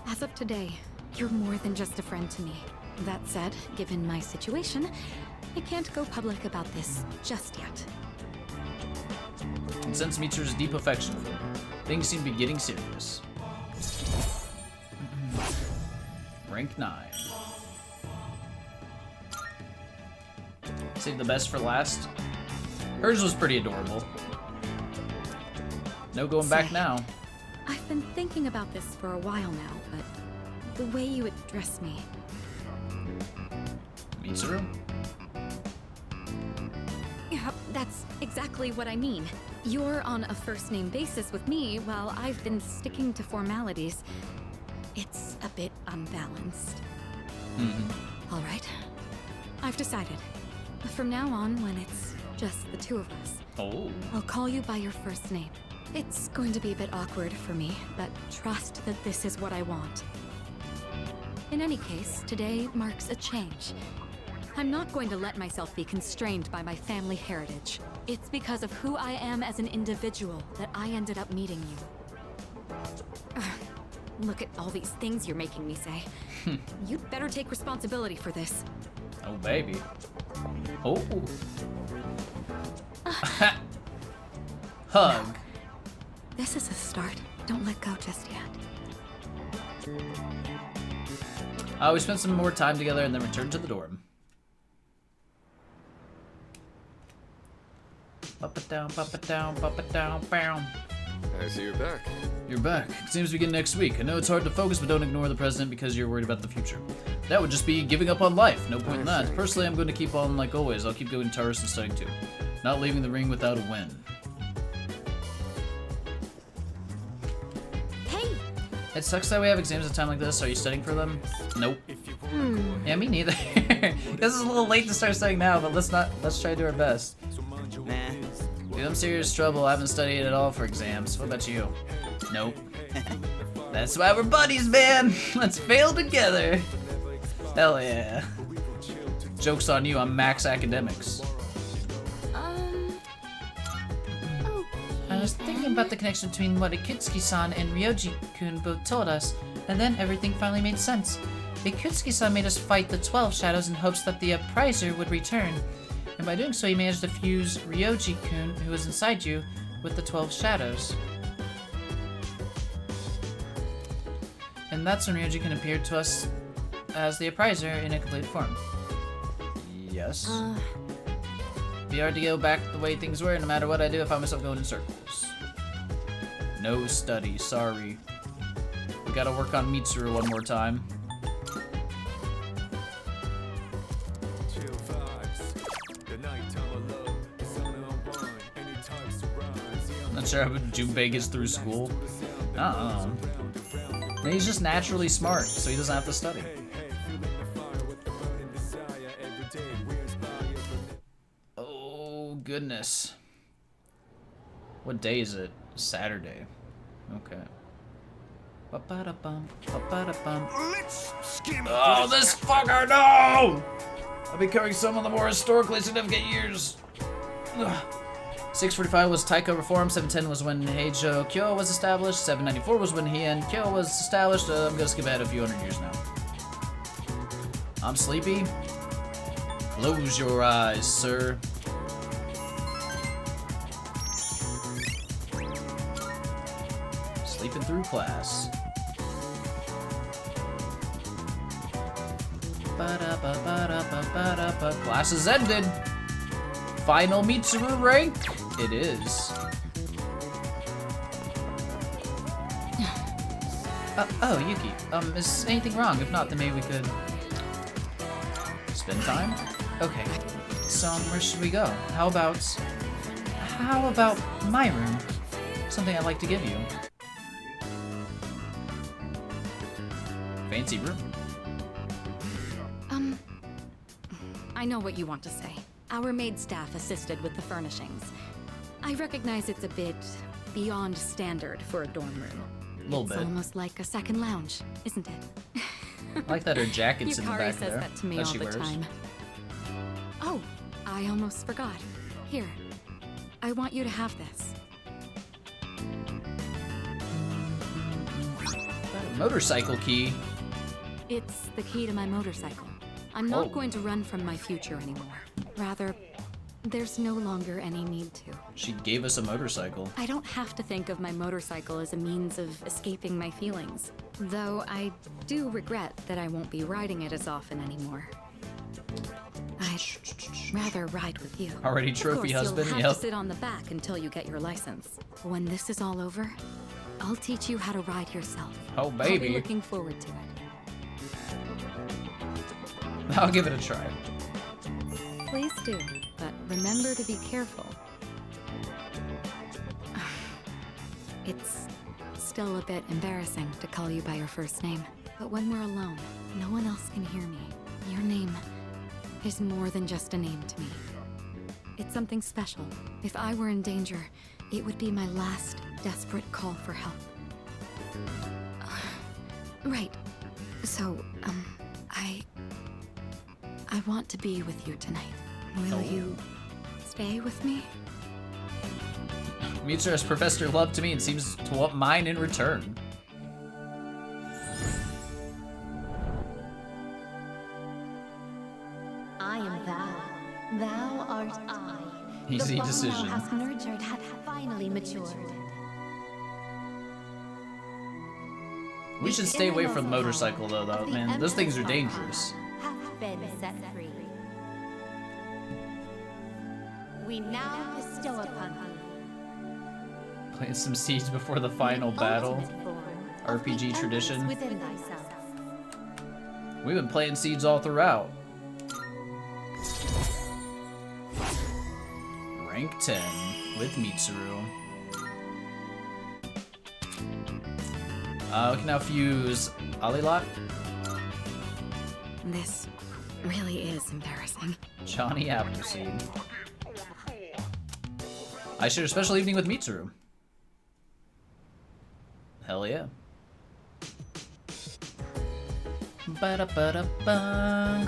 As of today, you're more than just a friend to me. That said, given my situation, I can't go public about this just yet. And sense Mitsuru's deep affection for me. Things seem to be getting serious. Rank 9. Save the best for last. Hers was pretty adorable. No going back now. I've been thinking about this for a while now, but the way you address me... Mitsuru? Yeah, that's exactly what I mean. You're on a first-name basis with me, while I've been sticking to formalities. It's a bit unbalanced. All right. I've decided. From now on, when it's just the two of us, I'll call you by your first name. It's going to be a bit awkward for me, but trust that this is what I want. In any case, today marks a change. I'm not going to let myself be constrained by my family heritage. It's because of who I am as an individual that I ended up meeting you. Look at all these things you're making me say. You'd better take responsibility for this. Oh, baby. Oh. Hug. This is a start. Don't let go just yet. We spent some more time together and then returned to the dorm. Up it down, up it down, up it down, bam. I see you're back. You're back. Seems we begin next week. I know it's hard to focus, but don't ignore the present because you're worried about the future. That would just be giving up on life. No point in that. Personally, I'm going to keep on like always. I'll keep going to Tartarus and studying too. Not leaving the ring without a win. Hey! It sucks that we have exams at a time like this. Are you studying for them? Nope. Yeah, me neither. This is a little late to start studying now, but let's try to do our best. Nah. Dude, I'm serious trouble. I haven't studied at all for exams. What about you? Nope. That's why we're buddies, man. Let's fail together. Hell yeah. Joke's on you, I'm max academics. I was thinking about the connection between what Ikutsuki-san and Ryoji-kun both told us, and then everything finally made sense. Ikutsuki-san made us fight the 12 shadows in hopes that the appraiser would return, and by doing so he managed to fuse Ryoji-kun, who was inside you, with the 12 shadows. And that's when Ryoji-kun appeared to us as the appraiser in a complete form. Yes. Be hard to go back the way things were, no matter what I do, I find myself going in circles. No study, sorry. We gotta work on Mitsuru one more time. Not sure how Junpei gets through school. I don't know. He's just naturally smart, so he doesn't have to study. Oh, goodness. What day is it? Saturday. Okay. Ba-ba-da-bum, ba-ba-da-bum. Oh, this fucker, no! I'll be covering some of the more historically significant years. Ugh. 645 was Taiko reform, 710 was when Heijo Kyo was established, 794 was when Heian Kyo was established. I'm gonna skip ahead a few hundred years now. I'm sleepy. Close your eyes, sir. Sleeping through class. Class has ended. Final Mitsuru rank? It is. Oh, Yuki. Is anything wrong? If not, then maybe we could spend time? Okay. So, where should we go? How about my room? Something I'd like to give you. Fancy room. I know what you want to say. Our maid staff assisted with the furnishings. I recognize it's a bit beyond standard for a dorm room. A little bit. It's almost like a second lounge, isn't it? I like that her jacket's in the Yukari back says there. that to me that all she the wears. time. Oh, I almost forgot. Here, I want you to have this. Motorcycle key. It's the key to my motorcycle. I'm not going to run from my future anymore. Rather, there's no longer any need to. She gave us a motorcycle. I don't have to think of my motorcycle as a means of escaping my feelings. Though I do regret that I won't be riding it as often anymore. I'd rather ride with you. Already trophy husband, You'll have to sit on the back until you get your license. When this is all over, I'll teach you how to ride yourself. Oh, I'll baby. be looking forward to it. I'll give it a try. Please do, but remember to be careful. It's still a bit embarrassing to call you by your first name, but when we're alone, no one else can hear me. Your name is more than just a name to me. It's something special. If I were in danger, it would be my last desperate call for help. Right. So, I want to be with you tonight. Will you stay with me? Mitsuru has professed her love to me and seems to want mine in return. I am thou. Thou art I. Easy the bond decision. thou hast nurtured hath finally matured. We should stay away from the motorcycle though, man. Those things are dangerous. Hath been set free. We now bestow upon thee Plant some seeds before the final battle. ultimate form of the RPG endless tradition. within thyself. We've been planting seeds all throughout. Rank 10 with Mitsuru. We can now fuse Alilot, This really is embarrassing. Johnny Appleseed. I share a special evening with Mitsuru. Hell yeah. Ba-da-ba-da-ba.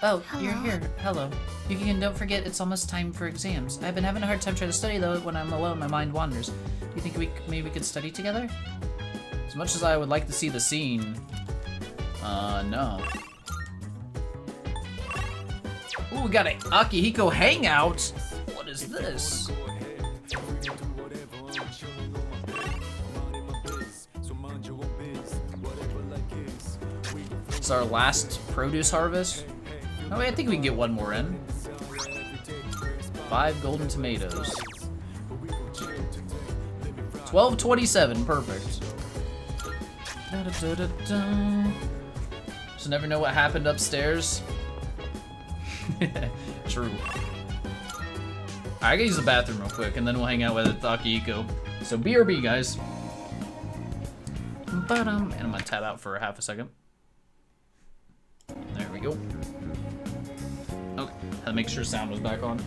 Oh, you're here. Hello. Yuki-kun, don't forget it's almost time for exams. I've been having a hard time trying to study though. When I'm alone, my mind wanders. Do you think maybe we could study together? As much as I would like to see the scene, no. Ooh, we got an Akihiko hangout. What is this? It's our last produce harvest. Oh wait, I think we can get one more in. 5 golden tomatoes. 1227, perfect. Da-da-da-da-da. So never know what happened upstairs. True. I gotta use the bathroom real quick, and then we'll hang out with Akihiko. So BRB, guys. And I'm gonna tab out for half a second. There we go. Okay, had to make sure sound was back on.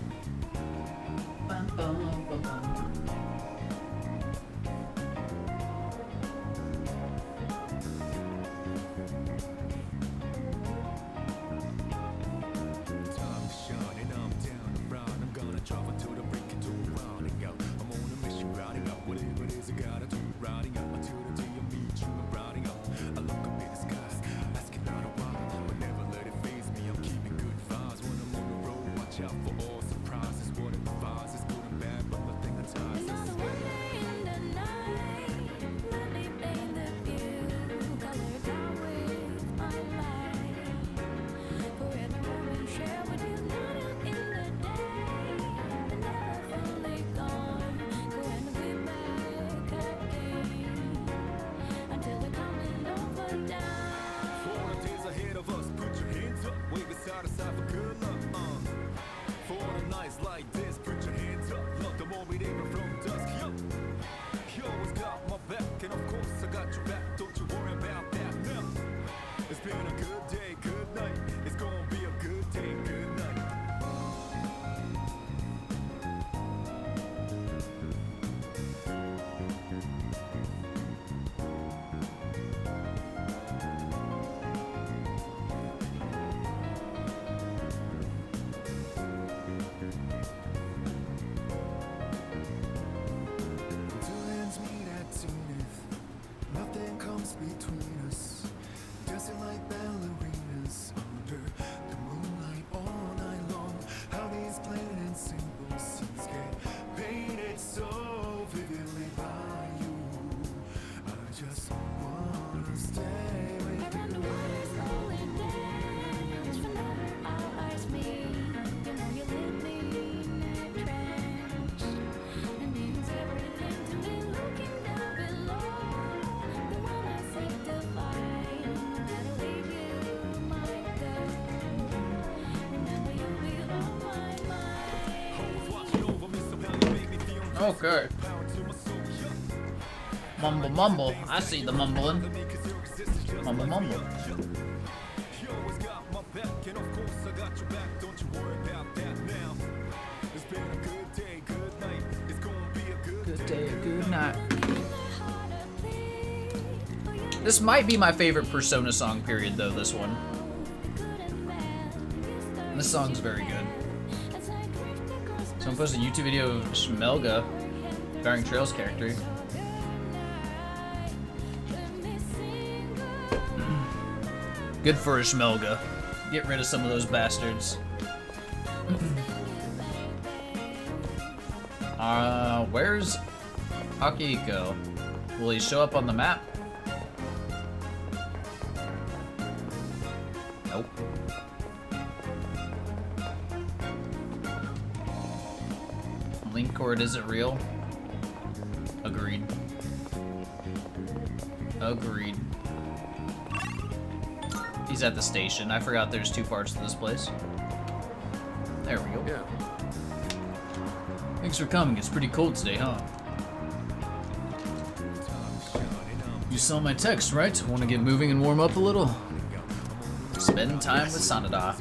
Okay. Mumble, mumble. I see the mumbling. Mumble, mumble. Good day, good night. This might be my favorite Persona song, period, though, this one. This song's very good. Someone posted a YouTube video of Shmelga, Bearing Trails character. Good for a Shmelga. Get rid of some of those bastards. Where's Akihiko? Will he show up on the map? Nope. Link cord isn't real. Agreed. Agreed. He's at the station. I forgot there's 2 parts to this place. There we go. Yeah. Thanks for coming. It's pretty cold today, huh? You saw my text, right? Want to get moving and warm up a little? Spend time with Sanada.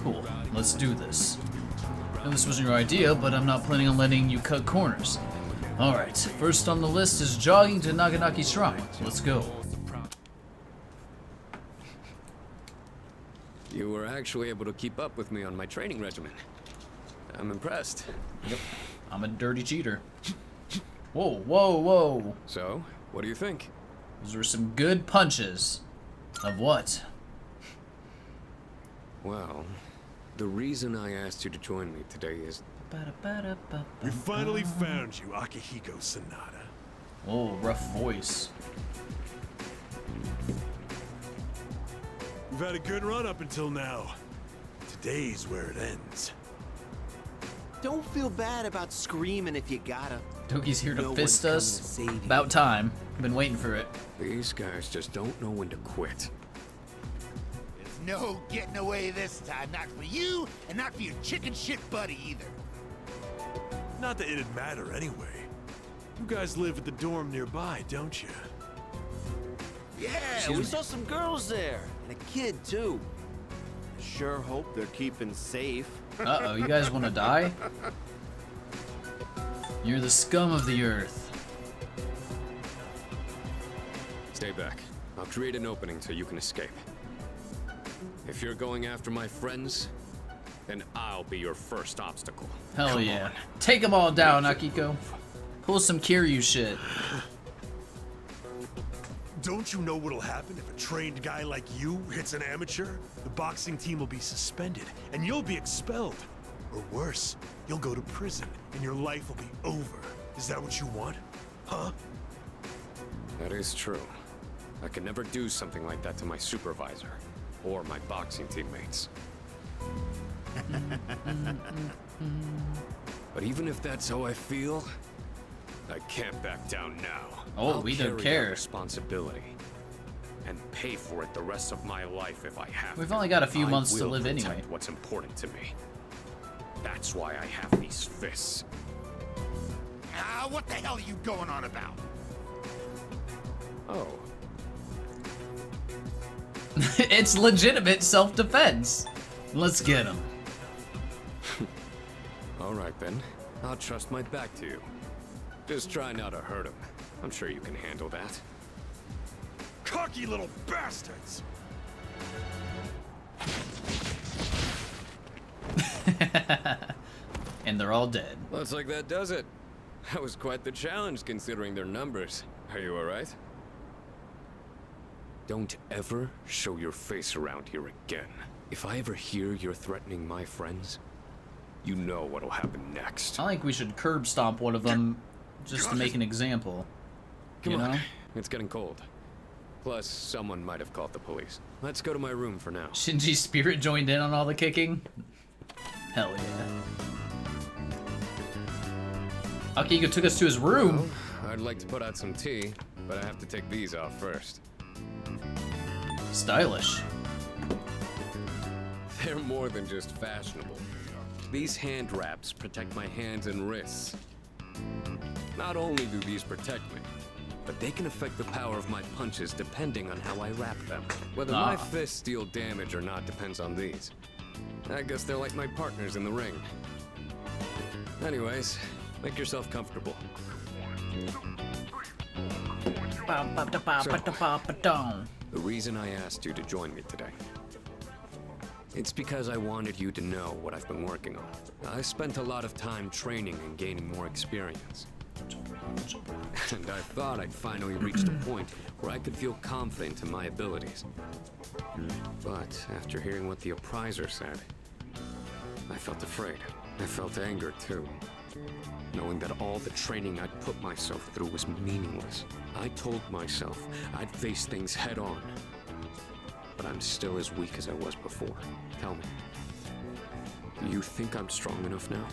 Cool. Let's do this. I know this wasn't your idea, but I'm not planning on letting you cut corners. Alright, first on the list is jogging to Naganaki Shrine. Let's go. You were actually able to keep up with me on my training regimen. I'm impressed. Yep. I'm a dirty cheater. Whoa, whoa, whoa. So, what do you think? Those were some good punches. Of what? Well, the reason I asked you to join me today is... We finally found you, Akihiko Sanada. Oh, rough voice. We've had a good run up until now. Today's where it ends. Don't feel bad about screaming if you gotta. Toki's here to No fist one's us. coming to save you. About time. Been waiting for it. These guys just don't know when to quit. There's no getting away this time. Not for you, and not for your chicken shit buddy either. Not that it'd matter anyway. You guys live at the dorm nearby, don't you? Yeah, Excuse we me. saw some girls there. And a kid, too. Sure hope they're keeping safe. Uh-oh, you guys want to die? You're the scum of the earth. Stay back. I'll create an opening so you can escape. If you're going after my friends, then I'll be your first obstacle. Hell Come yeah. on. Take them all down, Akiko. Pull some Kiryu shit. Don't you know what'll happen if a trained guy like you hits an amateur? The boxing team will be suspended, and you'll be expelled. Or worse, you'll go to prison, and your life will be over. Is that what you want? Huh? That is true. I could never do something like that to my supervisor or my boxing teammates. But even if that's how I feel, I can't back down now. Oh, I'll we don't carry care. that responsibility and pay for it the rest of my life if I have We've to. only got a few I months to will live protect anyway. What's important to me. That's why I have these fists. Ah, what the hell are you going on about? Oh, It's legitimate self-defense. Let's get him. all right then. I'll trust my back to you. Just try not to hurt him. I'm sure you can handle that. Cocky little bastards! And they're all dead. Looks like that does it. That was quite the challenge considering their numbers. Are you alright? Don't ever show your face around here again. If I ever hear you're threatening my friends, you know what'll happen next. I think we should curb stomp one of them just to make an example. Come You know? on, it's getting cold. Plus, someone might have called the police. Let's go to my room for now. Shinji's spirit joined in on all the kicking. Hell yeah. Akihiko took us to his room. Well, I'd like to put out some tea, but I have to take these off first. Stylish. They're more than just fashionable. These hand wraps protect my hands and wrists. Not only do these protect me, but they can affect the power of my punches depending on how I wrap them. Whether my fists deal damage or not depends on these. I guess they're like my partners in the ring. Anyways, make yourself comfortable. The reason I asked you to join me today, it's because I wanted you to know what I've been working on. I spent a lot of time training and gaining more experience. And I thought I'd finally reached a point where I could feel confident in my abilities. But after hearing what the appraiser said, I felt afraid. I felt anger too. knowing that all the training I'd put myself through was meaningless. I told myself I'd face things head on, but I'm still as weak as I was before. Tell me, do you think I'm strong enough now?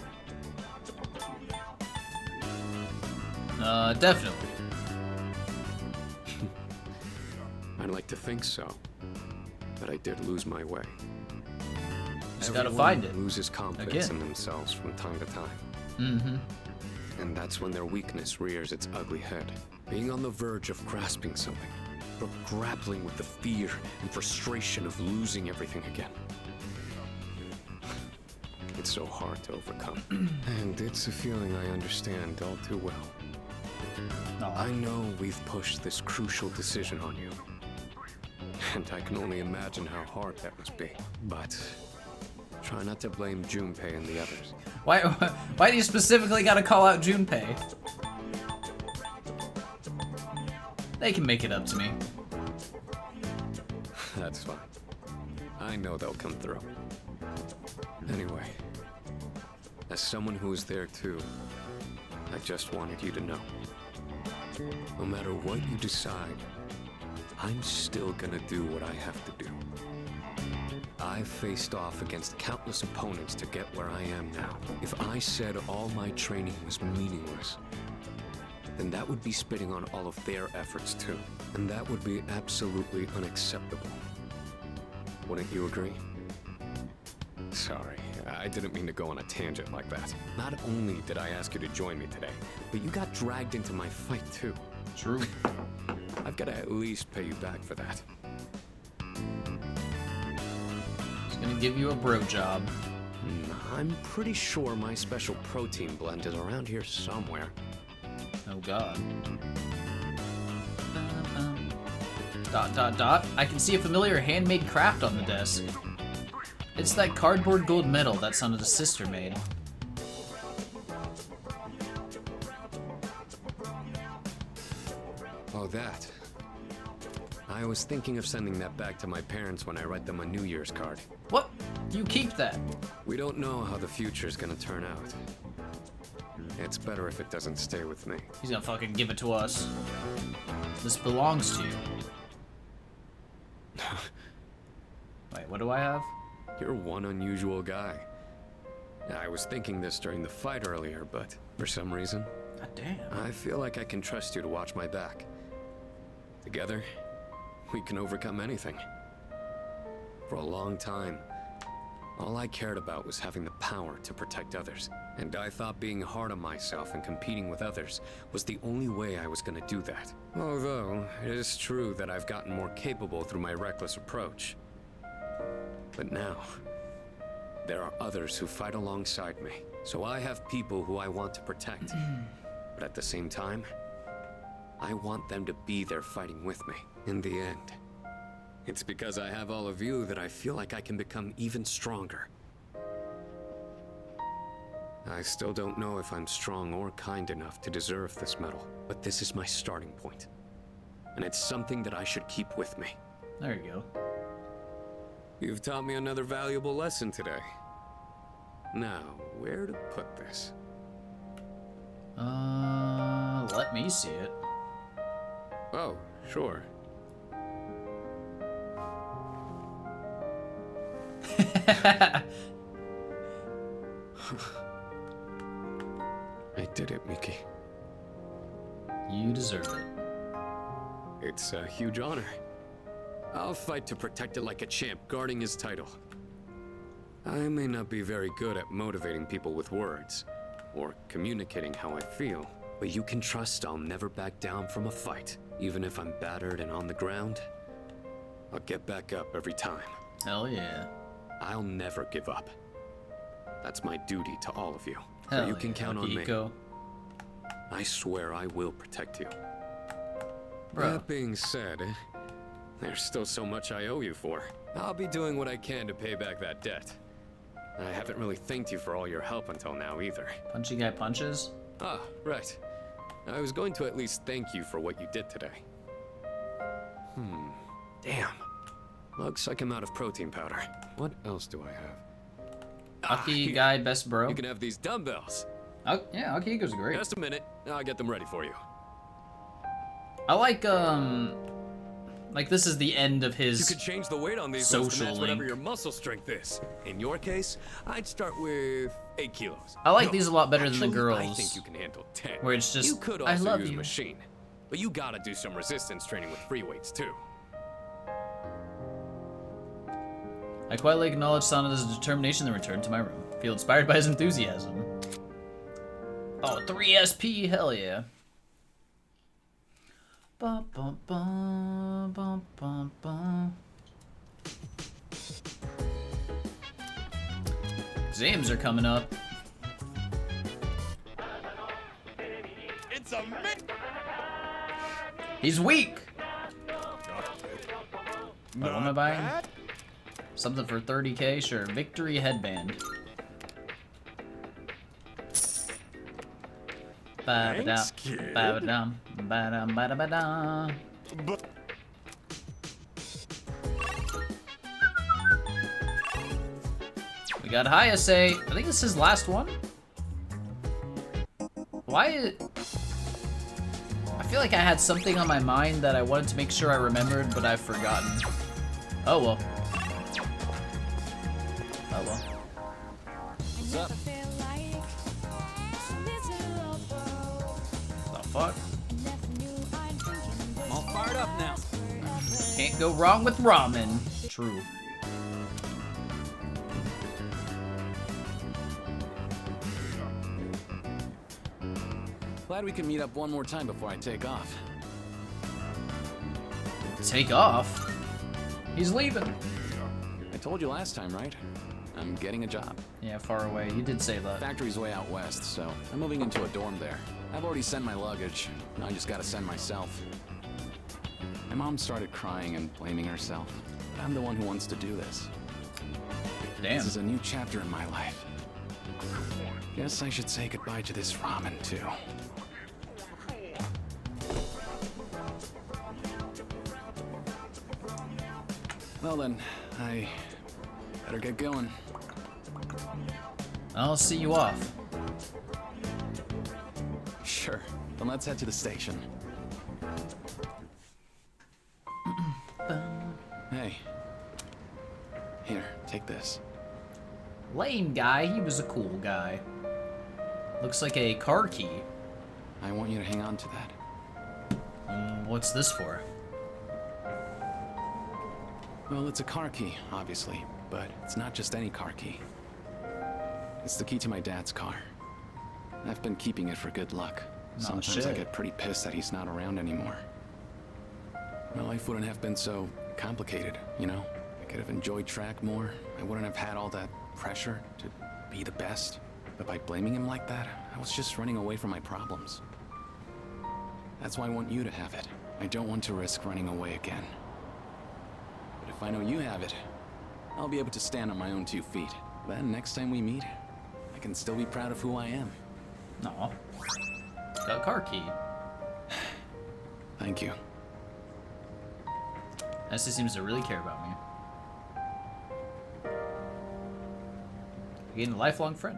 Definitely. I'd like to think so, but I did lose my way. Just gotta find it. Loses confidence in themselves from time to time. Mm-hmm. And that's when their weakness rears its ugly head. Being on the verge of grasping something, but grappling with the fear and frustration of losing everything again. It's so hard to overcome. And it's a feeling I understand all too well. I know we've pushed this crucial decision on you. And I can only imagine how hard that must be. But try not to blame Junpei and the others. Why do you specifically gotta call out Junpei? They can make it up to me. That's fine. I know they'll come through. Anyway, as someone who was there too, I just wanted you to know. No matter what you decide, I'm still gonna do what I have to do. I've faced off against countless opponents to get where I am now. If I said all my training was meaningless, then that would be spitting on all of their efforts too. And that would be absolutely unacceptable. Wouldn't you agree? Sorry, I didn't mean to go on a tangent like that. Not only did I ask you to join me today, but you got dragged into my fight too. True. I've got to at least pay you back for that. He's gonna give you a bro job. I'm pretty sure my special protein blend is around here somewhere. Oh god. ... I can see a familiar handmade craft on the desk. It's that cardboard gold medal that Sonoda's sister made. Oh, that. I was thinking of sending that back to my parents when I write them a New Year's card. What? You keep that? We don't know how the future's gonna turn out. It's better if it doesn't stay with me. He's gonna fucking give it to us. This belongs to you. Wait, what do I have? You're one unusual guy. I was thinking this during the fight earlier, but for some reason... God damn. I feel like I can trust you to watch my back. Together, we can overcome anything. For a long time, all I cared about was having the power to protect others. And I thought being hard on myself and competing with others was the only way I was gonna do that. Although, it is true that I've gotten more capable through my reckless approach. But now, there are others who fight alongside me. So I have people who I want to protect. But at the same time, I want them to be there fighting with me. In the end, it's because I have all of you that I feel like I can become even stronger. I still don't know if I'm strong or kind enough to deserve this medal, but this is my starting point. And it's something that I should keep with me. There you go. You've taught me another valuable lesson today. Now, where to put this? Let me see it. Oh, sure. I did it, Miki. You deserve it. It's a huge honor. I'll fight to protect it like a champ, guarding his title. I may not be very good at motivating people with words, or communicating how I feel, but you can trust I'll never back down from a fight. Even if I'm battered and on the ground, I'll get back up every time. Hell yeah. I'll never give up. That's my duty to all of you. Hell So you can yeah, count on me. Akihiko. I swear I will protect you. Bro. That being said, there's still so much I owe you for. I'll be doing what I can to pay back that debt. I haven't really thanked you for all your help until now either. Punchy guy punches? Ah, right. I was going to at least thank you for what you did today. Damn. Looks like I'm out of protein powder. What else do I have? Aki here. guy best bro? You can have these dumbbells. Oh, yeah, Akihiko's great. Just a minute. I'll get them ready for you. I like this is the end of his You could change the weight on these ones to social match whatever link. your muscle strength is. In your case, I'd start with 8 kilos. I like No, these a lot better than the actually, girls. I think you can handle 10. Where it's just, you could I also love use you. machine, but you gotta do some resistance training with free weights too. I quietly acknowledge Sanada's determination to return to my room. Feel inspired by his enthusiasm. Oh, 3 SP, hell yeah. Bum, bum, bum, bum, bum, bum. Exams are coming up. It's a He's weak! What am I buying? Something for 30k? Sure. Victory headband. Thanks, kid. Ba-ba-dum, ba-dum, ba-da-ba-dum. We got Hayase. I think this is his last one. Why? I feel like I had something on my mind that I wanted to make sure I remembered, but I've forgotten. Oh well. Oh well. What's up? The fuck? I'm all fired up now. Can't go wrong with ramen. True. Glad we can meet up one more time before I take off. Take off? He's leaving. I told you last time, right? I'm getting a job. Yeah, far away. You did say that. Factory's way out west, so I'm moving into a dorm there. I've already sent my luggage. Now I just gotta send myself. My mom started crying and blaming herself, but I'm the one who wants to do this. Damn. This is a new chapter in my life. Guess I should say goodbye to this ramen, too. Well then, I better get going. I'll see you off. Sure. Then let's head to the station. Hey. Here, take this. Lame guy. He was a cool guy. Looks like a car key. I want you to hang on to that. What's this for? Well, it's a car key, obviously, but it's not just any car key. It's the key to my dad's car. I've been keeping it for good luck. Sometimes I get pretty pissed that he's not around anymore. My life wouldn't have been so complicated, you know? I could have enjoyed track more. I wouldn't have had all that pressure to be the best. But by blaming him like that, I was just running away from my problems. That's why I want you to have it. I don't want to risk running away again. But if I know you have it, I'll be able to stand on my own 2 feet. Then next time we meet, I can still be proud of who I am. Aw. Got a car key. Thank you. Nessie seems to really care about me. Again, a lifelong friend.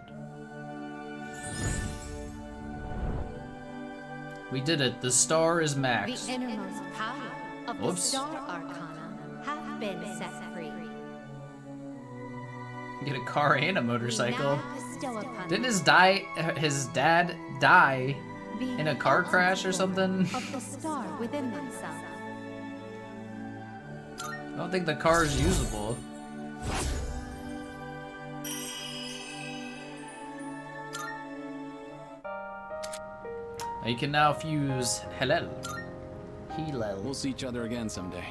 We did it. The star is max. The innermost power of the Whoops. Star Arcana have been set free. Get a car and a motorcycle. We now bestow upon Didn't his dad die in a car crash or something? of the star within themselves. I don't think the car is usable. You can now fuse Hillel. We'll see each other again someday.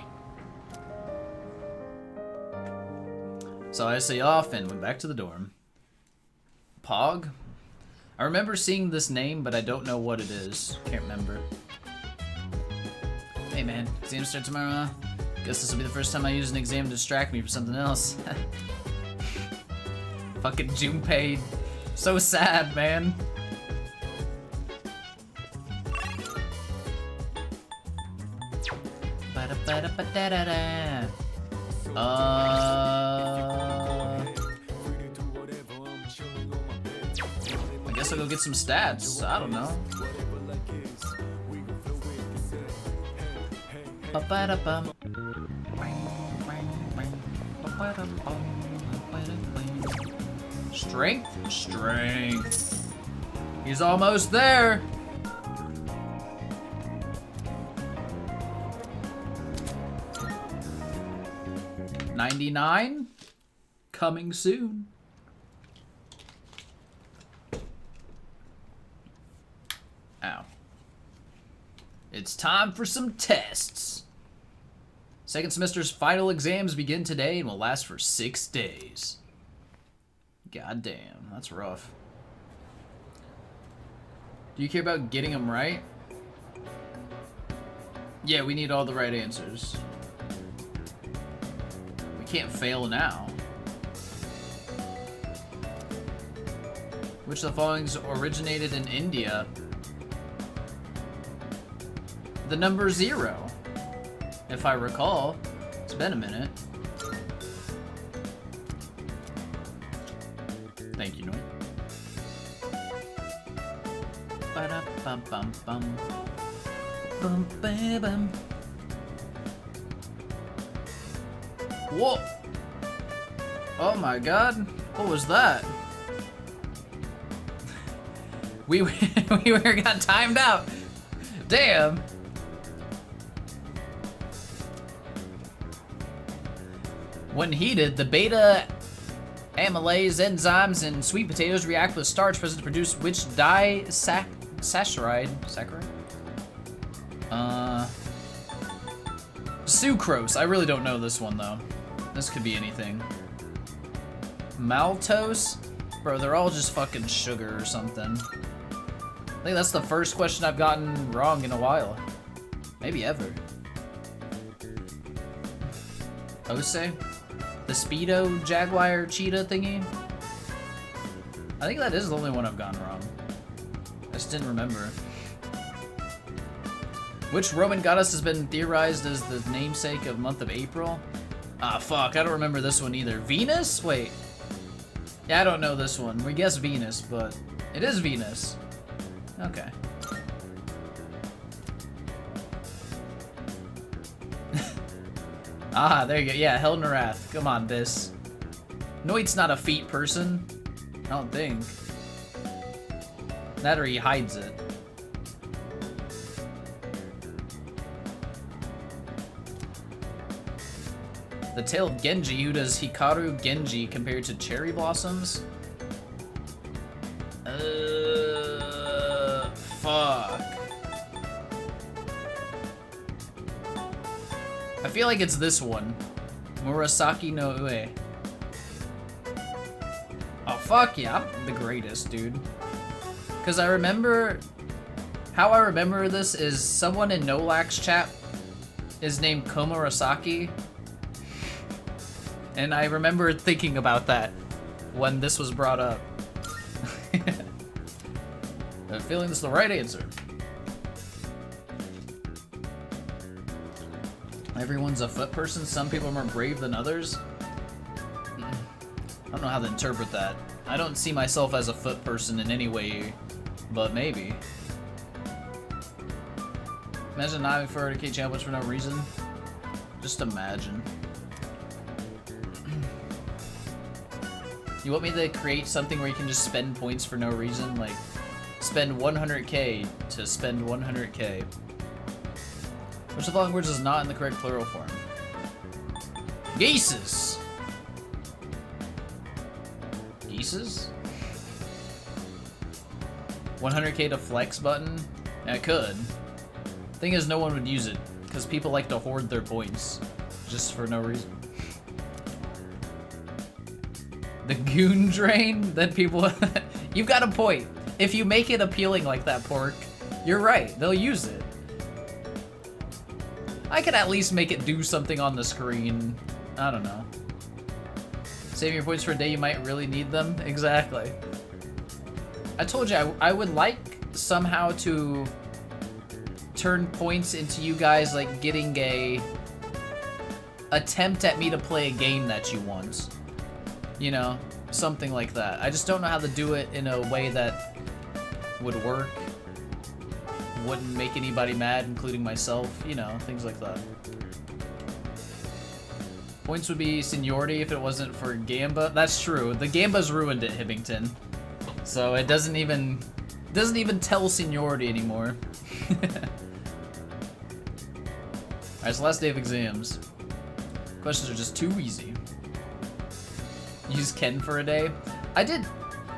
So I say off and went back to the dorm. Pog? I remember seeing this name, but I don't know what it is. Can't remember. Hey man, exam start tomorrow. Guess this will be the first time I use an exam to distract me from something else. Fucking Junpei. So sad, man. I guess I'll go get some stats. I don't know. Ba-ba-da-bum. Strength? Strength. He's almost there. $99 coming soon. Ow. It's time for some tests. Second semester's final exams begin today and will last for 6 days. God damn, that's rough. Do you care about getting them right? Yeah, we need all the right answers. We can't fail now. Which of the following originated in India? The number 0. If I recall. It's been a minute. Thank you, Noy. Ba-da-bum-bum-bum. Bum-ba-bum. Whoa! Oh my god. What was that? We got timed out. Damn. When heated, the beta amylase enzymes in sweet potatoes react with starch present to produce which saccharide? Sucrose. I really don't know this one though. This could be anything. Maltose? Bro, they're all just fucking sugar or something. I think that's the first question I've gotten wrong in a while. Maybe ever. Ose? The Speedo Jaguar Cheetah thingy? I think that is the only one I've gotten wrong. I just didn't remember. Which Roman goddess has been theorized as the namesake of month of April? Ah, fuck, I don't remember this one either. Venus? Wait. Yeah, I don't know this one. We guess Venus, but it is Venus. Okay. Ah, there you go. Yeah, Heldenrath. Come on, Biss. Noit's not a feet person. I don't think. That or he hides it. The Tale of Genji. Who does Hikaru Genji compare to cherry blossoms? Fuck. I feel like it's this one. Murasaki no Ue. Oh, fuck yeah, I'm the greatest, dude. Because I remember... How I remember this is someone in Nolak's chat is named Komurasaki. And I remember thinking about that when this was brought up. I'm feeling this is the right answer. Everyone's a foot person. Some people are more brave than others. I don't know how to interpret that. I don't see myself as a foot person in any way, but maybe. Imagine not having for K challenge for no reason. Just imagine. You want me to create something where you can just spend points for no reason? Like, spend 100k to spend 100k. Which of the following words is not in the correct plural form? Geeses! Geeses? 100k to flex button? Yeah, I could. Thing is, no one would use it, because people like to hoard their points. Just for no reason. The goon drain? Then people... You've got a point. If you make it appealing like that, Pork, you're right. They'll use it. I could at least make it do something on the screen. I don't know. Saving your points for a day you might really need them? Exactly. I told you I would like somehow to turn points into you guys like getting a attempt at me to play a game that you want. You know, something like that. I just don't know how to do it in a way that would work, wouldn't make anybody mad, including myself, you know, things like that. Points would be seniority if it wasn't for Gamba. That's true. The Gamba's ruined it, Hibbington. So it doesn't even tell seniority anymore. Alright, so last day of exams. Questions are just too easy. Use Ken for a day. I did,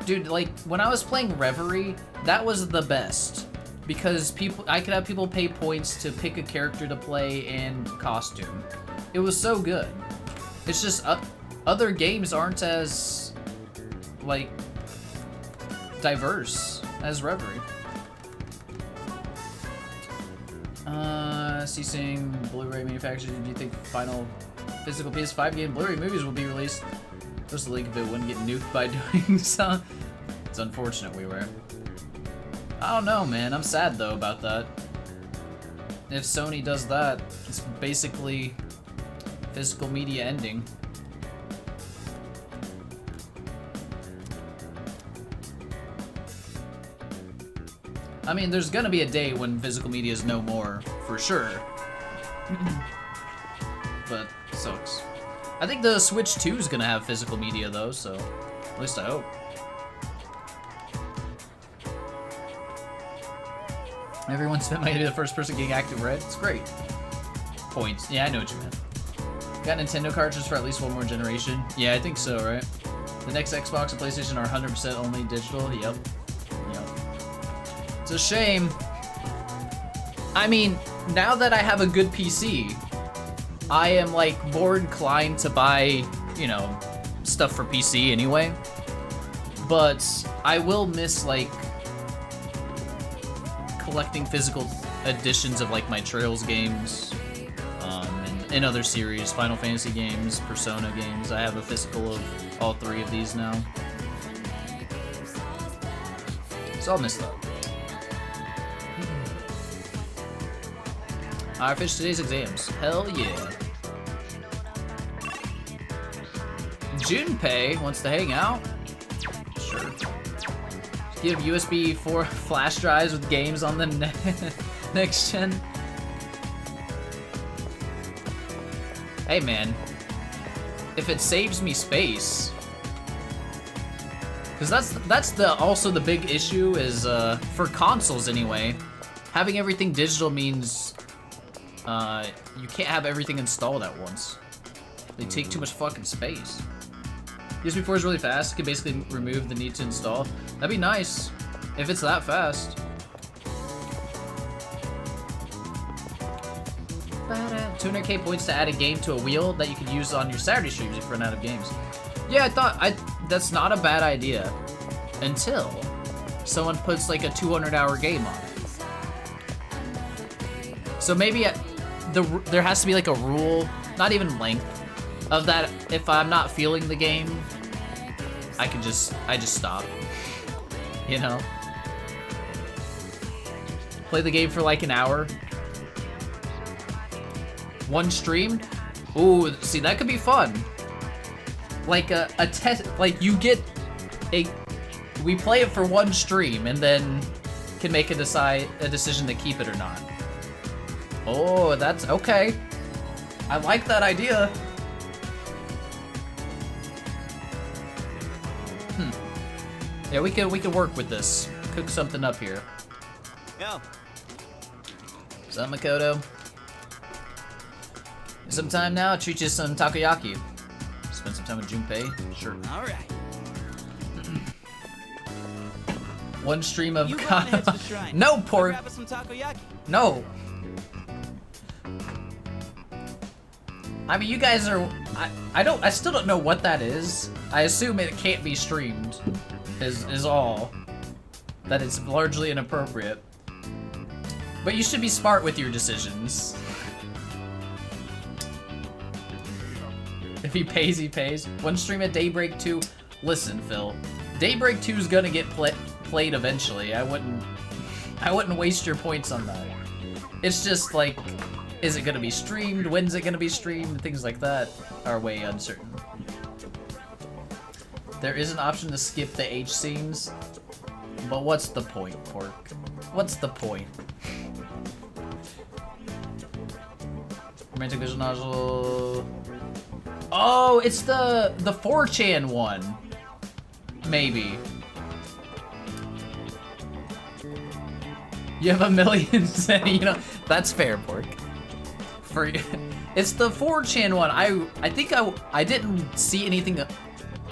dude, like, when I was playing Reverie, that was the best. Because I could have people pay points to pick a character to play and costume. It was so good. It's just, other games aren't as, like, diverse as Reverie. Ceasing Blu-ray manufacturer. Do you think final physical PS5 game Blu-ray movies will be released? Just the leak if it wouldn't get nuked by doing so. It's unfortunate we were. I don't know, man. I'm sad though about that. If Sony does that, it's basically physical media ending. I mean, there's gonna be a day when physical media is no more, for sure. But, sucks. I think the Switch 2 is gonna have physical media though, so at least I hope. Everyone spent money to be the first person getting Active Red. It's great. Points. Yeah, I know what you meant. Got Nintendo cartridges for at least one more generation? Yeah, I think so, right? The next Xbox and PlayStation are 100% only digital. Yep. It's a shame. I mean, now that I have a good PC, I am like more inclined to buy, you know, stuff for PC anyway. But I will miss like collecting physical editions of like my Trails games, and other series, Final Fantasy games, Persona games. I have a physical of all 3 of these now. So I'll miss that. I finished today's exams. Hell yeah. Junpei wants to hang out. Sure. Give USB 4 flash drives with games on the next gen. Hey man, if it saves me space, because that's also the big issue is for consoles anyway. Having everything digital means you can't have everything installed at once. They take too much fucking space. USB 4 is really fast. It can basically remove the need to install. That'd be nice if it's that fast. 200k points to add a game to a wheel that you could use on your Saturday streams if you run out of games. Yeah, that's not a bad idea until someone puts like a 200-hour game on it. So maybe there has to be like a rule, not even length, of that if I'm not feeling the game, I just stop. You know? Play the game for like an hour. One stream? Ooh, see, that could be fun. Like a test, like you get we play it for one stream and then can make a decision to keep it or not. Oh, that's okay. I like that idea. Yeah, we could work with this. Cook something up here. Yeah. What's up, Makoto? Sometime now, treat you some takoyaki. Spend some time with Junpei. Sure. All right. One stream of shrine. No, pork. Grab us some takoyaki. No. I mean, you guys are. I still don't know what that is. I assume it can't be streamed. Is all. That it's largely inappropriate. But you should be smart with your decisions. If he pays, he pays. One stream at Daybreak 2. Listen, Phil. Daybreak 2 is gonna get played eventually. I wouldn't waste your points on that. It's just like, is it gonna be streamed? When's it gonna be streamed? Things like that are way uncertain. There is an option to skip the H scenes. But what's the point, Pork? What's the point? Romantic visual novel. Oh, it's the 4chan one. Maybe. You have a million, you know, that's fair, Pork. It's the 4chan one. I think I didn't see anything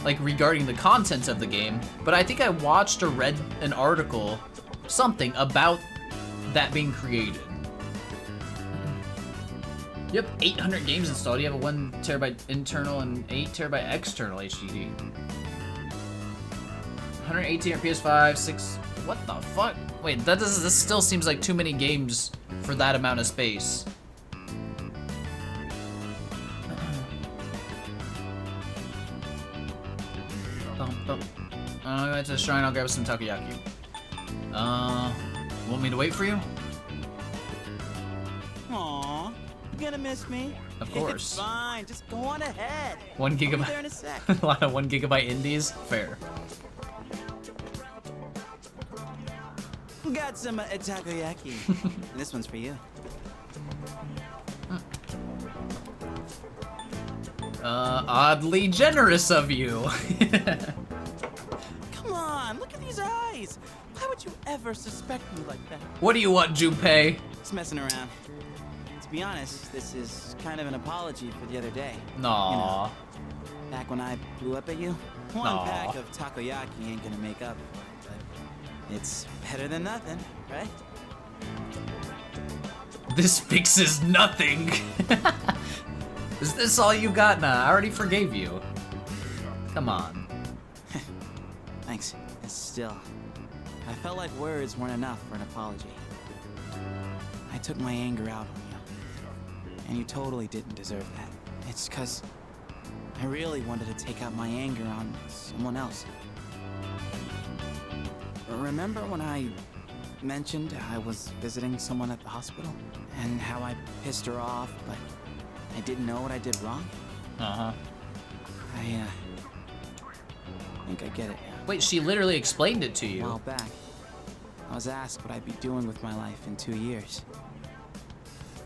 like regarding the contents of the game, but I think I watched or read an article, something about that being created. You have 800 games installed. You have a 1 terabyte internal and 8 terabyte external HDD. 118 on PS5, 6. What the fuck? Wait, this still seems like too many games for that amount of space. I'm going to the shrine. I'll grab some takoyaki. Want me to wait for you? Aww, you gonna miss me? Of course. It's fine, just go on ahead. 1 I'll be gigabyte. there in a sec. A lot of 1 gigabyte indies. Fair. Got some takoyaki. This one's for you. Oddly generous of you. Come on, look at these eyes. Why would you ever suspect me like that? What do you want, Junpei? Just messing around. To be honest, this is kind of an apology for the other day. Nah. You know, back when I blew up at you, one Aw. pack of takoyaki ain't gonna make up for it, but it's better than nothing, right? This fixes nothing. Is this all you got? Nah, I already forgave you. Come on. Thanks. Still, I felt like words weren't enough for an apology. I took my anger out on you, and you totally didn't deserve that. It's 'cause I really wanted to take out my anger on someone else. Remember when I mentioned I was visiting someone at the hospital? And how I pissed her off, but I didn't know what I did wrong? Uh-huh. I think I get it now. Wait, she literally explained it to you. A while back, I was asked what I'd be doing with my life in 2 years.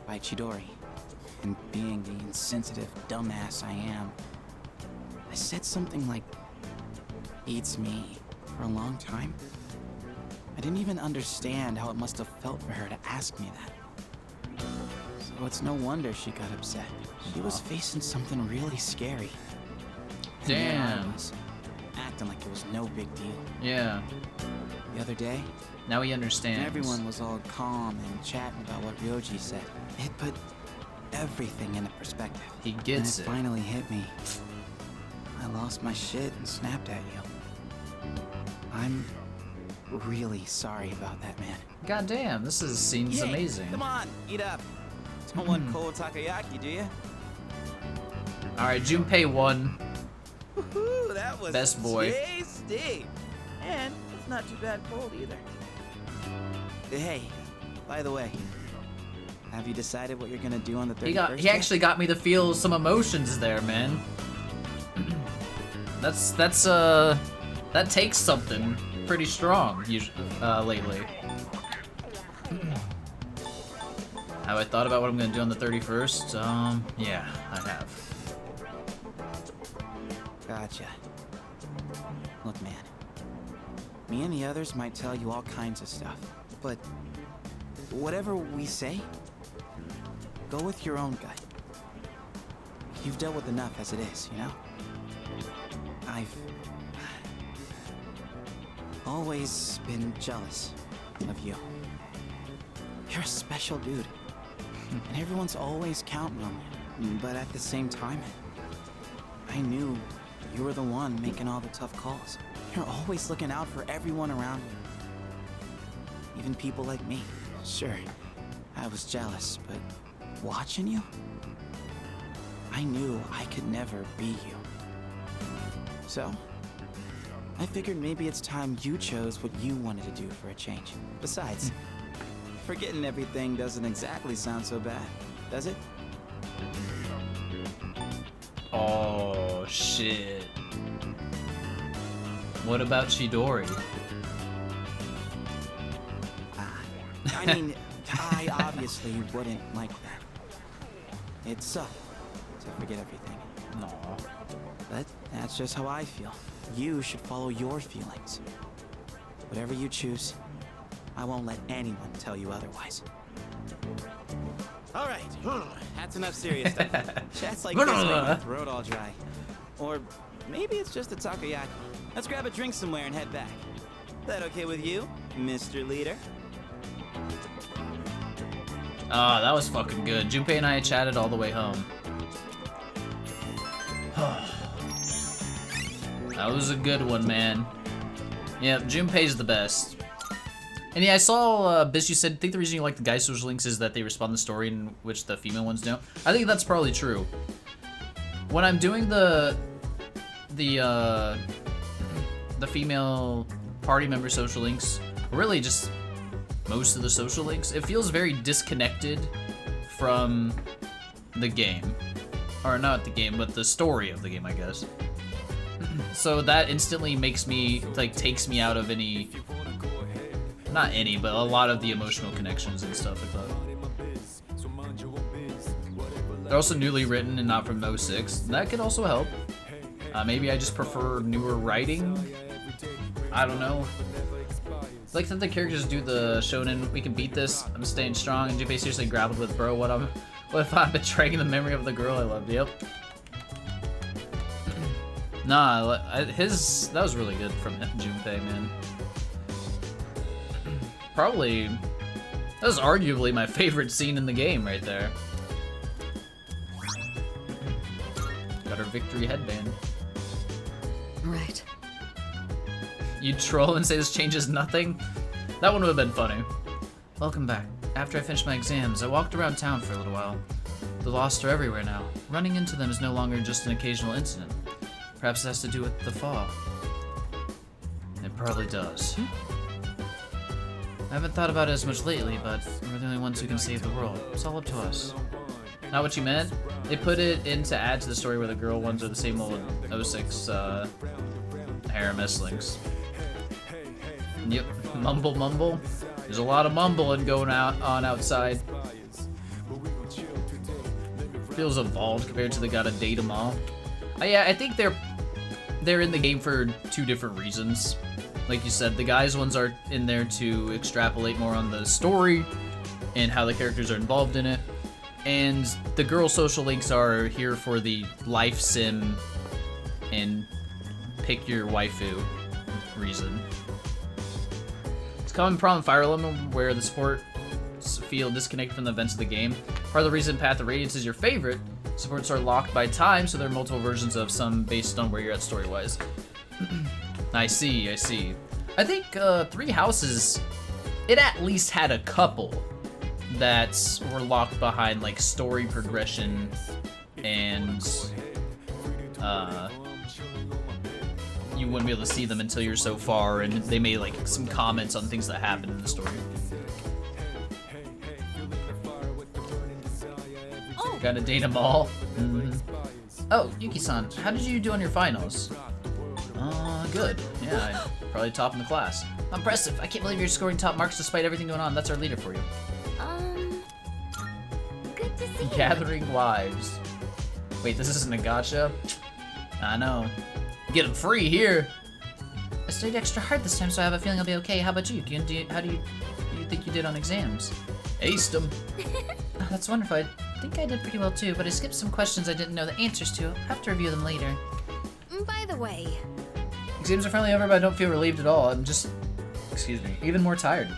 By Chidori. And being the insensitive dumbass I am, I said something like, "Eats me," for a long time. I didn't even understand how it must have felt for her to ask me that. So it's no wonder she got upset. She was facing something really scary. And there I Damn. was, acting like it was no big deal. Yeah. The other day, Now he understands. and everyone was all calm and chatting about what Ryoji said. It put everything into perspective. He gets and it. it finally hit me. I lost my shit and snapped at you. I'm really sorry about that, man. God damn, this seems Yay, amazing. Come on, eat up. Don't want cold takoyaki, do you? Alright, Junpei won. Woohoo, that was Best boy. tasty. And it's not too bad cold either. Hey, by the way, have you decided what you're gonna do on the 31st? He actually got me to feel some emotions there, man. That takes something pretty strong lately. Have I thought about what I'm gonna do on the 31st? Yeah, I have. Gotcha. Look, man. Me and the others might tell you all kinds of stuff, but whatever we say, go with your own gut. You've dealt with enough as it is, you know? I've always been jealous of you. You're a special dude, and everyone's always counting on you. But at the same time, I knew you were the one making all the tough calls. You're always looking out for everyone around you. Even people like me. Sure, I was jealous, but watching you, I knew I could never be you. So, I figured maybe it's time you chose what you wanted to do for a change. Besides, forgetting everything doesn't exactly sound so bad, does it? Oh shit. What about Chidori? I mean, I obviously wouldn't like that. It'd suck to forget everything. No. But that's just how I feel. You should follow your feelings. Whatever you choose, I won't let anyone tell you otherwise. All right, that's enough serious stuff. Chats like this make my throat all dry. Or maybe it's just a takoyaki. Let's grab a drink somewhere and head back. That okay with you, Mr. Leader? Ah, that was fucking good. Junpei and I chatted all the way home. That was a good one, man. Yeah, Junpei's the best. And yeah, I saw Bishu said, I think the reason you like the guys' social links is that they respond to the story in which the female ones don't. I think that's probably true. When I'm doing the female party member social links, really just most of the social links, it feels very disconnected from the game. Or not the game, but the story of the game, I guess. So that instantly makes me, like, takes me out of any, not any, but a lot of the emotional connections and stuff like that. They're also newly written and not from 06. That could also help. Maybe I just prefer newer writing. I don't know. Like that the characters do the shonen, we can beat this, I'm staying strong, and Junpei seriously grappled with, bro, what if I'm betraying the memory of the girl I loved? Yep. Nah, that was really good from Junpei, man. Probably, that was arguably my favorite scene in the game right there. Got her victory headband. Right. You troll and say this changes nothing? That one would have been funny. Welcome back. After I finished my exams, I walked around town for a little while. The Lost are everywhere now. Running into them is no longer just an occasional incident. Perhaps it has to do with the fall. It probably does. I haven't thought about it as much lately, but we're the only ones who can save the world. It's all up to us. Not what you meant? They put it in to add to the story where the girl ones are the same old 06 harem S-links. Yep, mumble. There's a lot of mumbling going on outside. Feels evolved compared to the gotta date 'em all. Yeah, I think they're in the game for two different reasons. Like you said, the guys ones are in there to extrapolate more on the story and how the characters are involved in it. And the girl social links are here for the life sim and pick your waifu reason. It's a common problem in Fire Emblem where the supports feel disconnected from the events of the game. Part of the reason Path of Radiance is your favorite, supports are locked by time, so there are multiple versions of some based on where you're at story-wise. I see. I think Three Houses, it at least had a couple that were locked behind like story progression and you wouldn't be able to see them until you're so far, and they made like some comments on things that happened in the story. Oh. Gotta date them all. Oh, Yuki-san, how did you do on your finals? Good. Yeah, I probably top in the class. Impressive. I can't believe you're scoring top marks despite everything going on. That's our leader for you. Good to see you. Gathering wives. Wait, this isn't a gacha? I know. Get them free here. I studied extra hard this time, so I have a feeling I'll be okay. How about you? How do you think you did on exams? Aced them. Oh, that's wonderful. I think I did pretty well too, but I skipped some questions I didn't know the answers to. I'll have to review them later. By the way, exams are finally over, but I don't feel relieved at all. I'm just, even more tired.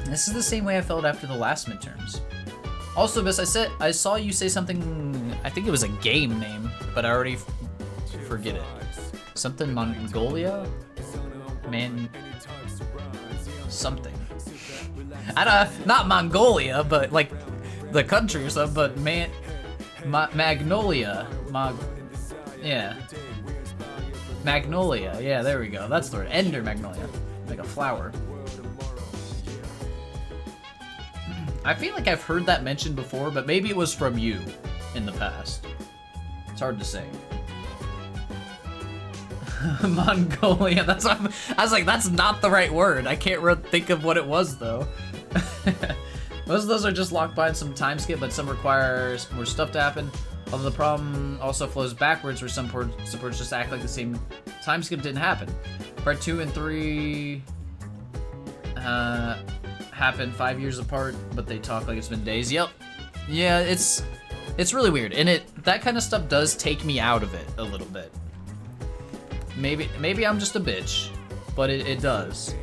This is the same way I felt after the last midterms. Also, Biss, I saw you say something, I think it was a game name, but I already forget it. Something Mongolia? Something. Not Mongolia, but like the country or something, but Magnolia. Yeah. Magnolia, yeah, there we go. That's the word. Ender Magnolia. Like a flower. I feel like I've heard that mentioned before, but maybe it was from you in the past. It's hard to say. Mongolia, I was like, that's not the right word. I can't think of what it was, though. Most of those are just locked behind some time skip, but some require more stuff to happen. Although the problem also flows backwards, where some supports just act like the same time skip didn't happen. Part 2 and 3 happen 5 years apart, but they talk like it's been days. Yep. Yeah, it's really weird, and that kind of stuff does take me out of it a little bit. Maybe I'm just a bitch, but it does.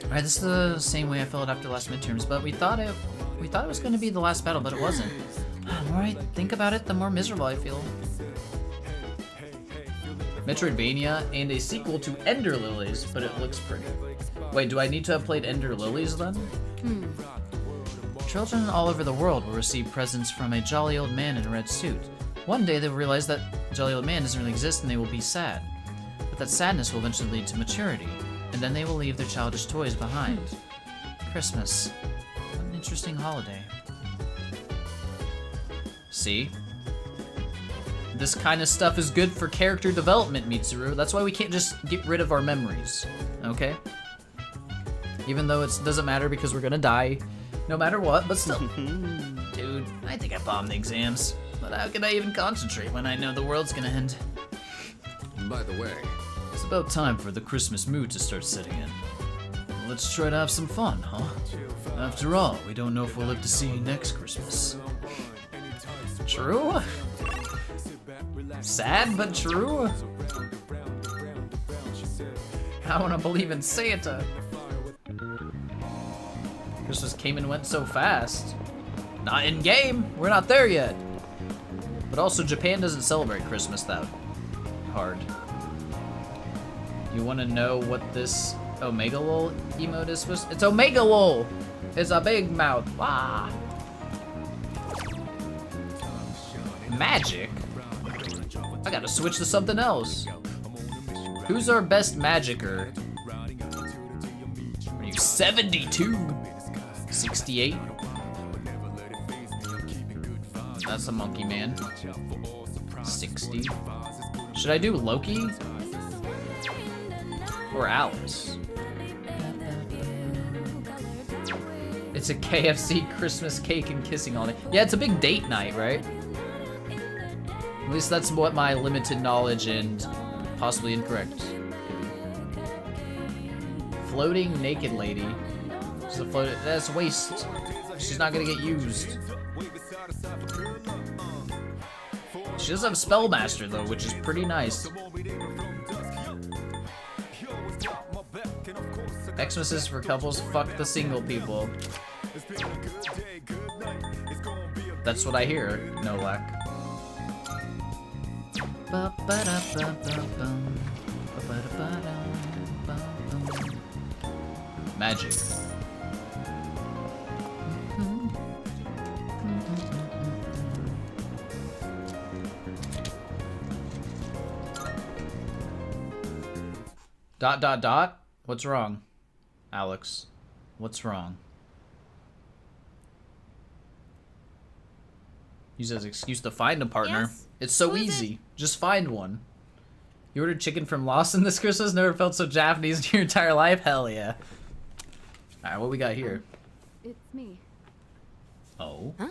Alright, this is the same way I felt after last midterms, but we thought it was going to be the last battle, but it wasn't. The more I think about it, the more miserable I feel. Metroidvania and a sequel to Ender Lilies, but it looks pretty. Wait, do I need to have played Ender Lilies then? Children all over the world will receive presents from a jolly old man in a red suit. One day they will realize that jolly old man doesn't really exist and they will be sad. But that sadness will eventually lead to maturity, and then they will leave their childish toys behind. Christmas. What an interesting holiday. See? This kind of stuff is good for character development, Mitsuru. That's why we can't just get rid of our memories, okay? Even though it doesn't matter because we're gonna die no matter what, but still. Dude, I think I bombed the exams. But how can I even concentrate when I know the world's gonna end? By the way, it's about time for the Christmas mood to start setting in. Let's try to have some fun, huh? After all, we don't know if we'll live to see next Christmas. True? Sad, but true? I wanna believe in Santa. Christmas came and went so fast. Not in game, we're not there yet. But also, Japan doesn't celebrate Christmas that hard. You wanna know what this Omega Lol emote is supposed to? It's Omega Lol! It's a big mouth. Ah! Magic? I gotta switch to something else. Who's our best magicer? Are you 72? 68? That's a monkey man. 60. Should I do Loki? Or Alice? It's a KFC Christmas cake and kissing all day. Yeah, it's a big date night, right? At least that's what my limited knowledge and possibly incorrect. Floating naked lady. That's waste. She's not gonna get used. She does have Spellmaster though, which is pretty nice. Xmas is for couples, fuck the single people. That's what I hear, no lack. Magic. ... What's wrong? Alex, what's wrong? Use it as an excuse to find a partner. Yes? It's so easy. Just find one. You ordered chicken from Lawson this Christmas? Never felt so Japanese in your entire life? Hell yeah. Alright, what we got here? It's me. Oh? Huh?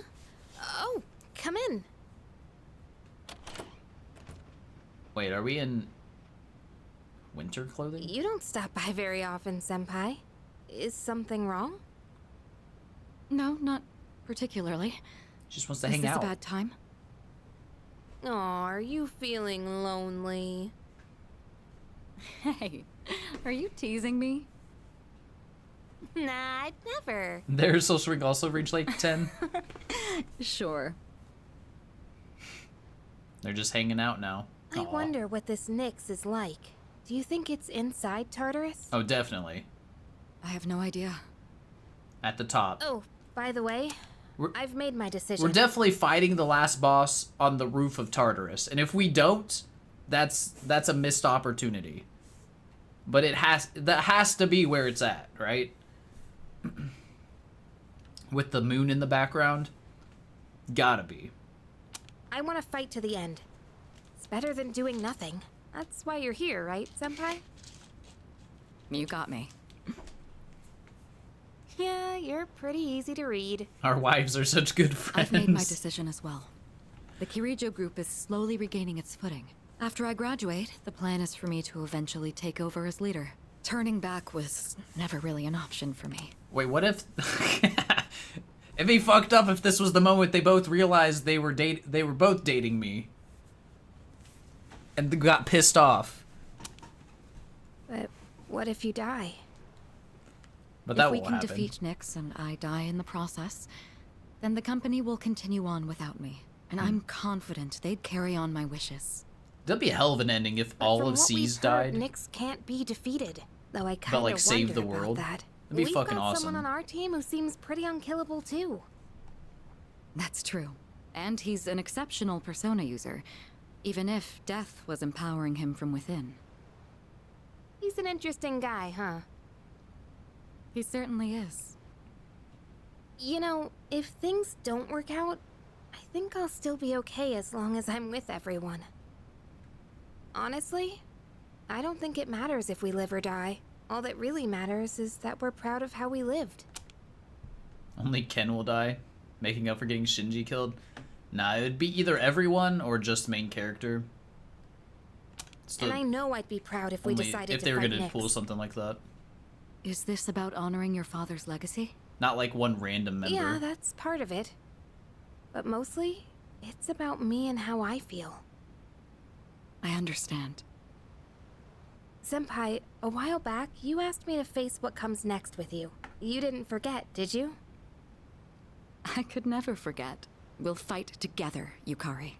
Oh, come in. Wait, are we in winter clothing? You don't stop by very often, Senpai. Is something wrong? No, not particularly. Just wants to hang out. Is this a bad time? Aw, are you feeling lonely? Hey, are you teasing me? Nah, I'd never. Their social ring also reached like 10. Sure. They're just hanging out now. I wonder what this Nyx is like. Do you think it's inside Tartarus? Oh, definitely. I have no idea. At the top. Oh, by the way, I've made my decision. We're definitely fighting the last boss on the roof of Tartarus, and if we don't, that's a missed opportunity. But that has to be where it's at, right? With the moon in the background, gotta be. I want to fight to the end. It's better than doing nothing. That's why you're here, right, Senpai? You got me. Yeah, you're pretty easy to read. Our wives are such good friends. I've made my decision as well. The Kirijo group is slowly regaining its footing. After I graduate, the plan is for me to eventually take over as leader. Turning back was never really an option for me. Wait, what if... It'd be fucked up if this was the moment they both realized they were both dating me. And got pissed off. But what if you die? But that if we won't can happen. defeat Nyx and I die in the process, then the company will continue on without me. And I'm confident they'd carry on my wishes. That'd be a hell of an ending if all of C's died. Nyx can't be defeated. Though I kind But of like save the wonder world. about that. That'd be We've fucking got awesome. someone on our team who seems pretty unkillable too. That's true. And he's an exceptional persona user, even if death was empowering him from within. He's an interesting guy, huh? He certainly is. You know, if things don't work out, I think I'll still be okay as long as I'm with everyone. Honestly, I don't think it matters if we live or die. All that really matters is that we're proud of how we lived. Only Ken will die, making up for getting Shinji killed. Nah, it would be either everyone or just main character. And I know I'd be proud if we decided if to they were fight gonna Nyx. pull something like that. Is this about honoring your father's legacy? Not like one random member. Yeah, that's part of it. But mostly, it's about me and how I feel. I understand. Senpai, a while back, you asked me to face what comes next with you. You didn't forget, did you? I could never forget. We'll fight together, Yukari.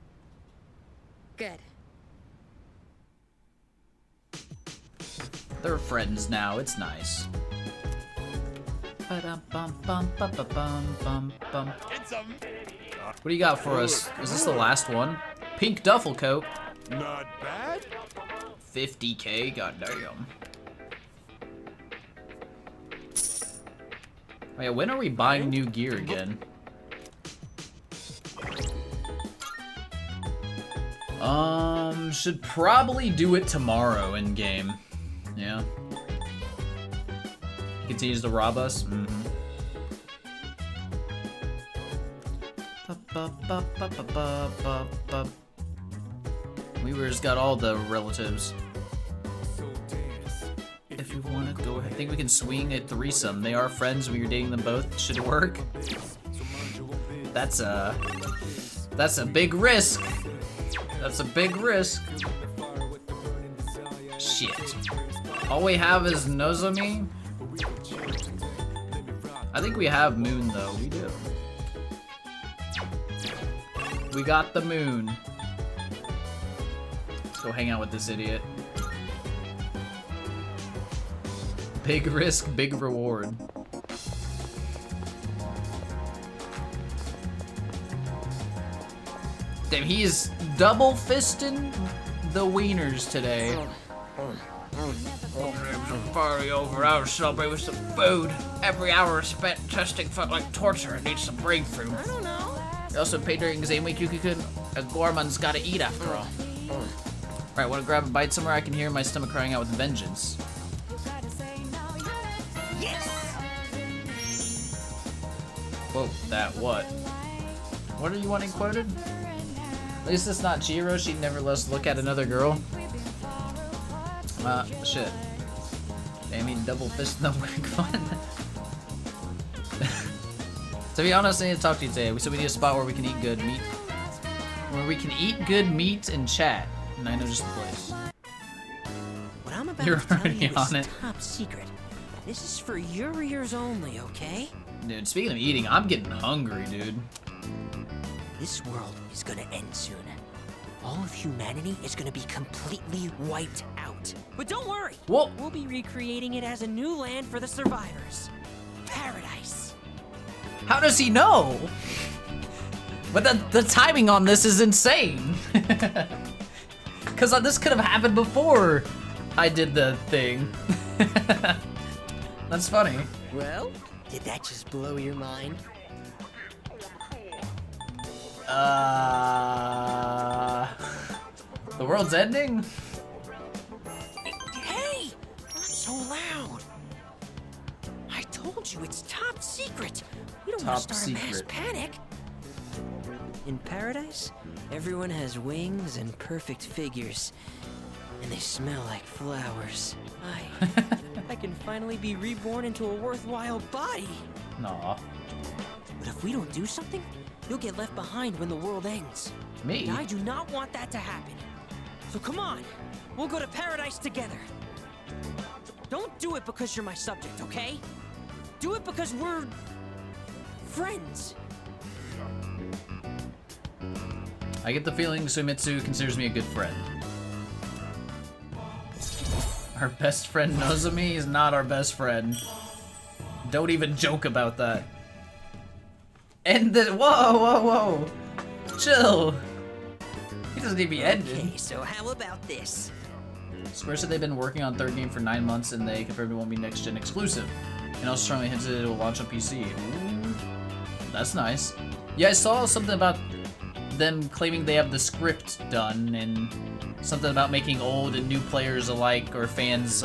Good. They're friends now, it's nice. What do you got for us? Is this the last one? Pink duffel coat. Not bad. 50k, goddamn. Oh yeah, when are we buying new gear again? Should probably do it tomorrow in game. Yeah. He continues to rob us? Mm-hmm. Weaver's got all the relatives. If you want to go, I think we can swing a threesome. They are friends when you're dating them both. Should work. That's a big risk. That's a big risk. Shit. All we have is Nozomi. I think we have Moon though. We do. We got the Moon. Let's go hang out with this idiot. Big risk, big reward. Damn, he is double fisting the wieners today. Party over. I was celebrating with some food. Every hour spent testing felt like torture. I need some breakthrough. I don't know. You also paid during exam week. Yuki-kun. A gourmand's gotta eat after all. Alright, wanna grab a bite somewhere? I can hear my stomach crying out with vengeance. Yes! Whoa, that what? What are you wanting quoted? At least it's not Chihiro. She'd never let us look at another girl. Shit. I mean, double fist no wig fun. To be honest, I need to talk to you today. So we need a spot where we can eat good meat. Where we can eat good meat and chat. And I know just the place. What I'm about You're to tell already you on is it. top secret. This is for your ears only, okay? Dude, speaking of eating, I'm getting hungry, dude. This world is gonna end soon. All of humanity is gonna be completely wiped out. But don't worry. Whoa. We'll be recreating it as a new land for the survivors. Paradise. How does he know? But the timing on this is insane. Because this could have happened before I did the thing. That's funny. Well, did that just blow your mind? The world's ending? Hey! Not so loud. I told you it's top top secret. We don't Top want to start a mass secret. panic. In paradise, everyone has wings and perfect figures. And they smell like flowers. I can finally be reborn into a worthwhile body. Nah. But if we don't do something, you'll get left behind when the world ends. Me? And I do not want that to happen. So come on, we'll go to paradise together. Don't do it because you're my subject, okay? Do it because we're friends. I get the feeling Suimitsu considers me a good friend. Our best friend Nozomi is not our best friend. Don't even joke about that. End the— whoa. Chill. He doesn't need to be ended. Okay, so how about this? Square said they've been working on third game for 9 months and they confirmed it won't be next gen exclusive. And also strongly hinted it will launch on PC. Ooh, that's nice. Yeah, I saw something about them claiming they have the script done and something about making old and new players alike or fans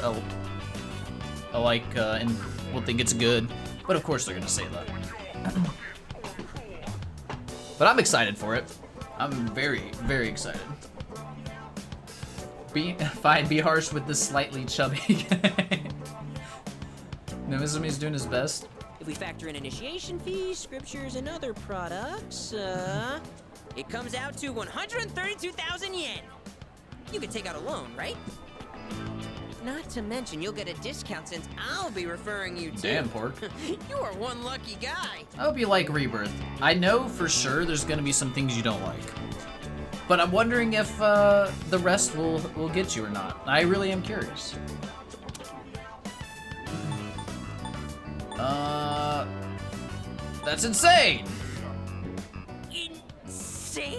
alike and will think it's good. But of course they're gonna say that. But I'm excited for it. I'm very, very excited. Be harsh with this slightly chubby guy. Nozomi's doing his best. If we factor in initiation fees, scriptures, and other products, it comes out to 132,000 yen. You could take out a loan, right? Not to mention, you'll get a discount since I'll be referring you to. Damn, Pork. You are one lucky guy. I hope you like Rebirth. I know for sure there's gonna be some things you don't like. But I'm wondering if the rest will get you or not. I really am curious. That's insane! Insane?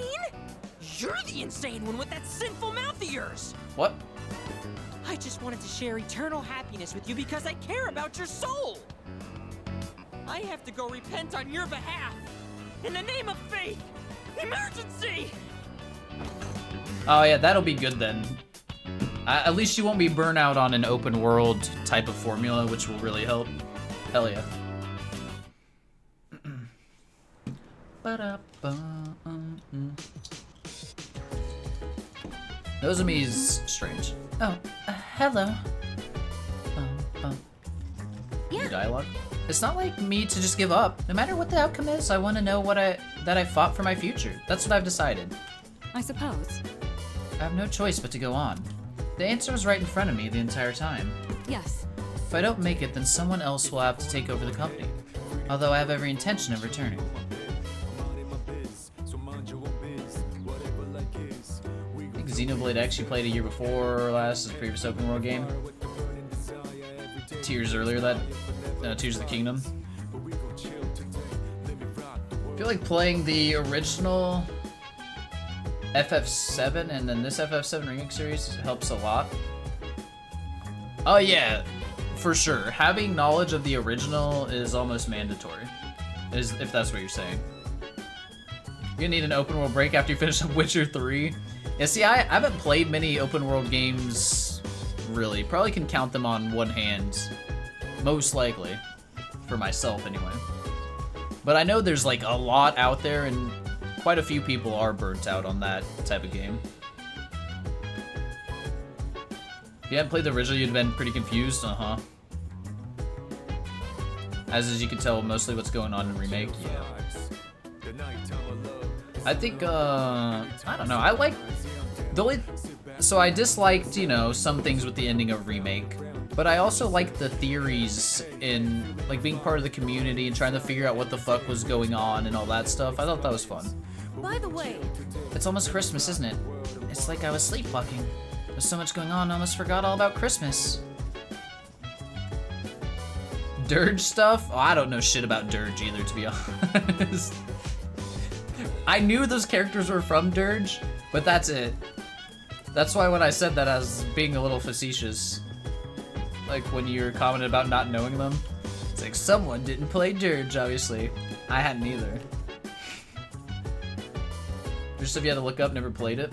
You're the insane one with that sinful mouth of yours! What? I just wanted to share eternal happiness with you because I care about your soul! I have to go repent on your behalf! In the name of faith! Emergency! Oh yeah, that'll be good then. At least you won't be burnt out on an open world type of formula, which will really help. Hell yeah. Nozomi's strange. Oh, hello. Your dialogue? It's not like me to just give up. No matter what the outcome is, I want to know that I fought for my future. That's what I've decided. I suppose. I have no choice but to go on. The answer was right in front of me the entire time. Yes. If I don't make it, then someone else will have to take over the company. Although I have every intention of returning. I think Xenoblade X you played a year before last, as a previous open world game. 2 years earlier, Tears of the Kingdom. I feel like playing the original FF7 and then this FF7 Remake series helps a lot. Oh yeah, for sure. Having knowledge of the original is almost mandatory, if that's what you're saying. You're gonna need an open world break after you finish Witcher 3. Yeah, see, I haven't played many open world games, really. Probably can count them on one hand, most likely, for myself anyway. But I know there's like a lot out there and quite a few people are burnt out on that type of game. If you hadn't played the original, you'd have been pretty confused, uh-huh. As you can tell, mostly what's going on in Remake, yeah. I think, I don't know, I like, so I disliked, you know, some things with the ending of Remake, but I also liked the theories in, like, being part of the community and trying to figure out what the fuck was going on and all that stuff. I thought that was fun. By the way, it's almost Christmas, isn't it? It's like I was sleepwalking. There's so much going on, I almost forgot all about Christmas. Dirge stuff? Oh, I don't know shit about Dirge either, to be honest. I knew those characters were from Dirge, but that's it. That's why when I said that, I was being a little facetious. Like when you were commenting about not knowing them. It's like, someone didn't play Dirge, obviously. I hadn't either. Just if you had to look up, never played it.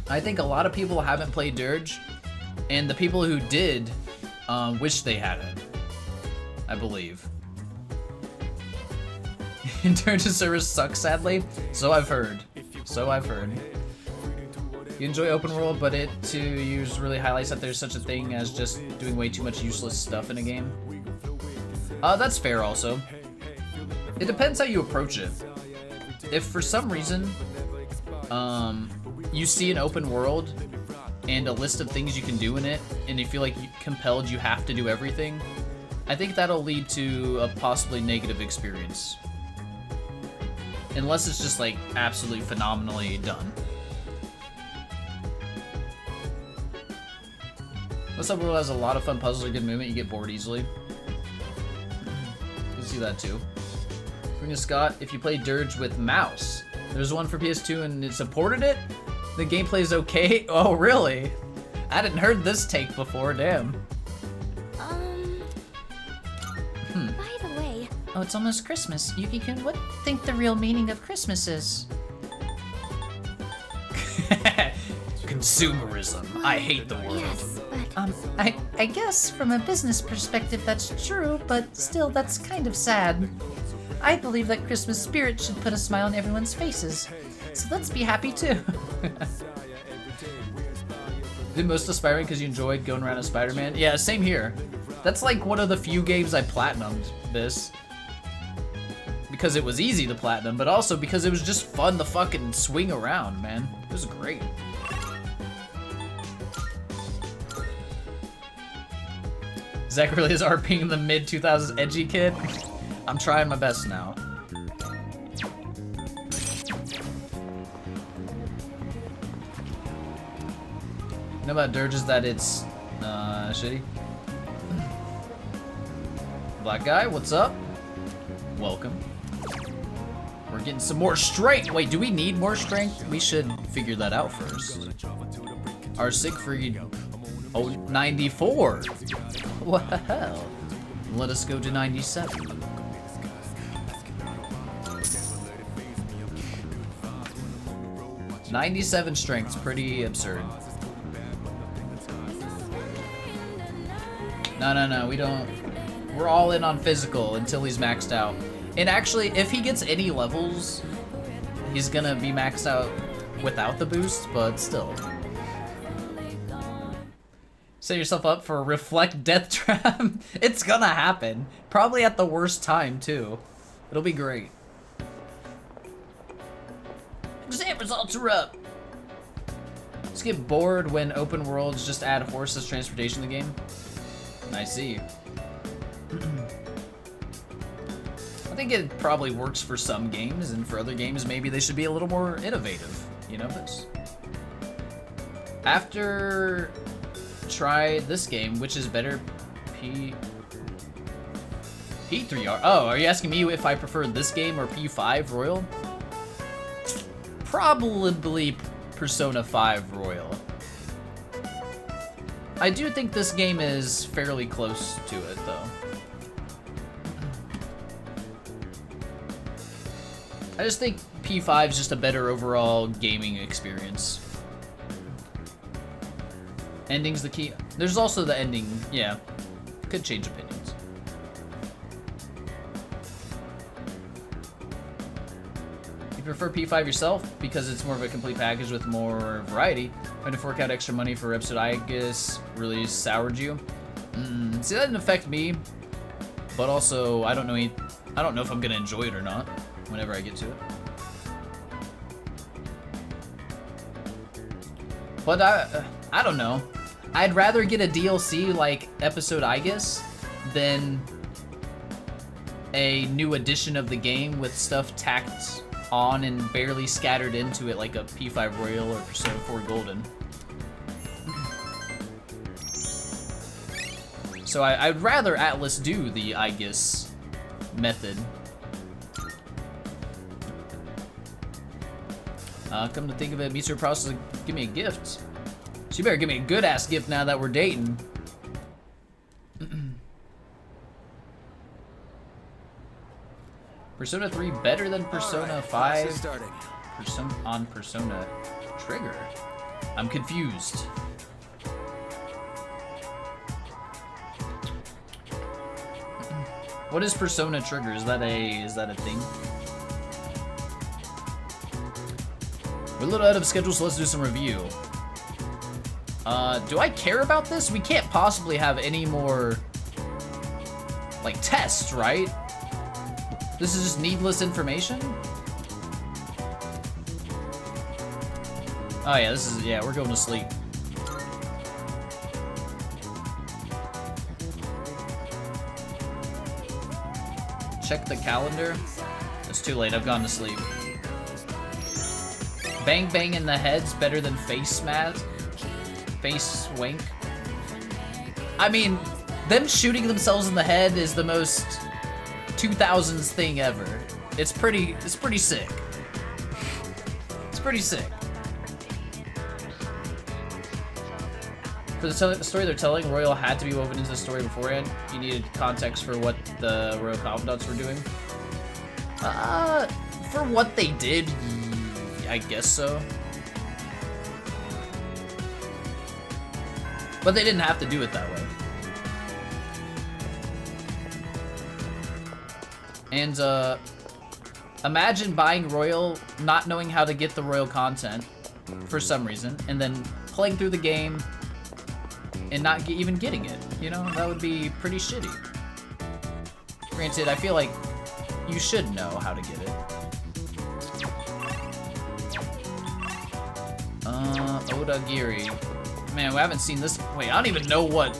I think a lot of people haven't played Dirge, and the people who did wish they hadn't. I believe. Intern to service sucks, sadly. So I've heard. So I've heard. You enjoy open world, but it to use really highlights that there's such a thing as just doing way too much useless stuff in a game. That's fair also. It depends how you approach it. If for some reason, you see an open world and a list of things you can do in it, and you feel like compelled you have to do everything, I think that'll lead to a possibly negative experience. Unless it's just like absolutely phenomenally done. This open world has a lot of fun puzzles or good movement, you get bored easily. You can see that too. Bring to Scott, if you play Dirge with mouse, there's one for PS2 and it supported it? The gameplay is okay? Oh, really? I hadn't heard this take before, damn. By the way... Oh, it's almost Christmas. Yuki-kun, what do you think the real meaning of Christmas is? Consumerism. I hate the word. Yes, but... I guess from a business perspective that's true, but still that's kind of sad. I believe that Christmas spirit should put a smile on everyone's faces. So let's be happy too. The most aspiring because you enjoyed going around as Spider-Man? Yeah, same here. That's like one of the few games I platinumed this. Because it was easy to platinum, but also because it was just fun to fucking swing around, man. It was great. Zach really is RPing the mid-2000s edgy kid. I'm trying my best now. You know about Dirge is that it's shitty. Black guy, what's up? Welcome. We're getting some more strength. Wait, do we need more strength? We should figure that out first. Our Siegfried. Oh, 94. Well, let us go to 97. .97 strength's pretty absurd. No, we don't. We're all in on physical until he's maxed out. And actually, if he gets any levels, he's gonna be maxed out without the boost, but still. Set yourself up for a reflect death trap. It's gonna happen. Probably at the worst time, too. It'll be great. Exam results are up. Just get bored when open worlds just add horse as transportation in the game. I see. I think it probably works for some games, and for other games, maybe they should be a little more innovative. You know this. After try this game, which is better, P3R. Oh, are you asking me if I prefer this game or P5 Royal? Probably Persona 5 Royal. I do think this game is fairly close to it, though. I just think P5 is just a better overall gaming experience. Ending's the key. There's also the ending, yeah. Could change opinions. You prefer P5 yourself because it's more of a complete package with more variety. Trying to fork out extra money for episode I guess really soured you. See, that didn't affect me, but also I don't know if I'm gonna enjoy it or not whenever I get to it. But I don't know. I'd rather get a DLC like episode I guess than a new edition of the game with stuff tacked on and barely scattered into it like a P5 Royal or Persona 4 Golden. So I'd rather Atlas do the Aegis method. Come to think of it, Mitsuo promises to give me a gift. She better give me a good-ass gift now that we're dating. Persona 3 better than Persona 5 on Persona Trigger? I'm confused. What is Persona Trigger? Is that a thing? We're a little out of schedule, so let's do some review. Do I care about this? We can't possibly have any more, like, tests, right? This is just needless information? Oh yeah, yeah, we're going to sleep. Check the calendar. It's too late, I've gone to sleep. Bang bang in the head's better than face wink. I mean, them shooting themselves in the head is the most 2000s thing ever. It's pretty sick. It's pretty sick. For the story they're telling, Royal had to be woven into the story beforehand. You needed context for what the Royal Confidants were doing. For what they did, I guess so. But they didn't have to do it that way. And, imagine buying Royal, not knowing how to get the Royal content for some reason, and then playing through the game and not even getting it. You know, that would be pretty shitty. Granted, I feel like you should know how to get it. Odagiri. Man, we haven't seen this. Wait, I don't even know what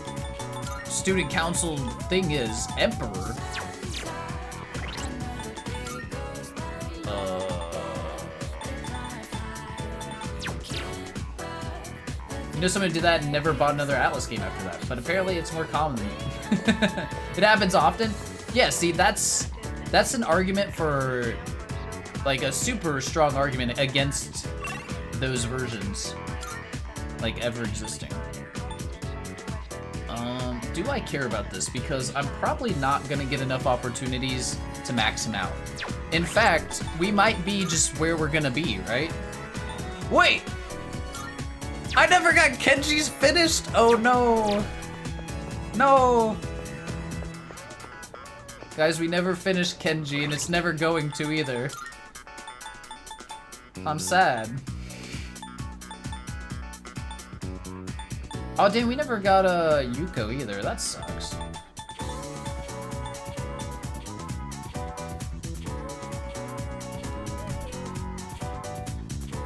student council thing is. Emperor. You know, somebody did that and never bought another Atlas game after that. But apparently it's more common. It happens often. Yeah, see, that's an argument for, like, a super strong argument against those versions, like, ever existing. Do I care about this? Because I'm probably not gonna get enough opportunities to max him out. In fact, we might be just where we're gonna be, right? Wait! I never got Kenji's finished! Oh no! No! Guys, we never finished Kenji, and it's never going to either. I'm sad. Oh damn, we never got a Yuko either. That sucks.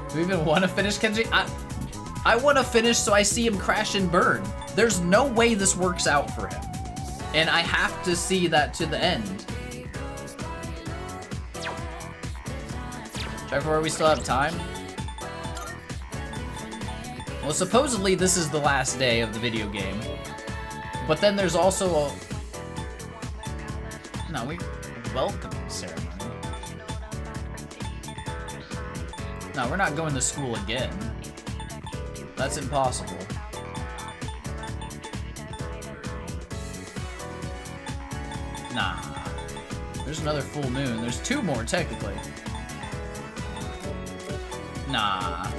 Do we even want to finish Kenji? I want to finish so I see him crash and burn. There's no way this works out for him. And I have to see that to the end. Trevor, we still have time? Well, supposedly this is the last day of the video game. But then there's also a... No, welcoming ceremony. No, we're not going to school again. That's impossible. Nah. There's another full moon. There's 2 more, technically. Nah.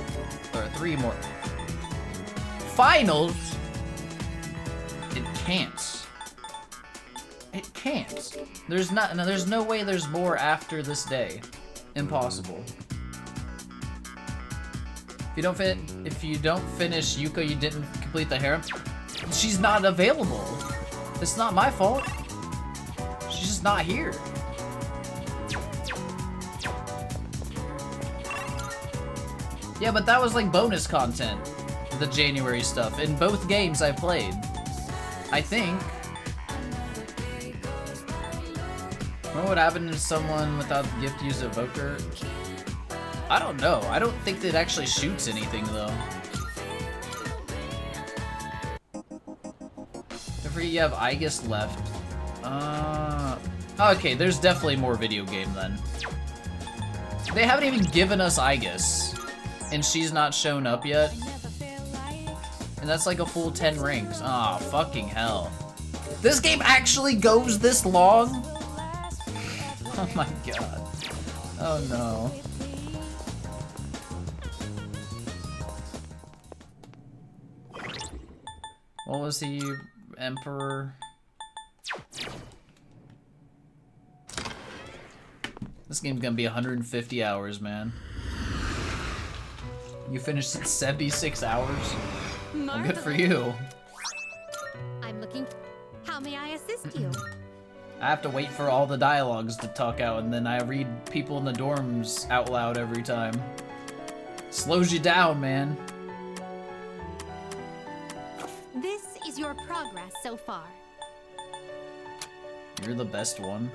Or 3 more. Finals? It can't. It can't. There's no way there's more after this day. Impossible. If you don't finish Yuko, you didn't complete the harem. She's not available. It's not my fault. She's just not here. Yeah, but that was like bonus content. The January stuff in both games I played. I think. What would happen if someone without the gift used Evoker? I don't know. I don't think it actually shoots anything though. Don't forget you have Aigis left. Okay, there's definitely more video game then. They haven't even given us Aigis, and she's not shown up yet. And that's like a full 10 rings. Aw, fucking hell. This game actually goes this long? Oh my god. Oh no. What was he? Emperor? This game's gonna be 150 hours, man. You finished in 76 hours? Well, good for you. I'm looking. How may I assist you? I have to wait for all the dialogues to talk out, and then I read people in the dorms out loud every time. Slows you down, man. This is your progress so far. You're the best one.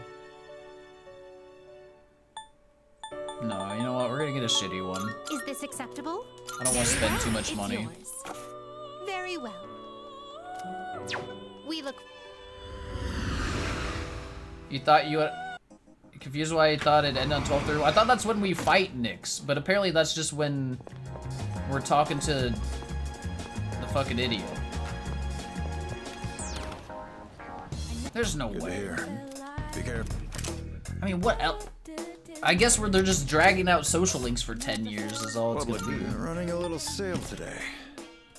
No, you know what? We're gonna get a shitty one. Is this acceptable? I don't want to spend too much It's money. yours. Very well. We look. You thought you had... Confused why you thought it'd end on 12:30? I thought that's when we fight Nyx, but apparently that's just when we're talking to the fucking idiot. There's no way. Be careful. I mean, what else? I guess they're just dragging out social links for 10 years is all it's Public gonna be. running a little sale today.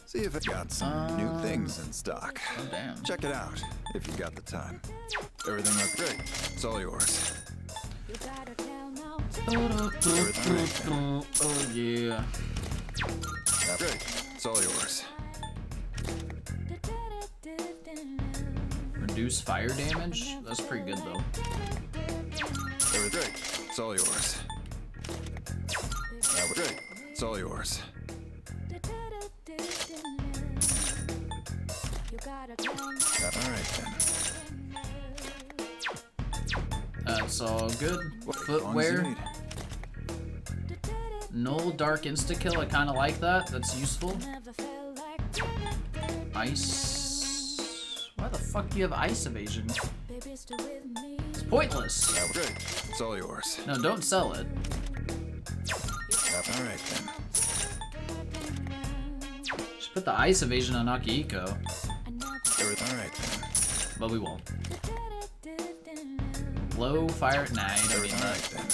See if it got some new things in stock. Oh, damn. Check it out if you got the time. Everything looks great. It's all yours. Oh yeah. That's great. It's all yours. Reduce fire damage? That's pretty good though. Everything great. It's all yours. That was great. It's all yours. All right then. That's all good. As long as you Footwear. need. Null Dark Insta-Kill, I kinda like that. That's useful. Ice. Why the fuck do you have ice evasion? It's pointless. That was great. It's all yours. No, don't sell it. All right then. Just put the ice evasion on Akihiko. All right then. But we won't. Low fire. Nah, you don't need All that. right then.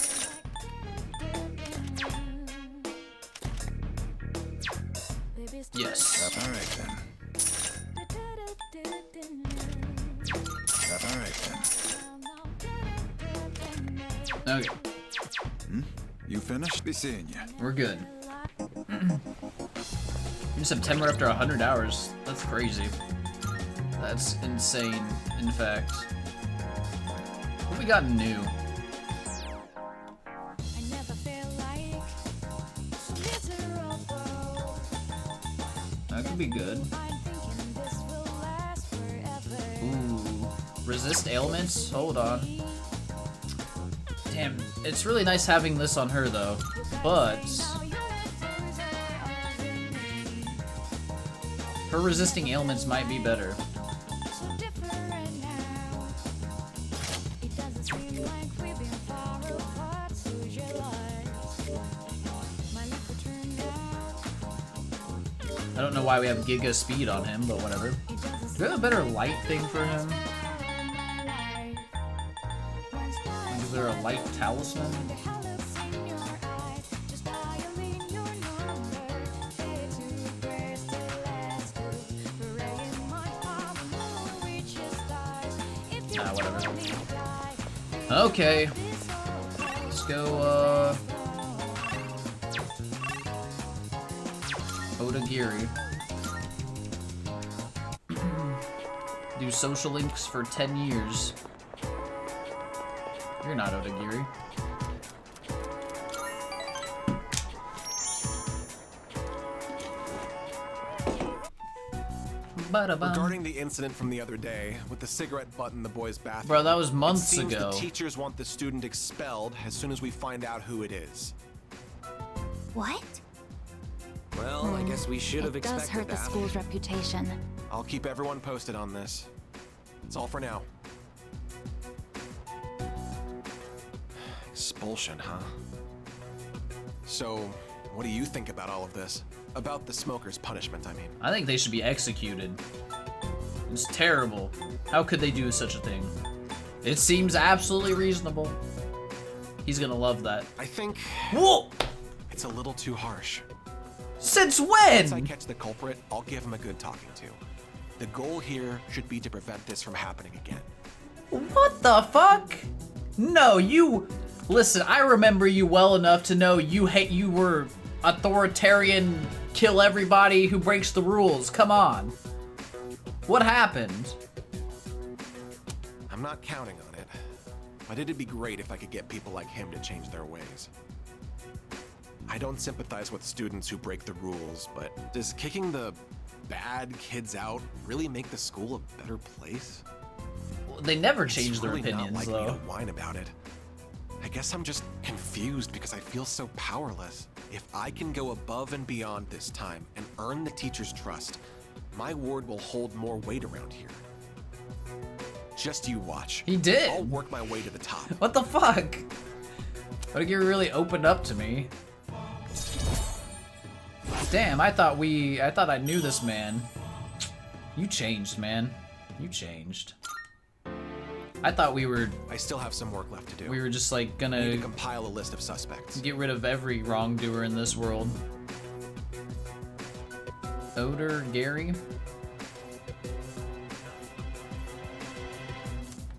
Yes. All right then. All right then. Okay, You finished? Be seeing you. we're good. In September after 100 hours. That's crazy. That's insane, in fact. What we got new? That could be good. Ooh. Resist ailments? Hold on. Damn, it's really nice having this on her though, but her resisting ailments might be better. I don't know why we have Giga Speed on him, but whatever. Do we have a better light thing for him? Like, is there a light talisman? Nah, whatever. Okay. Let's go, Odagiri. Do social links for 10 years. You're not Odagiri. Regarding the incident from the other day with the cigarette butt in the boys' bathroom. Bro, that was months it seems ago. The teachers want the student expelled as soon as we find out who it is. What? Well, I guess we should have It does expected hurt the that. school's reputation. I'll keep everyone posted on this. That's all for now. Expulsion, huh? So, what do you think about all of this? About the smoker's punishment, I mean. I think they should be executed. It's terrible. How could they do such a thing? It seems absolutely reasonable. He's gonna love that. I think... Whoa! It's a little too harsh. Since when? Once I catch the culprit, I'll give him a good talking to. The goal here should be to prevent this from happening again. What the fuck? No, you... Listen, I remember you well enough to know you were authoritarian, kill everybody who breaks the rules. Come on. What happened? I'm not counting on it, but it'd be great if I could get people like him to change their ways. I don't sympathize with students who break the rules, but does kicking the bad kids out really make the school a better place? Well, they never change their really opinions, not like though. Me to whine about it. I guess I'm just confused because I feel so powerless. If I can go above and beyond this time and earn the teacher's trust, my ward will hold more weight around here. Just you watch. He did. I'll work my way to the top. What the fuck? Odigiri really opened up to me. Damn, I thought I knew this man. You changed, man. You changed. I thought we were... I still have some work left to do. We were just like I need gonna to compile a list of suspects. get rid of every wrongdoer in this world. Odigiri.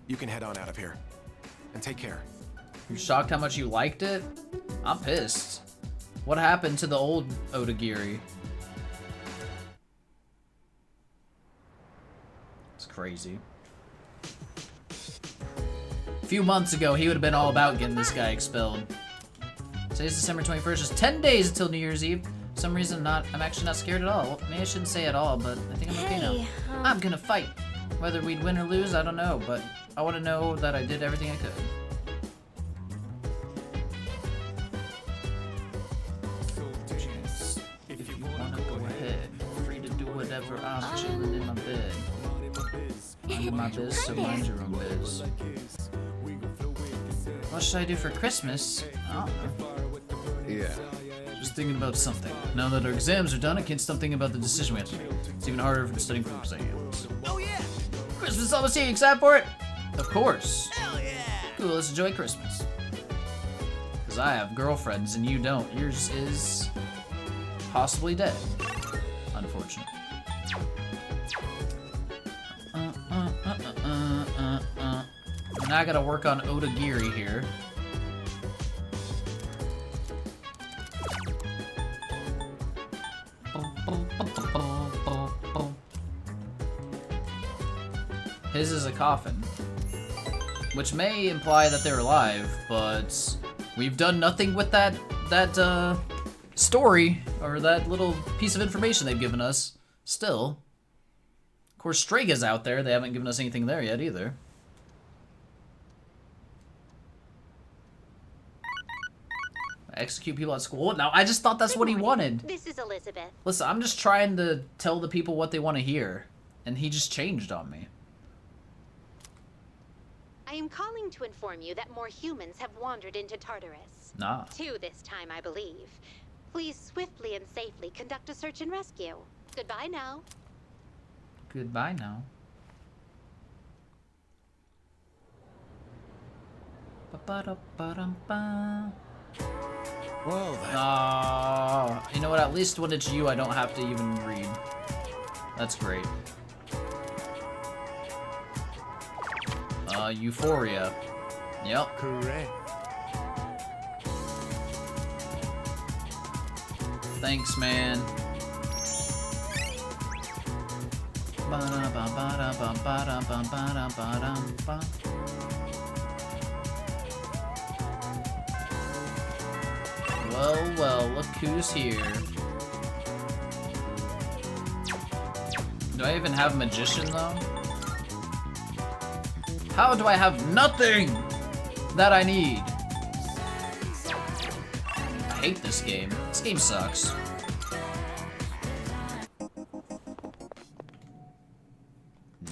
You can head on out of here. And take care. You shocked how much you liked it? I'm pissed. What happened to the old Odigiri? It's crazy. A few months ago, he would have been all about getting this guy expelled. Today's December 21st, just 10 days until New Year's Eve. For some reason, I'm actually not scared at all. Well, maybe I shouldn't say at all, but I think I'm okay now. I'm gonna fight. Whether we'd win or lose, I don't know, but I want to know that I did everything I could. If you wanna go ahead, free to do whatever. I'm chilling in my bed. Under my biz, so mind your own biz. What should I do for Christmas? I don't know. Yeah. Just thinking about something. Now that our exams are done, I can't stop thinking about the decision we have to make. It's even harder from studying for exams. Oh yeah! Christmas is almost here, you excited for it? Of course. Hell yeah! Cool, let's enjoy Christmas. Because I have girlfriends and you don't. Yours is possibly dead. Unfortunate. Now I gotta work on Odigiri here. His is a coffin, which may imply that they're alive, but we've done nothing with that story or that little piece of information they've given us. Still, of course, Strega's out there. They haven't given us anything there yet either. Execute people at school. Now, I just thought that's what he wanted. This is Elizabeth. Listen, I'm just trying to tell the people what they want to hear, and he just changed on me. I am calling to inform you that more humans have wandered into Tartarus. Nah. 2 this time, I believe. Please swiftly and safely conduct a search and rescue. Goodbye now. Goodbye now. Ba-ba-da-ba-dum-ba. Well then. You know what? At least when it's you, I don't have to even read. That's great. Euphoria. Yep. Correct. Thanks, man. Well, well, look who's here. Do I even have Magician, though? How do I have nothing that I need? I hate this game. This game sucks.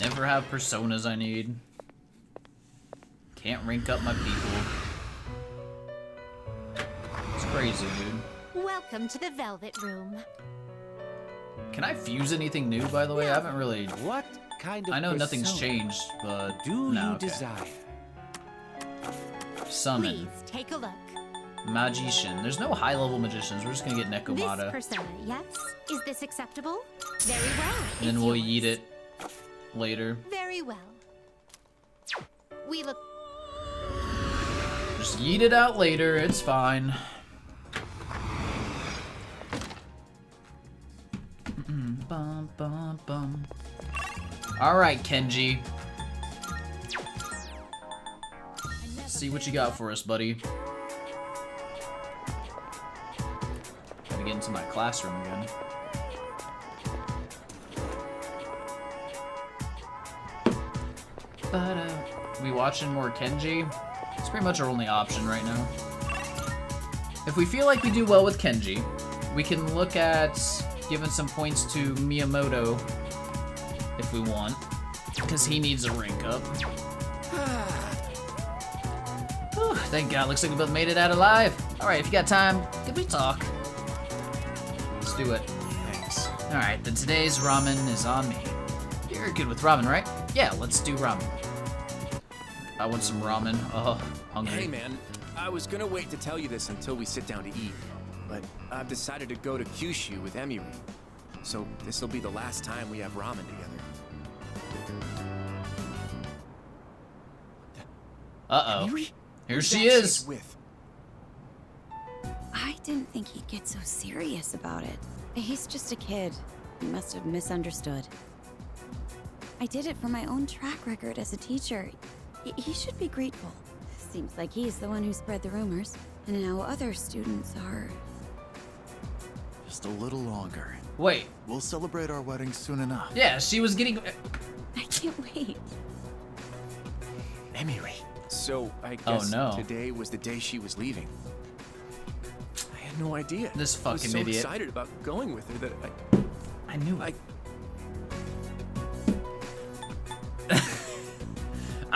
Never have personas I need. Can't rank up my people. It's crazy, dude. Welcome to the Velvet Room. Can I fuse anything new, by the way? I haven't really... What kind of I know nothing's persona changed, but... do no, you okay. desire? Summon. Please take a look. Magician. There's no high-level magicians. We're just gonna get Nekomata. This persona, yes? Is this acceptable? Very well. And then we'll eat it later. Very well. We look... Just just yeet it out later. It's fine. Bum, bum, bum. All right, Kenji. See what you got for us, buddy. Gotta get into my classroom again. But we watching more Kenji? It's pretty much our only option right now. If we feel like we do well with Kenji, we can look at giving some points to Miyamoto if we want, because he needs a rank up. Whew, thank God, looks like we both made it out alive. Alright, if you got time, could we talk? Let's do it. Thanks. Alright, then today's ramen is on me. You're good with ramen, right? Yeah, let's do ramen. I want some ramen. Oh, hungry. Hey man, I was gonna wait to tell you this until we sit down to eat, but I've decided to go to Kyushu with Emiri. So this'll be the last time we have ramen together. Uh-oh. Emiri? Here Who's she that is. chick with? I didn't think he'd get so serious about it. He's just a kid. He must have misunderstood. I did it for my own track record as a teacher. He should be grateful. Seems like he's the one who spread the rumors. And now other students are... Just a little longer. Wait. We'll celebrate our wedding soon enough. Yeah, she was getting... I can't wait. Emiri. So I Oh, guess no. today was the day she was leaving. I had no idea. This fucking I was so idiot. excited about going with her that I knew it.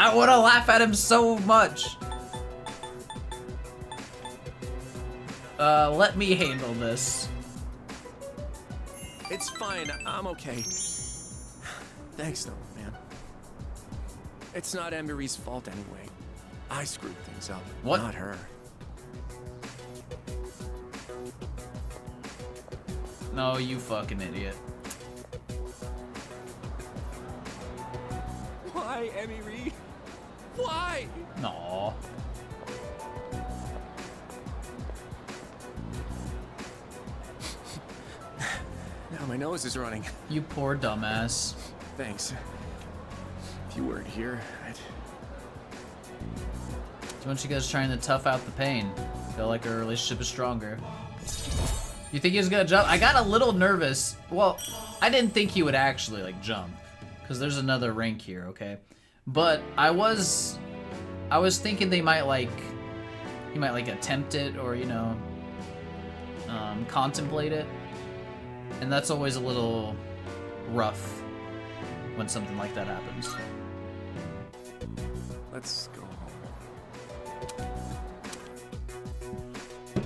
I want to laugh at him so much. Let me handle this. It's fine. I'm okay. Thanks though, man. It's not Emiri's fault anyway. I screwed things up, What? not her. No, you fucking idiot. Why, Emiri? Why? No. Now my nose is running. You poor dumbass. Thanks. If you weren't here, I'd... Don't you guys trying to tough out the pain? Feel like our relationship is stronger. You think he was gonna jump? I got a little nervous. Well, I didn't think he would actually like jump, because there's another rank here, okay? But I was thinking they might like, he might like attempt it or, you know, contemplate it. And that's always a little rough when something like that happens. Let's go home.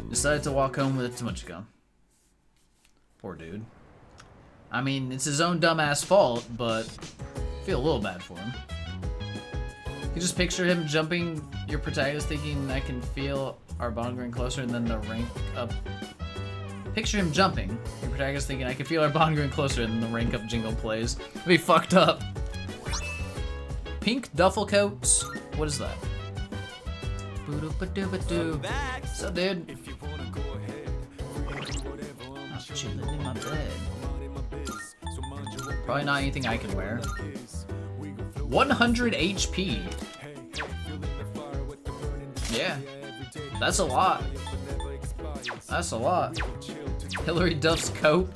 Decided to walk home with Tomochika. Poor dude. I mean, it's his own dumbass fault, but I feel a little bad for him. You just picture him jumping, your protagonist thinking, I can feel our bond growing closer, and then the rank up. Picture him jumping, your protagonist thinking, I can feel our bond growing closer, and then the rank up jingle plays. It'd be fucked up. Pink duffel coats? What is that? Boo-doo-ba-doo-ba-doo. What's up, dude? Oh, chilling in my bed. Probably not anything I can wear. 100 HP. Yeah. That's a lot. That's a lot. Hillary Duff's coat?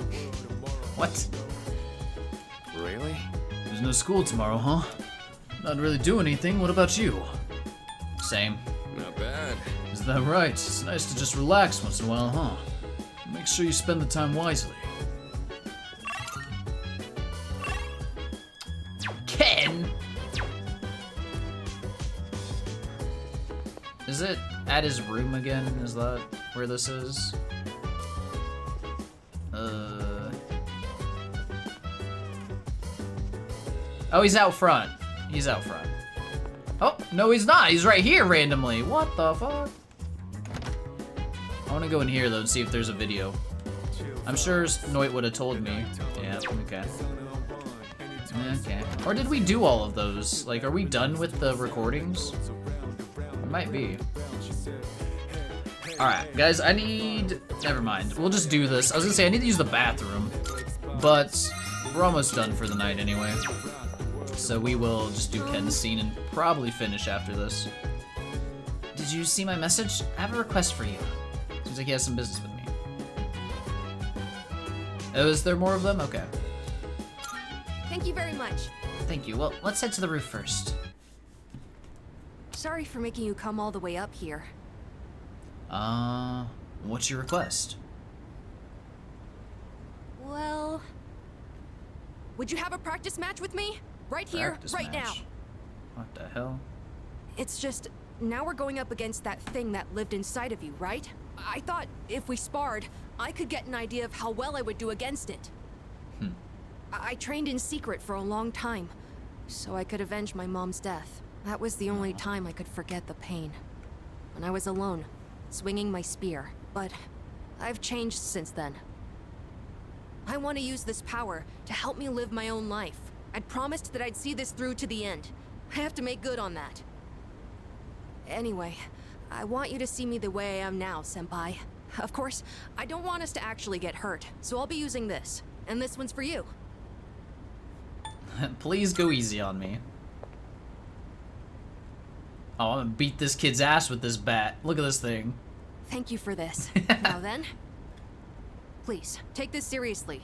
What? Really? There's no school tomorrow, huh? Not really doing anything. What about you? Same. Not bad. Is that right? It's nice to just relax once in a while, huh? Make sure you spend the time wisely. Ken! Is it at his room again? Is that where this is? Oh, he's out front. He's out front. Oh, no he's not. He's right here randomly. What the fuck? I want to go in here, though, and see if there's a video. I'm sure Noit would have told me. Yeah, okay. Okay. Or did we do all of those? Like, are we done with the recordings? It might be. Alright, guys, I need... Never mind. We'll just do this. I was gonna say, I need to use the bathroom. But we're almost done for the night anyway. So we will just do Ken's scene and probably finish after this. Did you see my message? I have a request for you. Seems like he has some business with me. Oh, is there more of them? Okay. Thank you very much. Thank you. Well, let's head to the roof first. Sorry for making you come all the way up here. What's your request? Well... Would you have a practice match with me? Right here, Practice right match. now. What the hell? It's just, now we're going up against that thing that lived inside of you, right? I thought if we sparred, I could get an idea of how well I would do against it. I trained in secret for a long time, so I could avenge my mom's death. That was the only time I could forget the pain. When I was alone, swinging my spear. But I've changed since then. I want to use this power to help me live my own life. I'd promised that I'd see this through to the end. I have to make good on that. Anyway, I want you to see me the way I am now, Senpai. Of course, I don't want us to actually get hurt, so I'll be using this. And this one's for you. Please go easy on me. Oh, I'm gonna beat this kid's ass with this bat. Look at this thing. Thank you for this. Now then, please, take this seriously.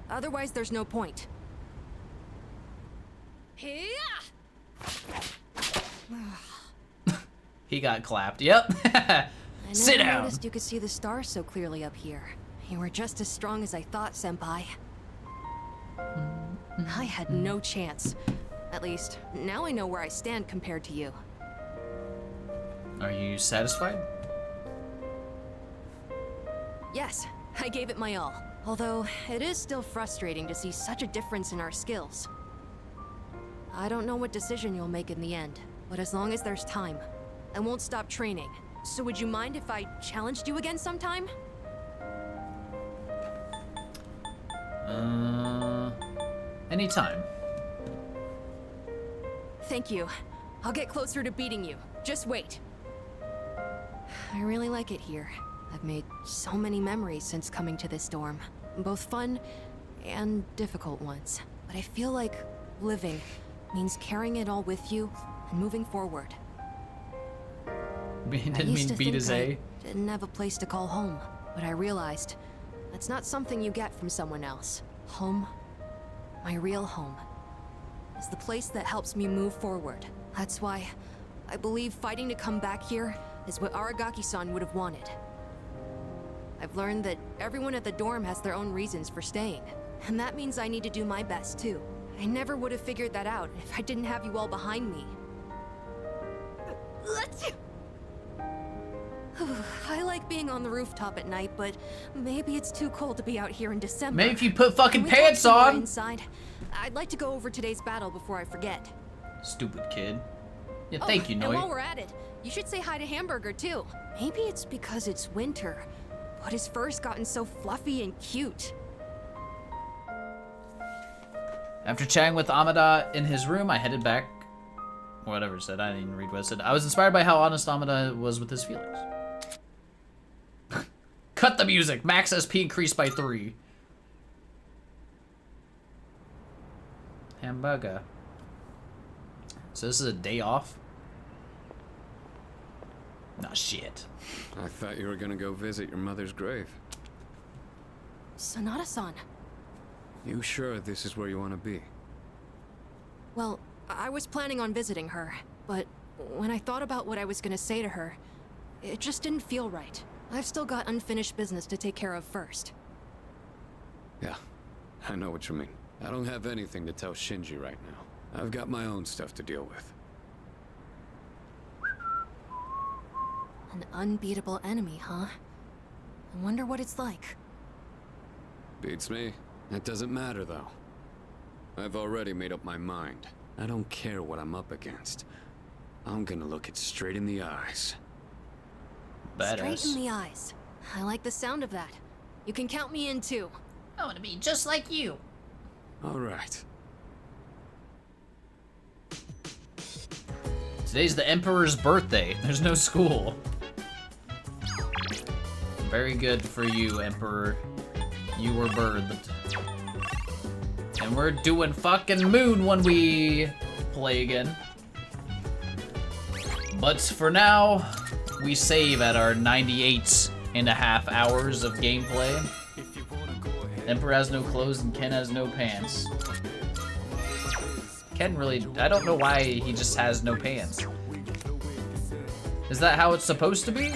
Otherwise, there's no point. He got clapped. Yep. Sit I never down. noticed you could see the stars so clearly up here. You were just as strong as I thought, Senpai. I had no chance. At least, now I know where I stand compared to you. Are you satisfied? Yes, I gave it my all. Although, it is still frustrating to see such a difference in our skills. I don't know what decision you'll make in the end, but as long as there's time, I won't stop training. So would you mind if I challenged you again sometime? Anytime. Thank you. I'll get closer to beating you. Just wait. I really like it here. I've made so many memories since coming to this dorm. Both fun and difficult ones. But I feel like living means carrying it all with you and moving forward. Didn't mean beat his A. Didn't have a place to call home, but I realized that's not something you get from someone else. Home, my real home, is the place that helps me move forward. That's why I believe fighting to come back here is what Aragaki-san would have wanted. I've learned that everyone at the dorm has their own reasons for staying, and that means I need to do my best too. I never would have figured that out if I didn't have you all behind me. I like being on the rooftop at night, but maybe it's too cold to be out here in December. Maybe if you put fucking Can we pants talk some more on. Inside? I'd like to go over today's battle before I forget. Stupid kid. Yeah, thank you, And Noi. while we're at it, you should say hi to Hamburger too. Maybe it's because it's winter, but his fur's gotten so fluffy and cute. After chatting with Amada in his room, I headed back. Whatever it said, I didn't even read what it said. I was inspired by how honest Amada was with his feelings. Cut the music. Max SP increased by 3. Hamburger. So this is a day off? Nah, shit. I thought you were gonna go visit your mother's grave. Sanada-san. You sure this is where you want to be? Well, I was planning on visiting her, but when I thought about what I was gonna say to her, it just didn't feel right. I've still got unfinished business to take care of first. Yeah, I know what you mean. I don't have anything to tell Shinji right now. I've got my own stuff to deal with. An unbeatable enemy, huh? I wonder what it's like. Beats me. It doesn't matter, though. I've already made up my mind. I don't care what I'm up against. I'm gonna look it straight in the eyes. Straight in the eyes. I like the sound of that. You can count me in too. I want to be just like you. All right. Today's the Emperor's birthday. There's no school. Very good for you, Emperor. You were birthed. And we're doing fucking Moon when we play again. But for now, we save at our 98.5 hours of gameplay. Emperor has no clothes and Ken has no pants. Ken really, I don't know why he just has no pants. Is that how it's supposed to be?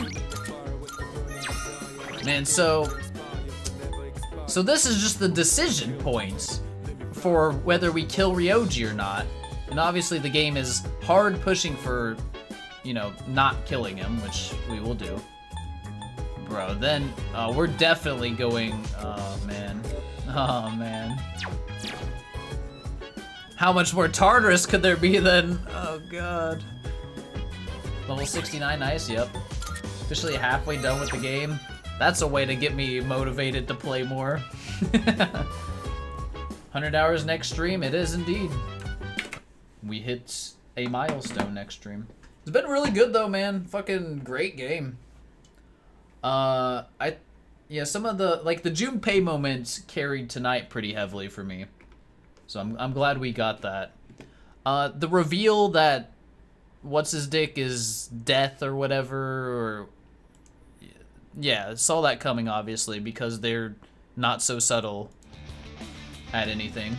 Man, so this is just the decision points for whether we kill Ryoji or not. And obviously the game is hard pushing for, you know, not killing him, which we will do. Bro, then we're definitely going, oh man. Oh man. How much more Tartarus could there be then? Oh god. Level 69, nice, yep. Officially halfway done with the game. That's a way to get me motivated to play more. 100 hours next stream, it is indeed. We hit a milestone next stream. It's been really good though, man. Fucking great game. Yeah, some of the, like the Junpei moments carried tonight pretty heavily for me. So I'm glad we got that. The reveal that what's his dick is death or whatever, or yeah, saw that coming obviously because they're not so subtle at anything.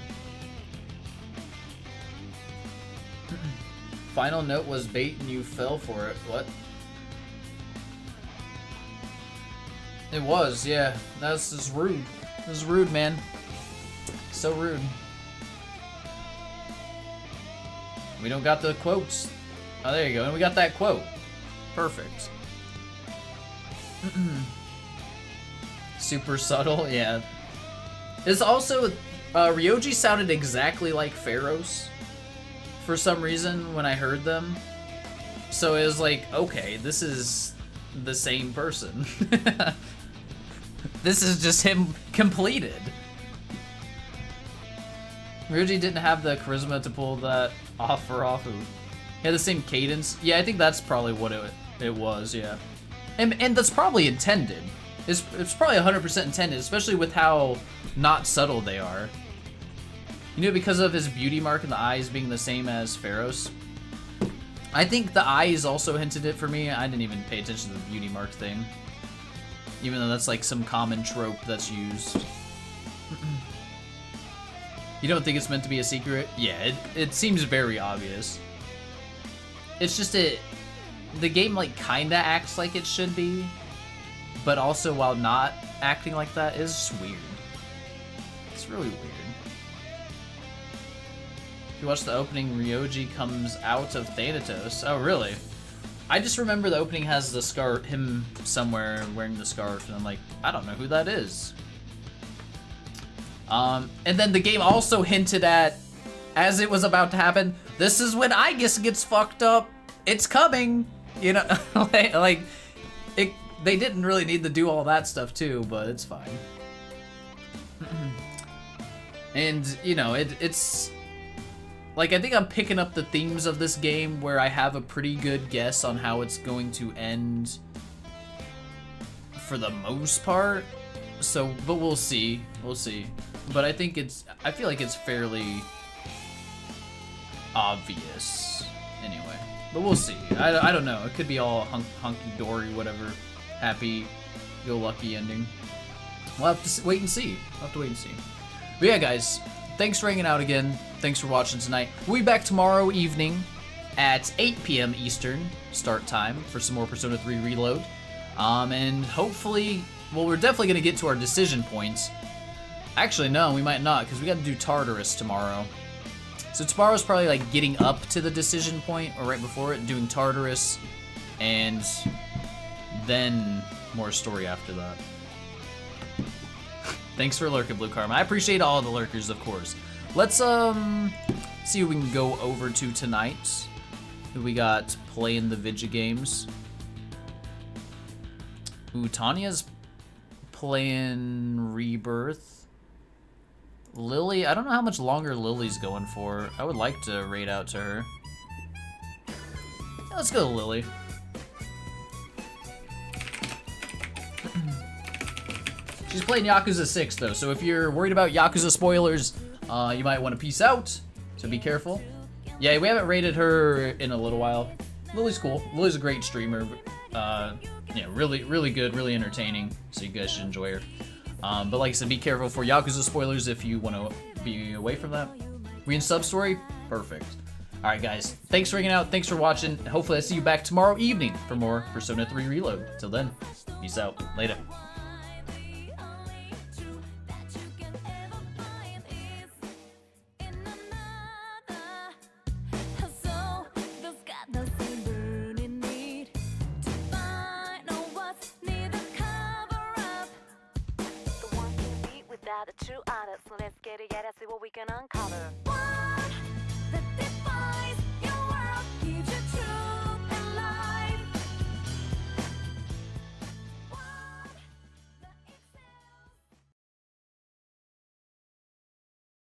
Final note was bait and you fell for it. What? It was, yeah. That's just rude. It was rude, man. So rude. We don't got the quotes. Oh, there you go. And we got that quote. Perfect. Super subtle, yeah. It's also, Ryoji sounded exactly like Pharaoh's for some reason when I heard them. So it was like, okay, this is the same person. This is just him completed. Ryoji didn't have the charisma to pull that off for Afu. He had the same cadence. Yeah, I think that's probably what it was, yeah. And that's probably intended. It's probably 100% intended, especially with how not subtle they are. You know, because of his beauty mark and the eyes being the same as Pharaoh's. I think the eyes also hinted it for me. I didn't even pay attention to the beauty mark thing. Even though that's like some common trope that's used. You don't think it's meant to be a secret? Yeah, it seems very obvious. It's just the game like kinda acts like it should be, but also while not acting like that is just weird. It's really weird. If you watch the opening, Ryoji comes out of Thanatos. Oh, really? I just remember the opening has the scarf, him somewhere wearing the scarf, and I'm like, I don't know who that is. And then the game also hinted at, as it was about to happen, this is when Aigis gets fucked up. It's coming, you know. Like, they didn't really need to do all that stuff too, but it's fine. And you know, it's like, I think I'm picking up the themes of this game where I have a pretty good guess on how it's going to end for the most part. So, but we'll see. We'll see. But I think I feel like it's fairly obvious anyway. But we'll see. I don't know. It could be all hunky-dory, whatever. Happy-go-lucky ending. We'll have to wait and see. We'll have to wait and see. But yeah, guys. Thanks for hanging out again. Thanks for watching tonight. We'll be back tomorrow evening at 8 p.m. Eastern start time for some more Persona 3 Reload. And hopefully, well, we're definitely going to get to our decision points. Actually, no, we might not, because we got to do Tartarus tomorrow. So tomorrow's probably like getting up to the decision point, or right before it, doing Tartarus, and then more story after that. Thanks for lurking, Blue Karma. I appreciate all the lurkers, of course. Let's see who we can go over to tonight. Who we got playing the Vidya games? Ooh, Tanya's playing Rebirth. Lily, I don't know how much longer Lily's going for. I would like to raid out to her. Yeah, let's go to Lily. She's playing Yakuza 6 though, so if you're worried about Yakuza spoilers, you might want to peace out. So be careful. Yeah, we haven't rated her in a little while. Lily's cool. Lily's a great streamer. Yeah, really good, really entertaining. So you guys should enjoy her. But like I said, be careful for Yakuza spoilers if you want to be away from that. We in sub-story? Perfect. Alright guys, thanks for hanging out, thanks for watching. Hopefully I see you back tomorrow evening for more Persona 3 Reload. Till then, peace out. Later. The true honest, so let's get it, yeah, let's see what we can uncover.